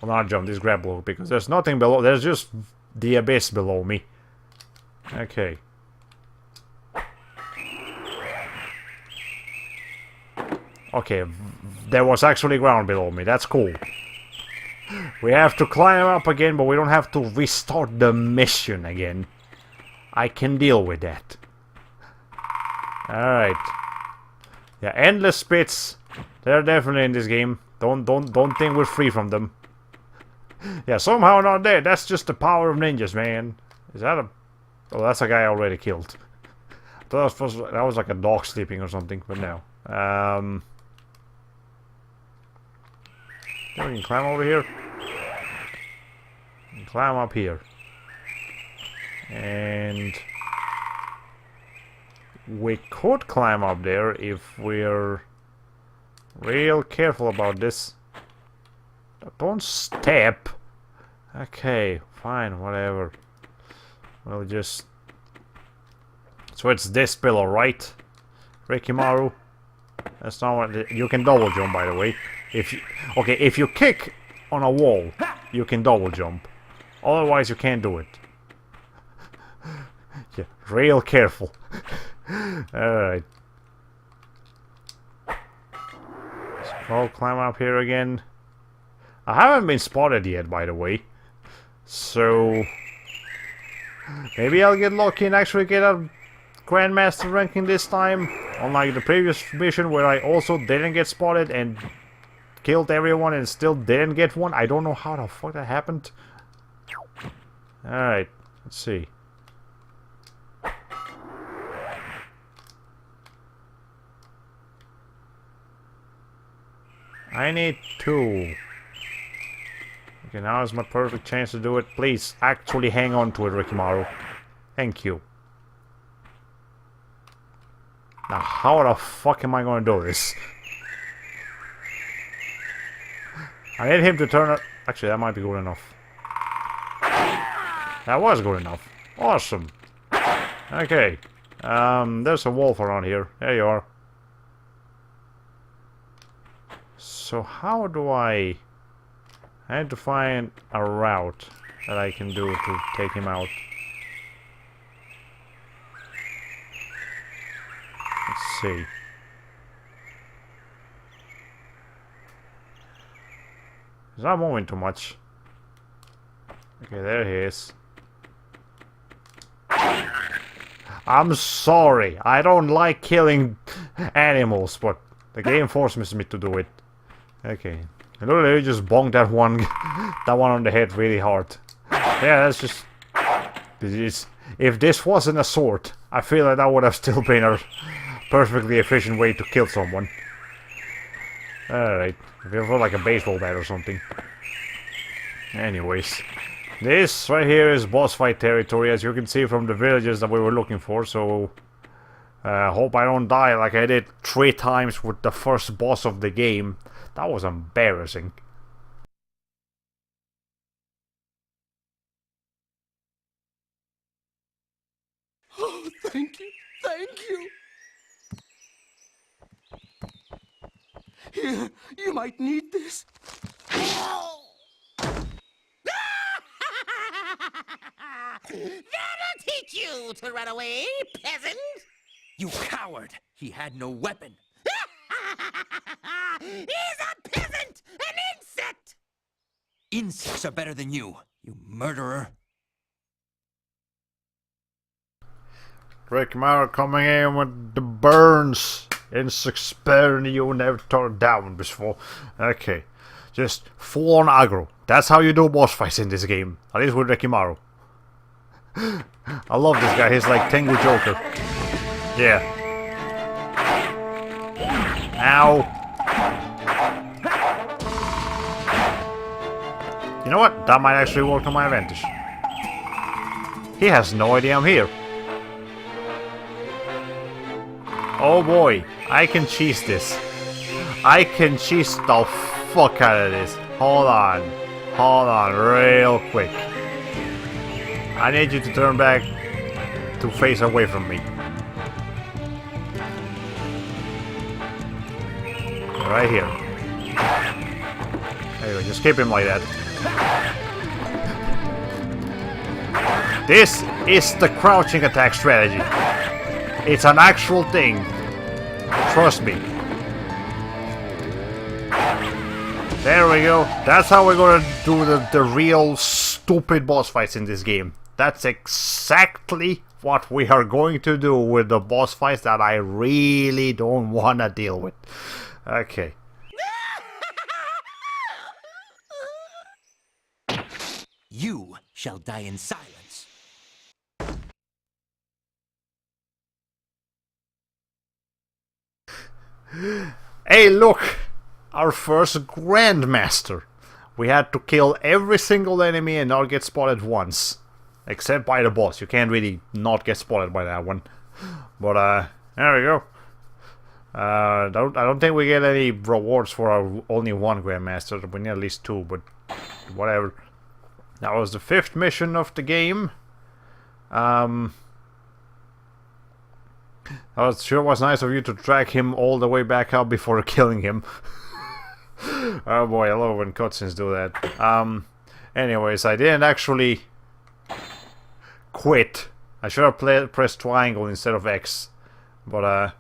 Well, not jump, this grab block, because there's nothing below. There's just the abyss below me. Okay. Okay, there was actually ground below me. That's cool. We have to climb up again, but we don't have to restart the mission again. I can deal with that. Alright. Yeah, endless spits. They're definitely in this game. Don't think we're free from them. Yeah, somehow not dead. That's just the power of ninjas, man. Is that a... Oh, that's a guy I already killed. I thought that was like a dog sleeping or something, but no. We can climb over here. And climb up here. And... we could climb up there if we're real careful about this. Don't step. Okay, fine, whatever. We'll just... So it's this pillar, right? Rikimaru? That's not what... You can double jump, by the way. If you... Okay, if you kick on a wall, you can double jump. Otherwise, you can't do it. Yeah, real careful. Alright. Let's go climb up here again. I haven't been spotted yet, by the way. So... maybe I'll get lucky and actually get a Grandmaster ranking this time. Unlike the previous mission where I also didn't get spotted and killed everyone and still didn't get one. I don't know how the fuck that happened. Alright, let's see. I need 2. Okay, now is my perfect chance to do it. Please, actually hang on to it, Rikimaru. Thank you. Now, how the fuck am I going to do this? I need him to turn it. Actually, that might be good enough. That was good enough. Awesome. Okay. There's a wolf around here. There you are. So how do I have to find a route that I can do to take him out. Let's see. He's not moving too much. Okay, there he is. I'm sorry. I don't like killing animals, but the game forces me to do it. Okay. I literally just bonked that one on the head really hard. Yeah, that's just... If this wasn't a sword, I feel like that would have still been a perfectly efficient way to kill someone. Alright, if it was like a baseball bat or something. Anyways, this right here is boss fight territory, as you can see from the villages that we were looking for, so... hope I don't die like I did 3 times with the first boss of the game. That was embarrassing. Oh, thank you. Thank you. Here, you might need this. That'll teach you to run away, peasant! You coward! He had no weapon. He's a peasant! An insect! Insects are better than you murderer. Rickmar coming in with the burns. Insects better than you never turned down before. Okay. Just full on aggro. That's how you do boss fights in this game. At least with Rikimaru. I love this guy. He's like Tengu Joker. Yeah. Ow. You know what? That might actually work to my advantage. He has no idea I'm here. Oh boy. I can cheese this. I can cheese the fuck out of this. Hold on. Hold on real quick. I need you to turn back to face away from me. Right here. There you go, just keep him like that. This is the crouching attack strategy. It's an actual thing. Trust me. There we go. That's how we're gonna do the real stupid boss fights in this game. That's exactly what we are going to do with the boss fights that I really don't wanna deal with. Okay. You shall die in silence. Hey, look! Our first Grandmaster. We had to kill every single enemy and not get spotted once. Except by the boss. You can't really not get spotted by that one. But, there we go. I don't think we get any rewards for our only one Grandmaster. We need at least 2, but whatever. That was the 5th mission of the game. That sure was nice of you to drag him all the way back up before killing him. Oh boy, I love when cutscenes do that. Anyways, I didn't actually quit. I should have pressed triangle instead of X. But,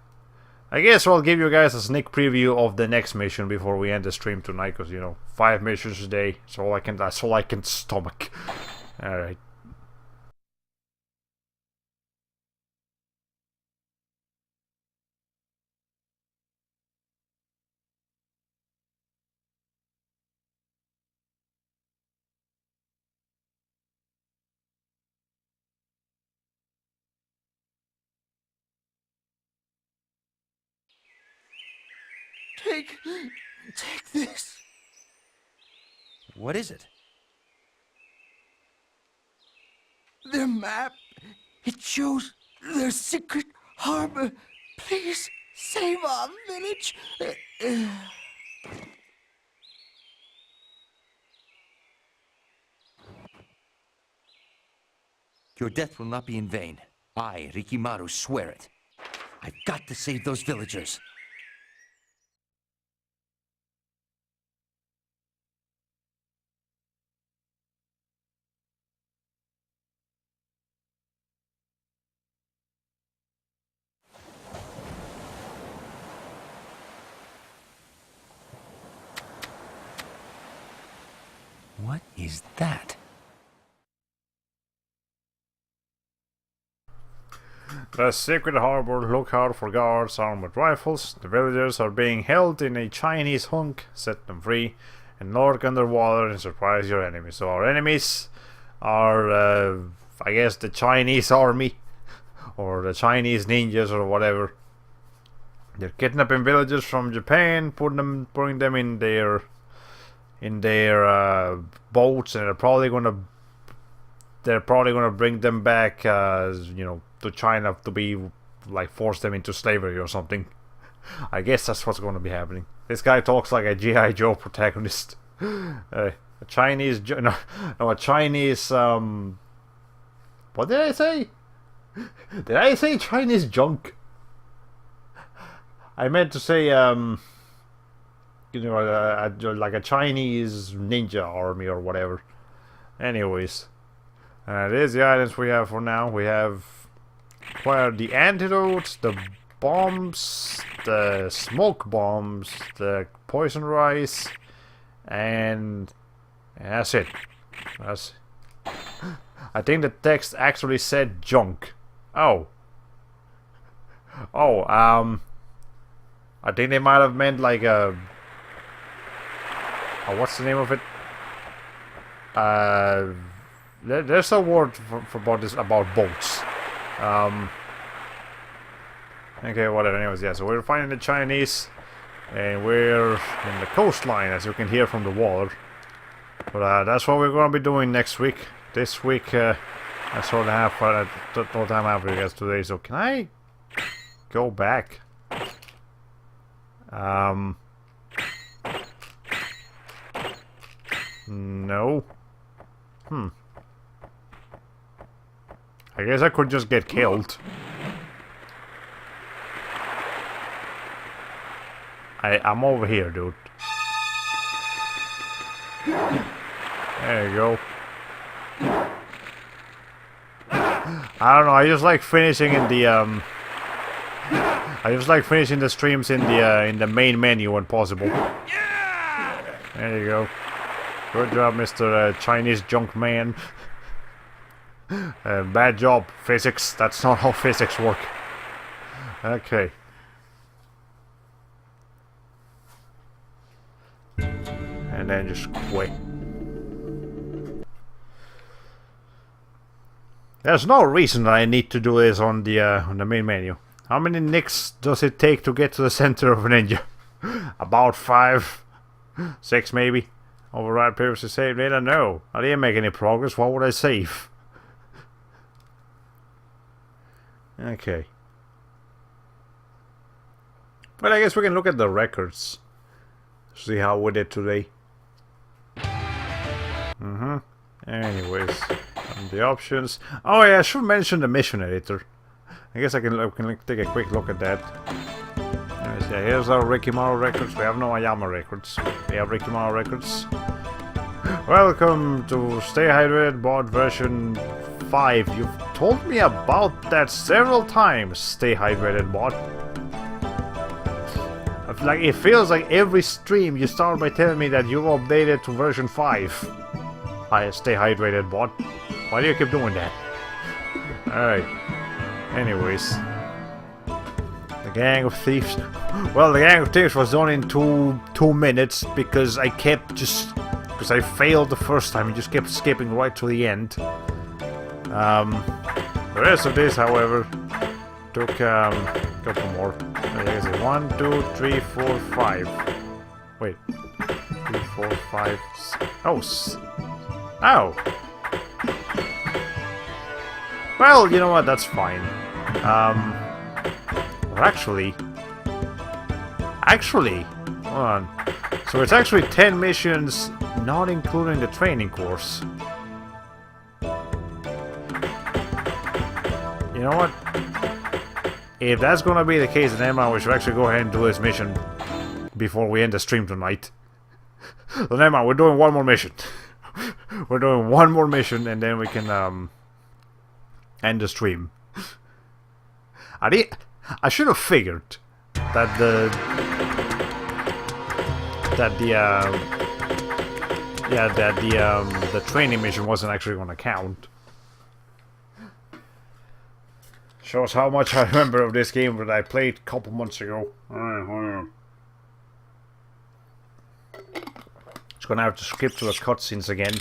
I guess I'll give you guys a sneak preview of the next mission before we end the stream tonight, because, you know, 5 missions a day, that's all I can stomach. Alright. Take this. What is it? Their map. It shows their secret harbor. Please save our village. Your death will not be in vain. I, Rikimaru, swear it. I've got to save those villagers. What is that? The secret harbor, look out for guards armed with rifles. The villagers are being held in a Chinese hunk. Set them free and lurk underwater and surprise your enemies. So our enemies are I guess, the Chinese army or the Chinese ninjas or whatever. They're kidnapping villagers from Japan, putting them in their boats, and they're probably gonna bring them back, to China to be like force them into slavery or something. I guess that's what's gonna be happening. This guy talks like a G.I. Joe protagonist. A Chinese, a Chinese. What did I say? Did I say Chinese junk? I meant to say, like a Chinese ninja army or whatever. Anyways, there's the items we have for now. We have the antidotes, the bombs, the smoke bombs, the poison rice, and that's it. I think the text actually said junk. Oh, I think they might have meant like what's the name of it? There's a word for about boats. Okay, whatever. Anyways, yeah. So we're finding the Chinese, and we're in the coastline, as you can hear from the water. But that's what we're gonna be doing next week. This week, I sort of have total time after you guys today. So can I go back? No. I guess I could just get killed. I'm over here, dude. There you go. I don't know, I just like finishing in the I just like finishing the streams in the main menu when possible. There you go. Good job, Mr. Chinese junk man. Bad job, physics. That's not how physics work. Okay. And then just quit. There's no reason that I need to do this on the main menu. How many nicks does it take to get to the center of a ninja? About 5, 6 maybe. Override previously saved data? No. I didn't make any progress. What would I save? Okay. Well, I guess we can look at the records. See how we did today. Anyways, the options. Oh yeah, I should mention the mission editor. I guess I can take a quick look at that. Anyways, yeah, here's our Rikimaru records. We have no Ayama records. We have Rikimaru records. Welcome to Stay Hydrated Bot version 5. You've told me about that several times, Stay Hydrated Bot. Like, it feels like every stream you start by telling me that you've updated to version 5. Stay hydrated, bot. Why do you keep doing that? Alright. Anyways. The Gang of Thieves. Well, the Gang of Thieves was done in two minutes because I kept because I failed the first time and just kept skipping right to the end. The rest of this, however, took a couple more. There's 1, 2, 3, 4, 5. Wait. 3, 4, 5. Oh. Oh! Well, you know what, that's fine. Actually, hold on. So it's actually 10 missions, not including the training course. You know what? If that's gonna be the case, then we should actually go ahead and do this mission before we end the stream tonight. So never mind, we're doing one more mission. We're doing one more mission and then we can end the stream. I should have figured that the training mission wasn't actually gonna count. Shows how much I remember of this game that I played a couple months ago. Alright, hold on. Just gonna have to skip to the cutscenes again.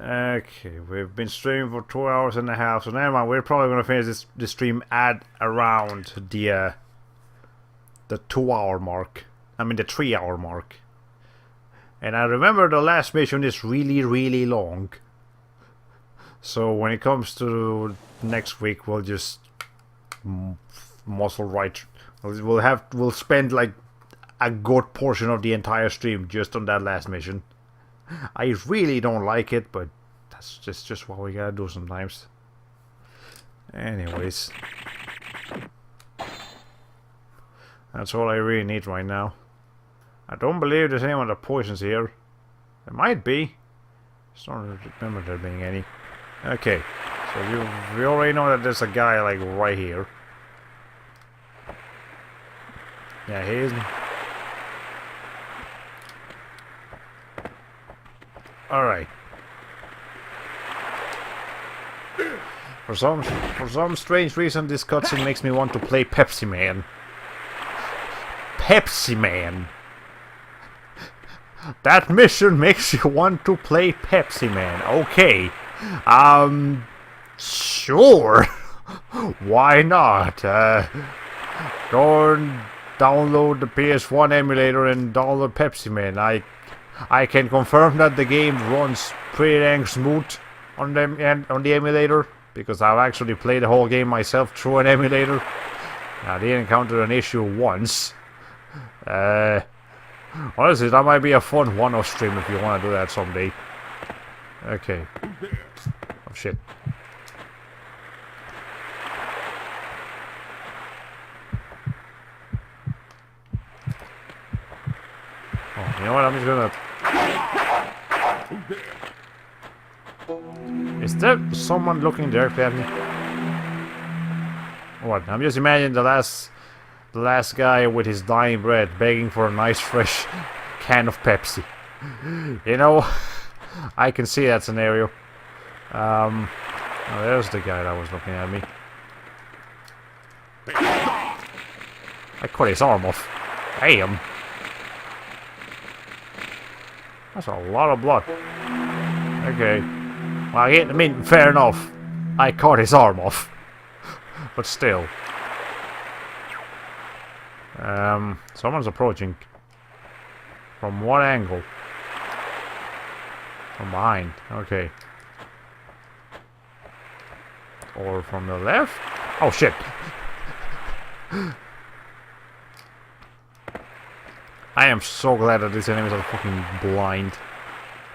Okay, we've been streaming for 2 hours and a half, so never mind. We're probably gonna finish this stream at around the 2 hour mark. I mean the 3 hour mark. And I remember the last mission is really long. So when it comes to next week, we'll just muscle right. We'll spend like a good portion of the entire stream just on that last mission. I really don't like it, but that's just what we gotta do sometimes. Anyways, that's all I really need right now. I don't believe there's any other poisons here. There might be. Just don't remember there being any. Okay, so we already know that there's a guy like right here. Yeah, he is. Alright. For some strange reason, this cutscene makes me want to play Pepsi Man. Pepsi Man! That mission makes you want to play Pepsi Man. Okay. Sure. Why not? Go and download the PS1 emulator and download Pepsi Man. I can confirm that the game runs pretty dang smooth on the emulator, because I've actually played the whole game myself through an emulator. I didn't encounter an issue once. Honestly, that might be a fun one-off stream if you want to do that someday. Okay. Oh shit. Oh, you know what? I'm just gonna... Is there someone looking directly at me? What? I'm just imagining the last guy with his dying breath begging for a nice fresh can of Pepsi. You know, I can see that scenario. Oh, there's the guy that was looking at me. I cut his arm off. Damn. That's a lot of blood. Okay. Well, I mean, fair enough. I cut his arm off. But still. Someone's approaching. From what angle? From behind. Okay. Or from the left? Oh shit! I am so glad that these enemies are fucking blind.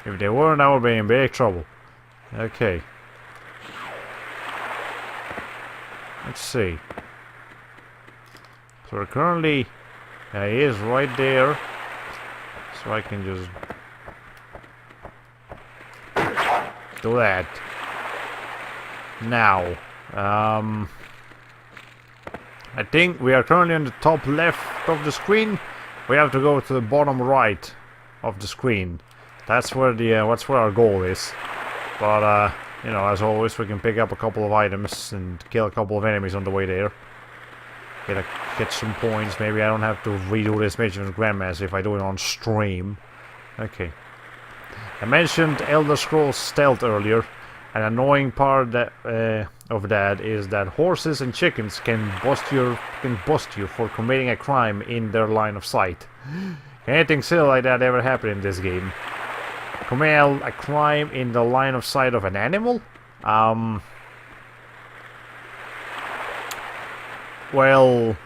If they weren't, I would be in big trouble. Okay. Let's see. So we're currently... he is right there. So I can just... do that. Now. I think we are currently on the top left of the screen. We have to go to the bottom right of the screen. That's where our goal is. But you know, as always, we can pick up a couple of items and kill a couple of enemies on the way there. Get some points. Maybe I don't have to redo this mission with Grandmaster if I do it on stream. Okay. I mentioned Elder Scrolls Stealth earlier. An annoying part of that is that horses and chickens can bust you for committing a crime in their line of sight. Can anything silly like that ever happen in this game? Commit a crime in the line of sight of an animal? Well,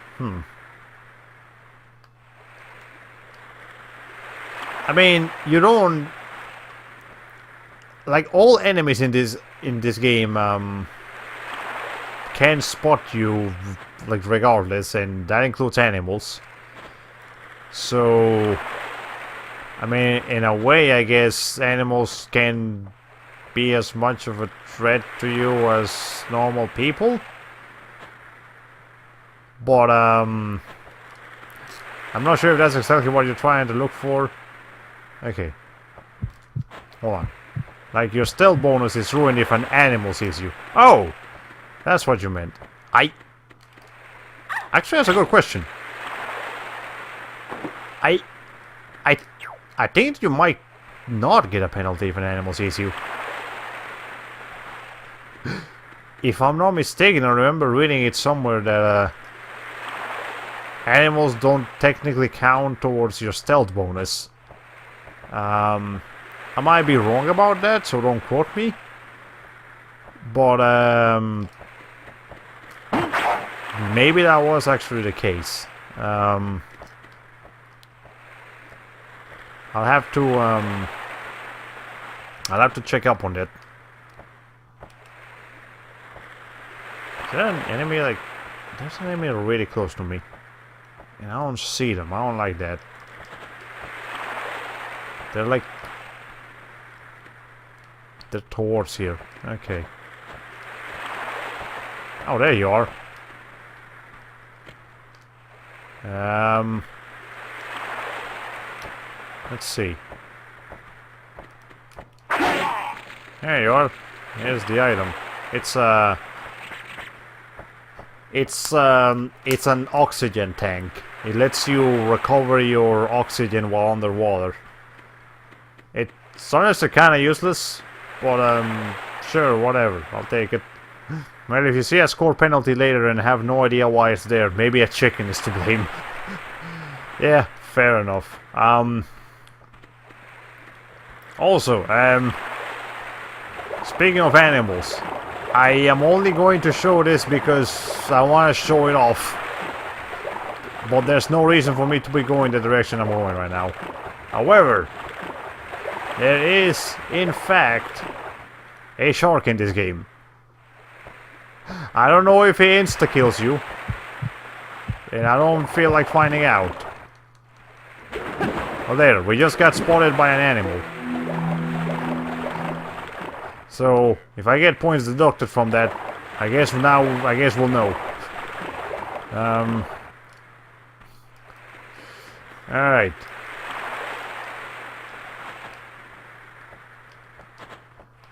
I mean, you don't... Like, all enemies in this game can spot you, like, regardless, and that includes animals. So, I mean, in a way, I guess animals can be as much of a threat to you as normal people. But, I'm not sure if that's exactly what you're trying to look for. Okay. Hold on. Like, your stealth bonus is ruined if an animal sees you. Oh! That's what you meant. Actually, that's a good question. I think you might not get a penalty if an animal sees you. If I'm not mistaken, I remember reading it somewhere that animals don't technically count towards your stealth bonus. I might be wrong about that, so don't quote me. But maybe that was actually the case. I'll have to check up on that. Is there an enemy like... There's an enemy really close to me. And I don't see them. I don't like that. They're like... They're towards here. Okay. Oh, there you are. Let's see. There you are. Here's the item. It's an oxygen tank. It lets you recover your oxygen while underwater. It's honestly kind of useless, but sure, whatever. I'll take it. Well, if you see a score penalty later and have no idea why it's there, maybe a chicken is to blame. Yeah, fair enough. Also, speaking of animals, I am only going to show this because I want to show it off. But there's no reason for me to be going the direction I'm going right now. However, there is, in fact, a shark in this game. I don't know if he insta-kills you. And I don't feel like finding out. Well, there, we just got spotted by an animal. So, if I get points deducted from that, I guess we'll know. Alright.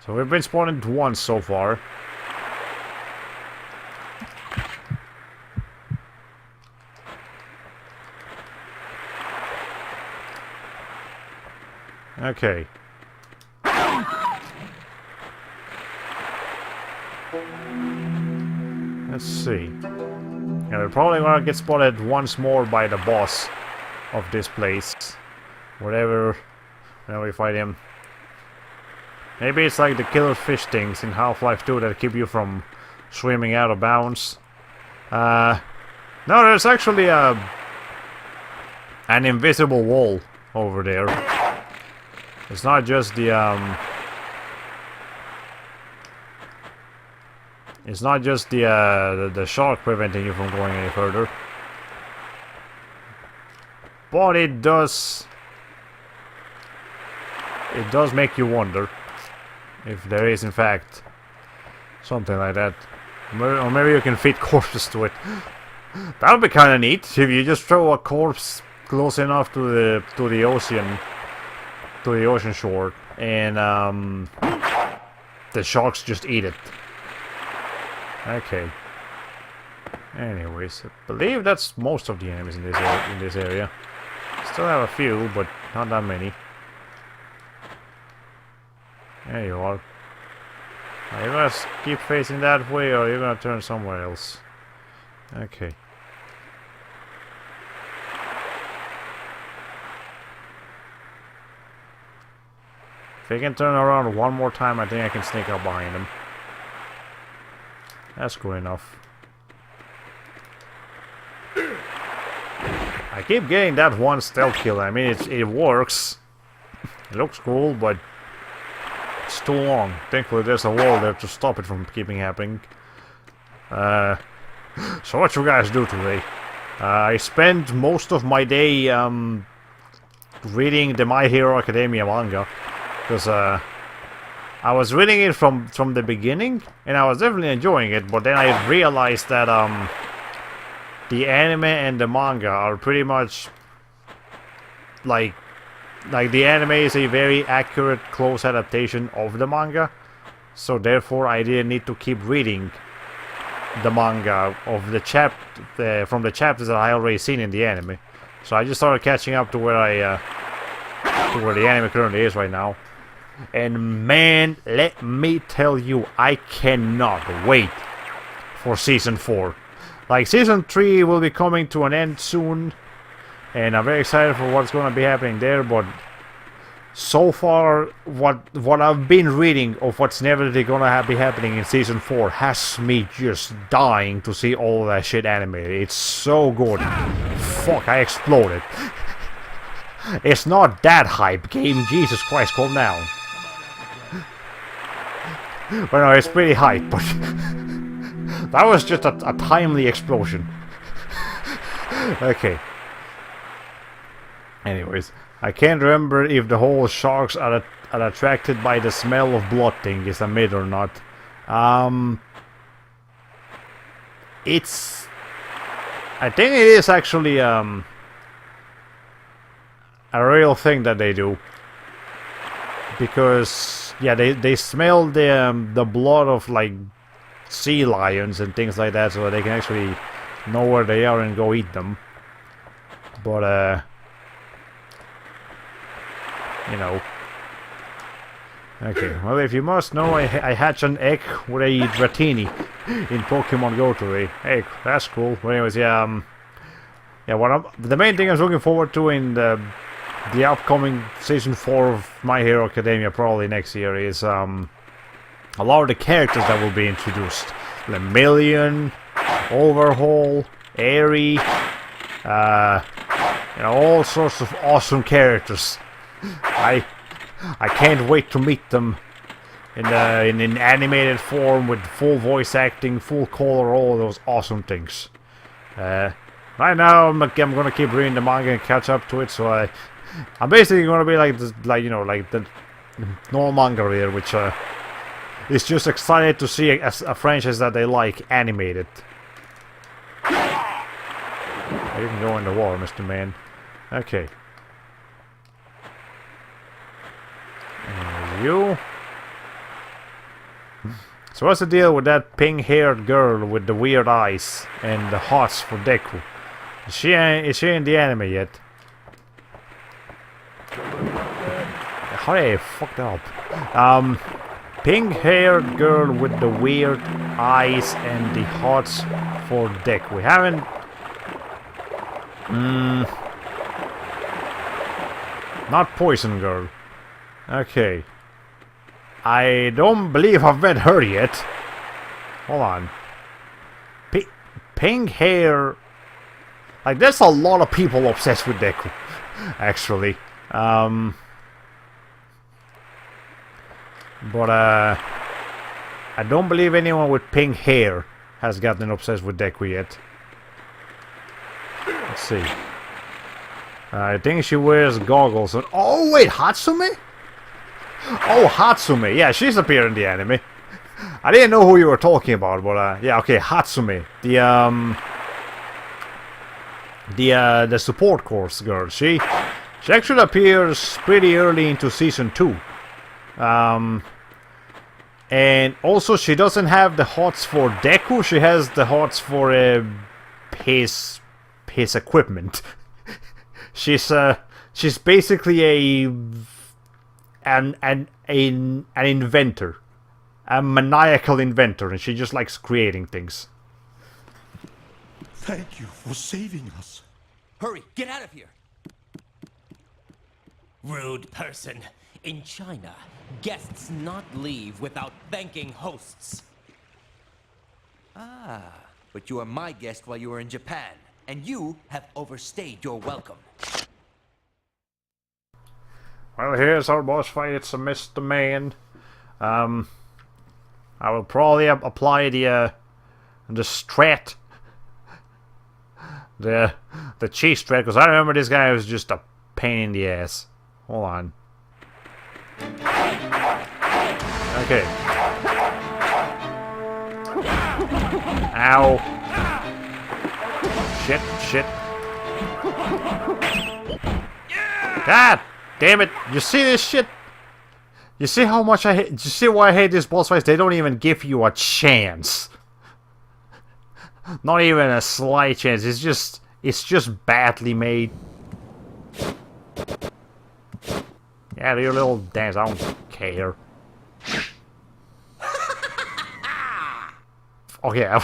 So we've been spotted once so far. Okay. Let's see. Yeah, we're probably gonna get spotted once more by the boss of this place. Whenever we fight him. Maybe it's like the killer fish things in Half-Life 2 that keep you from swimming out of bounds. No, there's actually an invisible wall over there. It's not just the it's not just the shark preventing you from going any further. But it does make you wonder if there is in fact something like that. Or maybe you can fit corpses to it. That would be kind of neat if you just throw a corpse close enough to the ocean shore, and the sharks just eat it. Okay. Anyways, I believe that's most of the enemies in this area. Still have a few, but not that many. There you are. Are you gonna keep facing that way, or are you gonna turn somewhere else? Okay. If I can turn around one more time, I think I can sneak up behind him. That's good enough. I keep getting that one stealth kill. I mean, it works. It looks cool, but it's too long. Thankfully, there's a wall there to stop it from keeping happening. So what you guys do today? I spent most of my day reading the My Hero Academia manga. Because I was reading it from the beginning, and I was definitely enjoying it, but then I realized that the anime and the manga are pretty much like the anime is a very accurate, close adaptation of the manga, so therefore I didn't need to keep reading the manga of from the chapters that I already seen in the anime. So I just started catching up to where the anime currently is right now. And man, let me tell you, I cannot wait for Season 4. Like, Season 3 will be coming to an end soon, and I'm very excited for what's going to be happening there, but so far, what I've been reading of what's inevitably going to be happening in Season 4 has me just dying to see all of that shit animated. It's so good. Fuck, I exploded. It's not that hype game, Jesus Christ, calm down. Well, no, it's pretty hype, but that was just a timely explosion. Okay. Anyways, I can't remember if the whole sharks are attracted by the smell of blood thing is a myth or not. It's... I think it is actually a real thing that they do. Because, yeah, they smell the blood of, like, sea lions and things like that, so that they can actually know where they are and go eat them. But, you know. Okay, well, if you must know, I hatch an egg with a Dratini in Pokemon Go today. Hey, that's cool. But anyways, yeah, the main thing I was looking forward to in the upcoming Season 4 of My Hero Academia, probably next year, is a lot of the characters that will be introduced. Lemillion, Overhaul, Airy, you know, all sorts of awesome characters. I can't wait to meet them in animated form with full voice acting, full color, all those awesome things. Right now, I'm gonna keep reading the manga and catch up to it, so I'm basically gonna be like this, like, you know, like the normal manga reader, which is just excited to see a franchise that they like animated. You can go in the war, Mr. Man. Okay. You. So what's the deal with that pink-haired girl with the weird eyes and the hots for Deku? Is she in the anime yet? How did I fuck that up? Pink-haired girl with the weird eyes and the hots for Deku. We haven't... Not Poison Girl. Okay. I don't believe I've met her yet. Hold on. Pink hair... Like, there's a lot of people obsessed with Deku, actually. But, I don't believe anyone with pink hair has gotten obsessed with Deku yet. Let's see. I think she wears goggles. And oh, wait, Hatsume? Oh, Hatsume. Yeah, she's appeared in the anime. I didn't know who you were talking about, but, yeah, okay, Hatsume. The support course girl. She actually appears pretty early into Season 2. And also she doesn't have the hots for Deku, she has the hots for his equipment. She's basically an inventor. A maniacal inventor, and she just likes creating things. Thank you for saving us. Hurry, get out of here! Rude person. In China, guests not leave without thanking hosts. Ah, but you are my guest while you were in Japan, and you have overstayed your welcome. Well, here's our boss fight. It's a Mr. Man. I will probably apply the strat, the cheese strat, because I remember this guy was just a pain in the ass. Hold on. Okay. Ow. Shit. God damn it. You see this shit? You see how much I hate... You see why I hate these boss fights? They don't even give you a chance. Not even a slight chance. It's just badly made. Yeah, do your little dance, I don't care. Okay,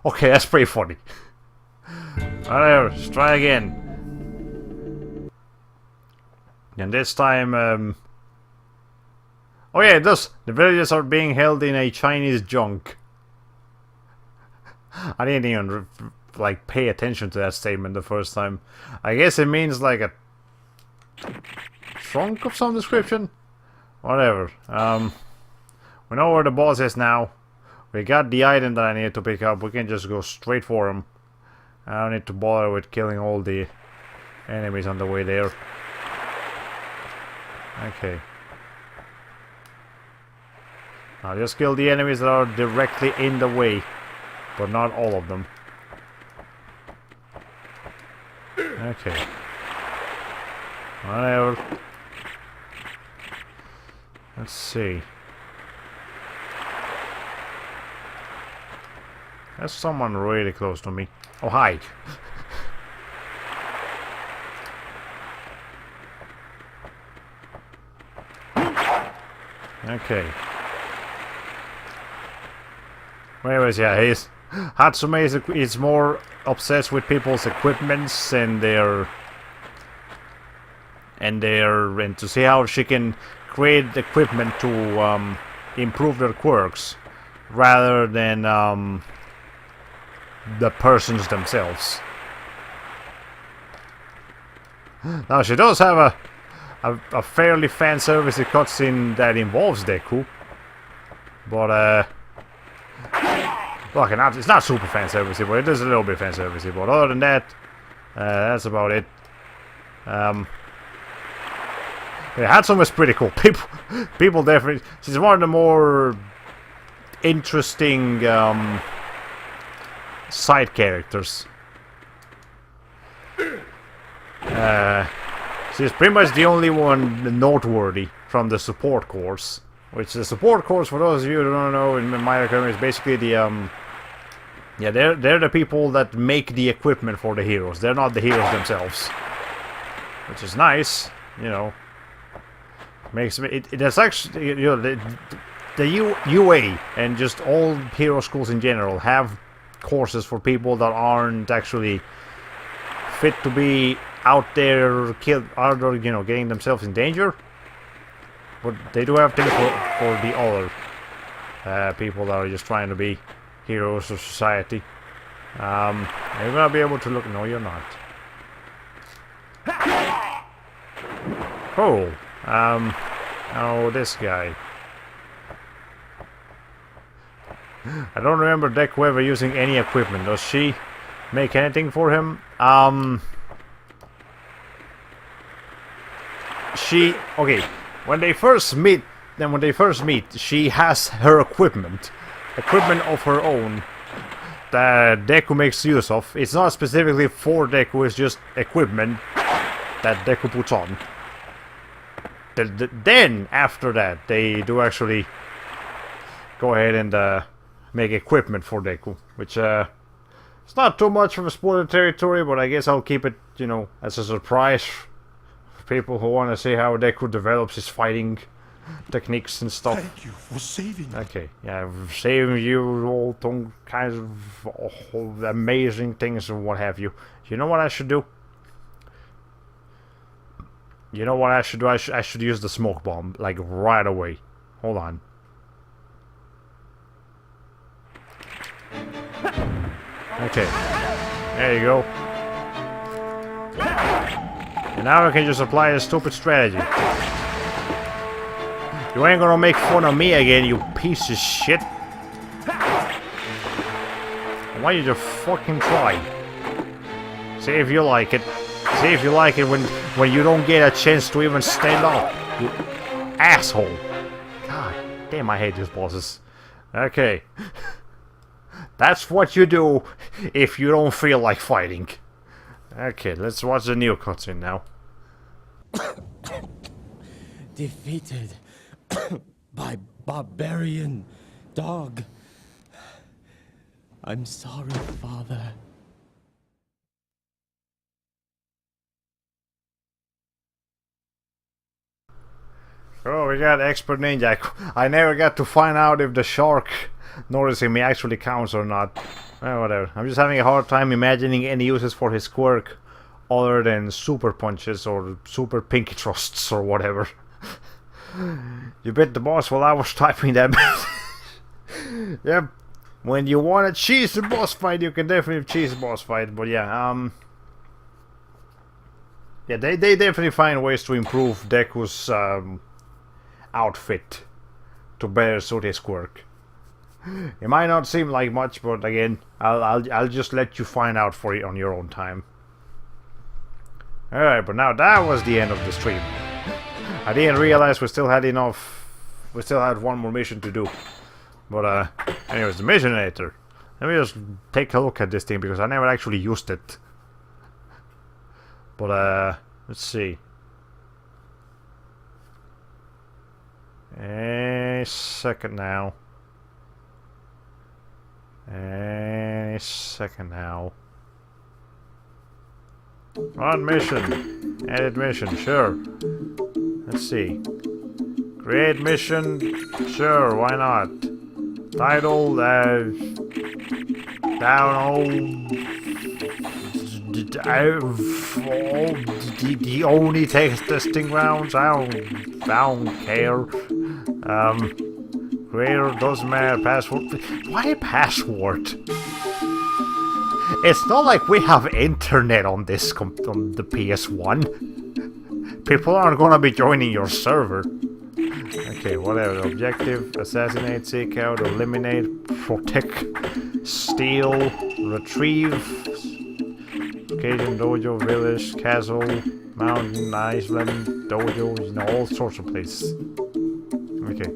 okay, that's pretty funny. Whatever, let's try again. And this time, oh yeah, it does. The villages are being held in a Chinese junk. I didn't even, like, pay attention to that statement the first time. I guess it means, like, a trunk of some description? Whatever. We know where the boss is now. We got the item that I need to pick up. We can just go straight for him. I don't need to bother with killing all the enemies on the way there. Okay. I'll just kill the enemies that are directly in the way. But not all of them. Okay. Whatever. Let's see. There's someone really close to me. Oh, hi. Okay. Anyways, yeah, Hatsume is more obsessed with people's equipments and and to see how she can create equipment to improve their quirks rather than the persons themselves. Now she does have a fairly fan-servicey cutscene that involves Deku, but look, it's not super fan-servicey, but it is a little bit fan-servicey. But other than that, that's about it. Yeah, Hatsum is pretty cool. People definitely. She's one of the more interesting side characters. She's pretty much the only one noteworthy from the support course. Which the support course, for those of you who don't know, in My Hero Academia is basically the yeah, they're the people that make the equipment for the heroes. They're not the heroes themselves, which is nice, you know. Makes me it's actually, you know, the UA and just all hero schools in general have courses for people that aren't actually fit to be out there you know, getting themselves in danger. But they do have things for the other people that are just trying to be heroes of society. You're gonna be able to look. No, you're not. Cool. Oh, this guy. I don't remember Deku ever using any equipment. Does she make anything for him? Okay. When they first meet, she has her equipment of her own that Deku makes use of. It's not specifically for Deku, it's just equipment that Deku puts on. Then, after that, they do actually go ahead and make equipment for Deku, which it's not too much of a spoiler territory, but I guess I'll keep it, you know, as a surprise. People who want to see how Deku develops his fighting techniques and stuff. Thank you for saving me. Okay, yeah, saving you all kinds of amazing things and what have you. You know what I should do? You know what I should do? I should use the smoke bomb, like, right away. Hold on. Okay. There you go. And now I can just apply a stupid strategy. You ain't gonna make fun of me again, you piece of shit. Why you just fucking try? See if you like it. See if you like it when you don't get a chance to even stand up. You asshole. God damn, I hate these bosses. Okay. That's what you do if you don't feel like fighting. Okay, let's watch the new cutscene now. Defeated by barbarian dog. I'm sorry, Father. Oh, we got expert ninja. I never got to find out if the shark noticing me actually counts or not. Well, whatever. I'm just having a hard time imagining any uses for his quirk other than super punches or super pinky thrusts or whatever. You bit the boss while I was typing that. Yep. When you want to cheese the boss fight, you can definitely cheese the boss fight. But yeah, yeah, they definitely find ways to improve Deku's outfit to better suit his quirk. It might not seem like much, but again, I'll just let you find out for it on your own time. All right, but now that was the end of the stream. I didn't realize we still had enough. We still had one more mission to do. But anyways, the mission editor. Let me just take a look at this thing because I never actually used it. But let's see. A second now. A second now. On mission. Edit mission, sure. Let's see. Create mission, sure, why not? Title, down home. The only testing rounds. I don't care. Creator doesn't matter. Password. Why password? It's not like we have internet on this on the PS1. People aren't gonna be joining your server. Okay, whatever. Objective: assassinate, seek out, eliminate, protect, steal, retrieve. Occasion, dojo, village, castle, mountain, island, dojo, you know, all sorts of places. Okay.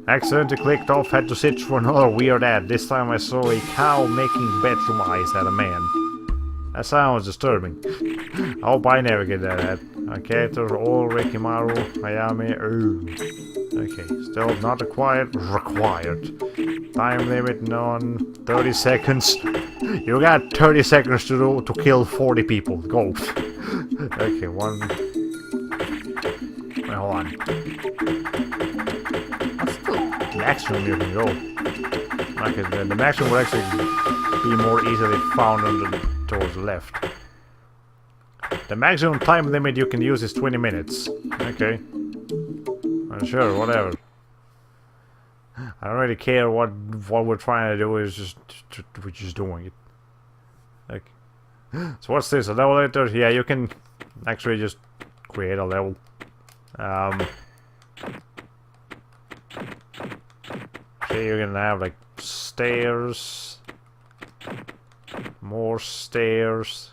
Accidentally clicked off, had to sit for another weird ad. This time I saw a cow making bedroom eyes at a man. That sounds disturbing. I hope I never get that ad. A character, all Rikimaru, Hayame, okay, still not required. Time limit none. 30 seconds. You got 30 seconds to kill 40 people. Go. Okay, one. Wait, hold on. What's the maximum you can go? Okay, the maximum will actually be more easily found towards the left. The maximum time limit you can use is 20 minutes. Okay. Sure, whatever. I don't really care what we're trying to do. Is we're just doing it. Okay. So what's this? A level editor? Yeah, you can actually just create a level. Okay, you're gonna have like stairs, more stairs.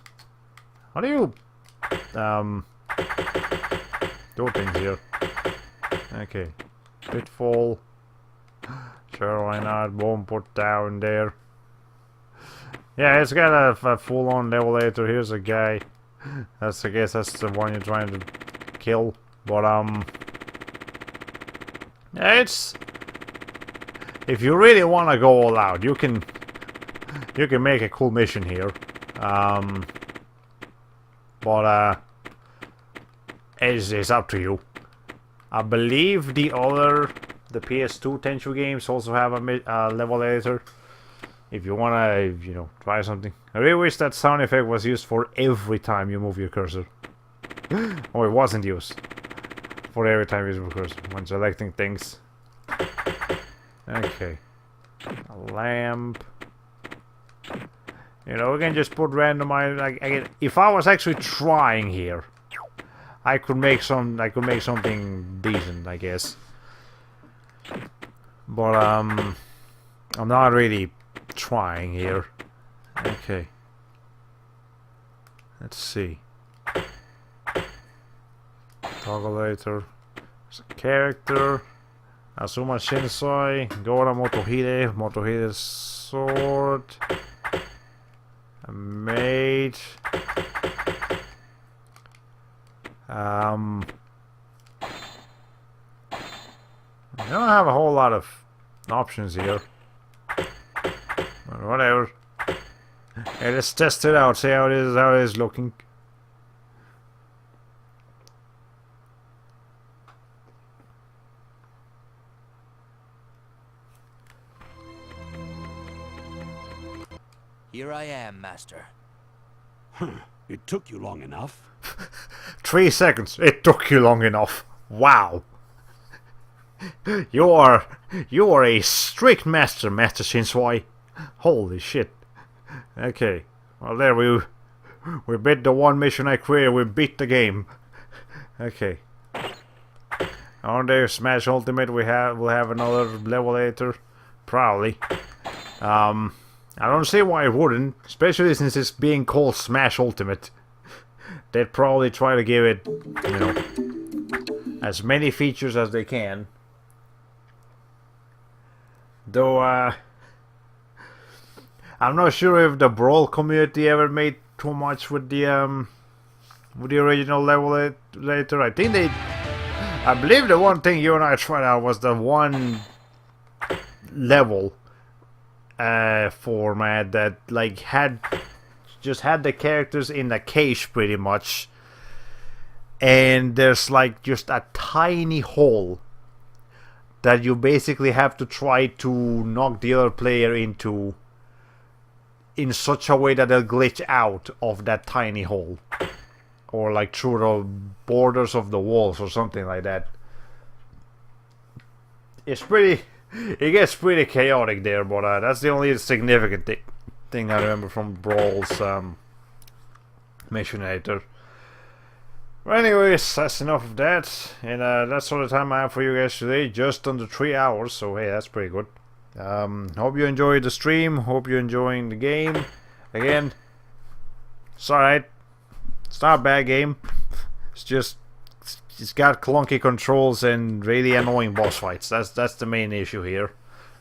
How do you do things here? Okay, pitfall. Sure, why not? Won't put down there. Yeah, it's got a full-on level editor. Here's a guy. I guess that's the one you're trying to kill. But yeah, it's. If you really want to go all out, you can make a cool mission here. But it's up to you. I believe the PS2 Tenchu games also have a level editor. If you wanna, you know, try something. I really wish that sound effect was used for every time you move your cursor. Oh, it wasn't used for every time you move your cursor when selecting things. Okay, a lamp. You know, we can just put randomized. Like, again, if I was actually trying here, I could make something decent, I guess. But I'm not really trying here. Okay. Let's see. Toggle later. There's a character. Asuma Shinsoi. Gora Motohide. Motohide's sword. A maid. I don't have a whole lot of options here. But whatever. Hey, let's test it out, see how it is looking. Here I am, Master. It took you long enough. 3 seconds. It took you long enough. Wow. You are a strict master, Master Shinsui. Holy shit. Okay. Well, there we beat the one mission I created. We beat the game. Okay. On there, Smash Ultimate. We'll have another level later, probably. I don't see why it wouldn't, especially since it's being called Smash Ultimate. They'd probably try to give it, you know, as many features as they can. Though, I'm not sure if the Brawl community ever made too much with the original level later. I believe the one thing you and I tried out was the one level format that like had the characters in the cage pretty much, and there's like just a tiny hole that you basically have to try to knock the other player into in such a way that they'll glitch out of that tiny hole, or like through the borders of the walls or something like that. It gets pretty chaotic there, but that's the only significant thing I remember from Brawl's mission editor. Well, anyways, that's enough of that, and that's all the time I have for you guys today, just under 3 hours, so hey, that's pretty good. Hope you enjoyed the stream, hope you're enjoying the game. Again, it's alright, it's not a bad game, it's got clunky controls and really annoying boss fights. That's the main issue here.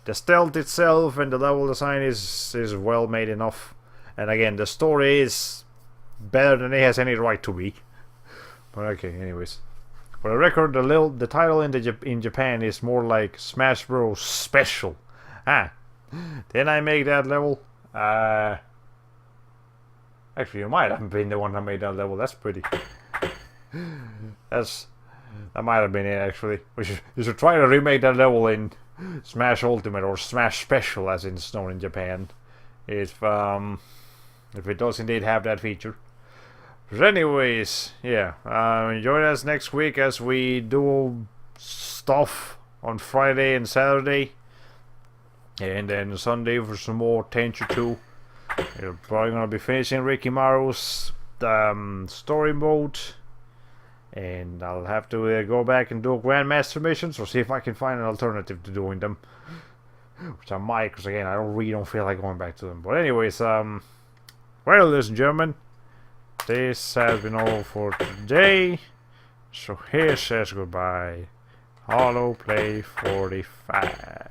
The stealth itself and the level design is well made enough, and again, the story is better than it has any right to be. But okay, anyways, for the record, the title in Japan is more like Smash Bros. Special. Didn't I make that level? Actually, you might have been the one that made that level. That's pretty. That might have been it, actually. You should try to remake that level in Smash Ultimate or Smash Special, as it's known in Japan, if it does indeed have that feature. But anyways, yeah, join us next week as we do stuff on Friday and Saturday, and then Sunday for some more Tenchu 2. We're probably gonna be finishing Rikimaru's story mode, and I'll have to go back and do Grandmaster missions or see if I can find an alternative to doing them, which I might, because again, I really don't feel like going back to them. But anyways, well, ladies and gentlemen, this has been all for today, so here says goodbye, Hollow Play 45.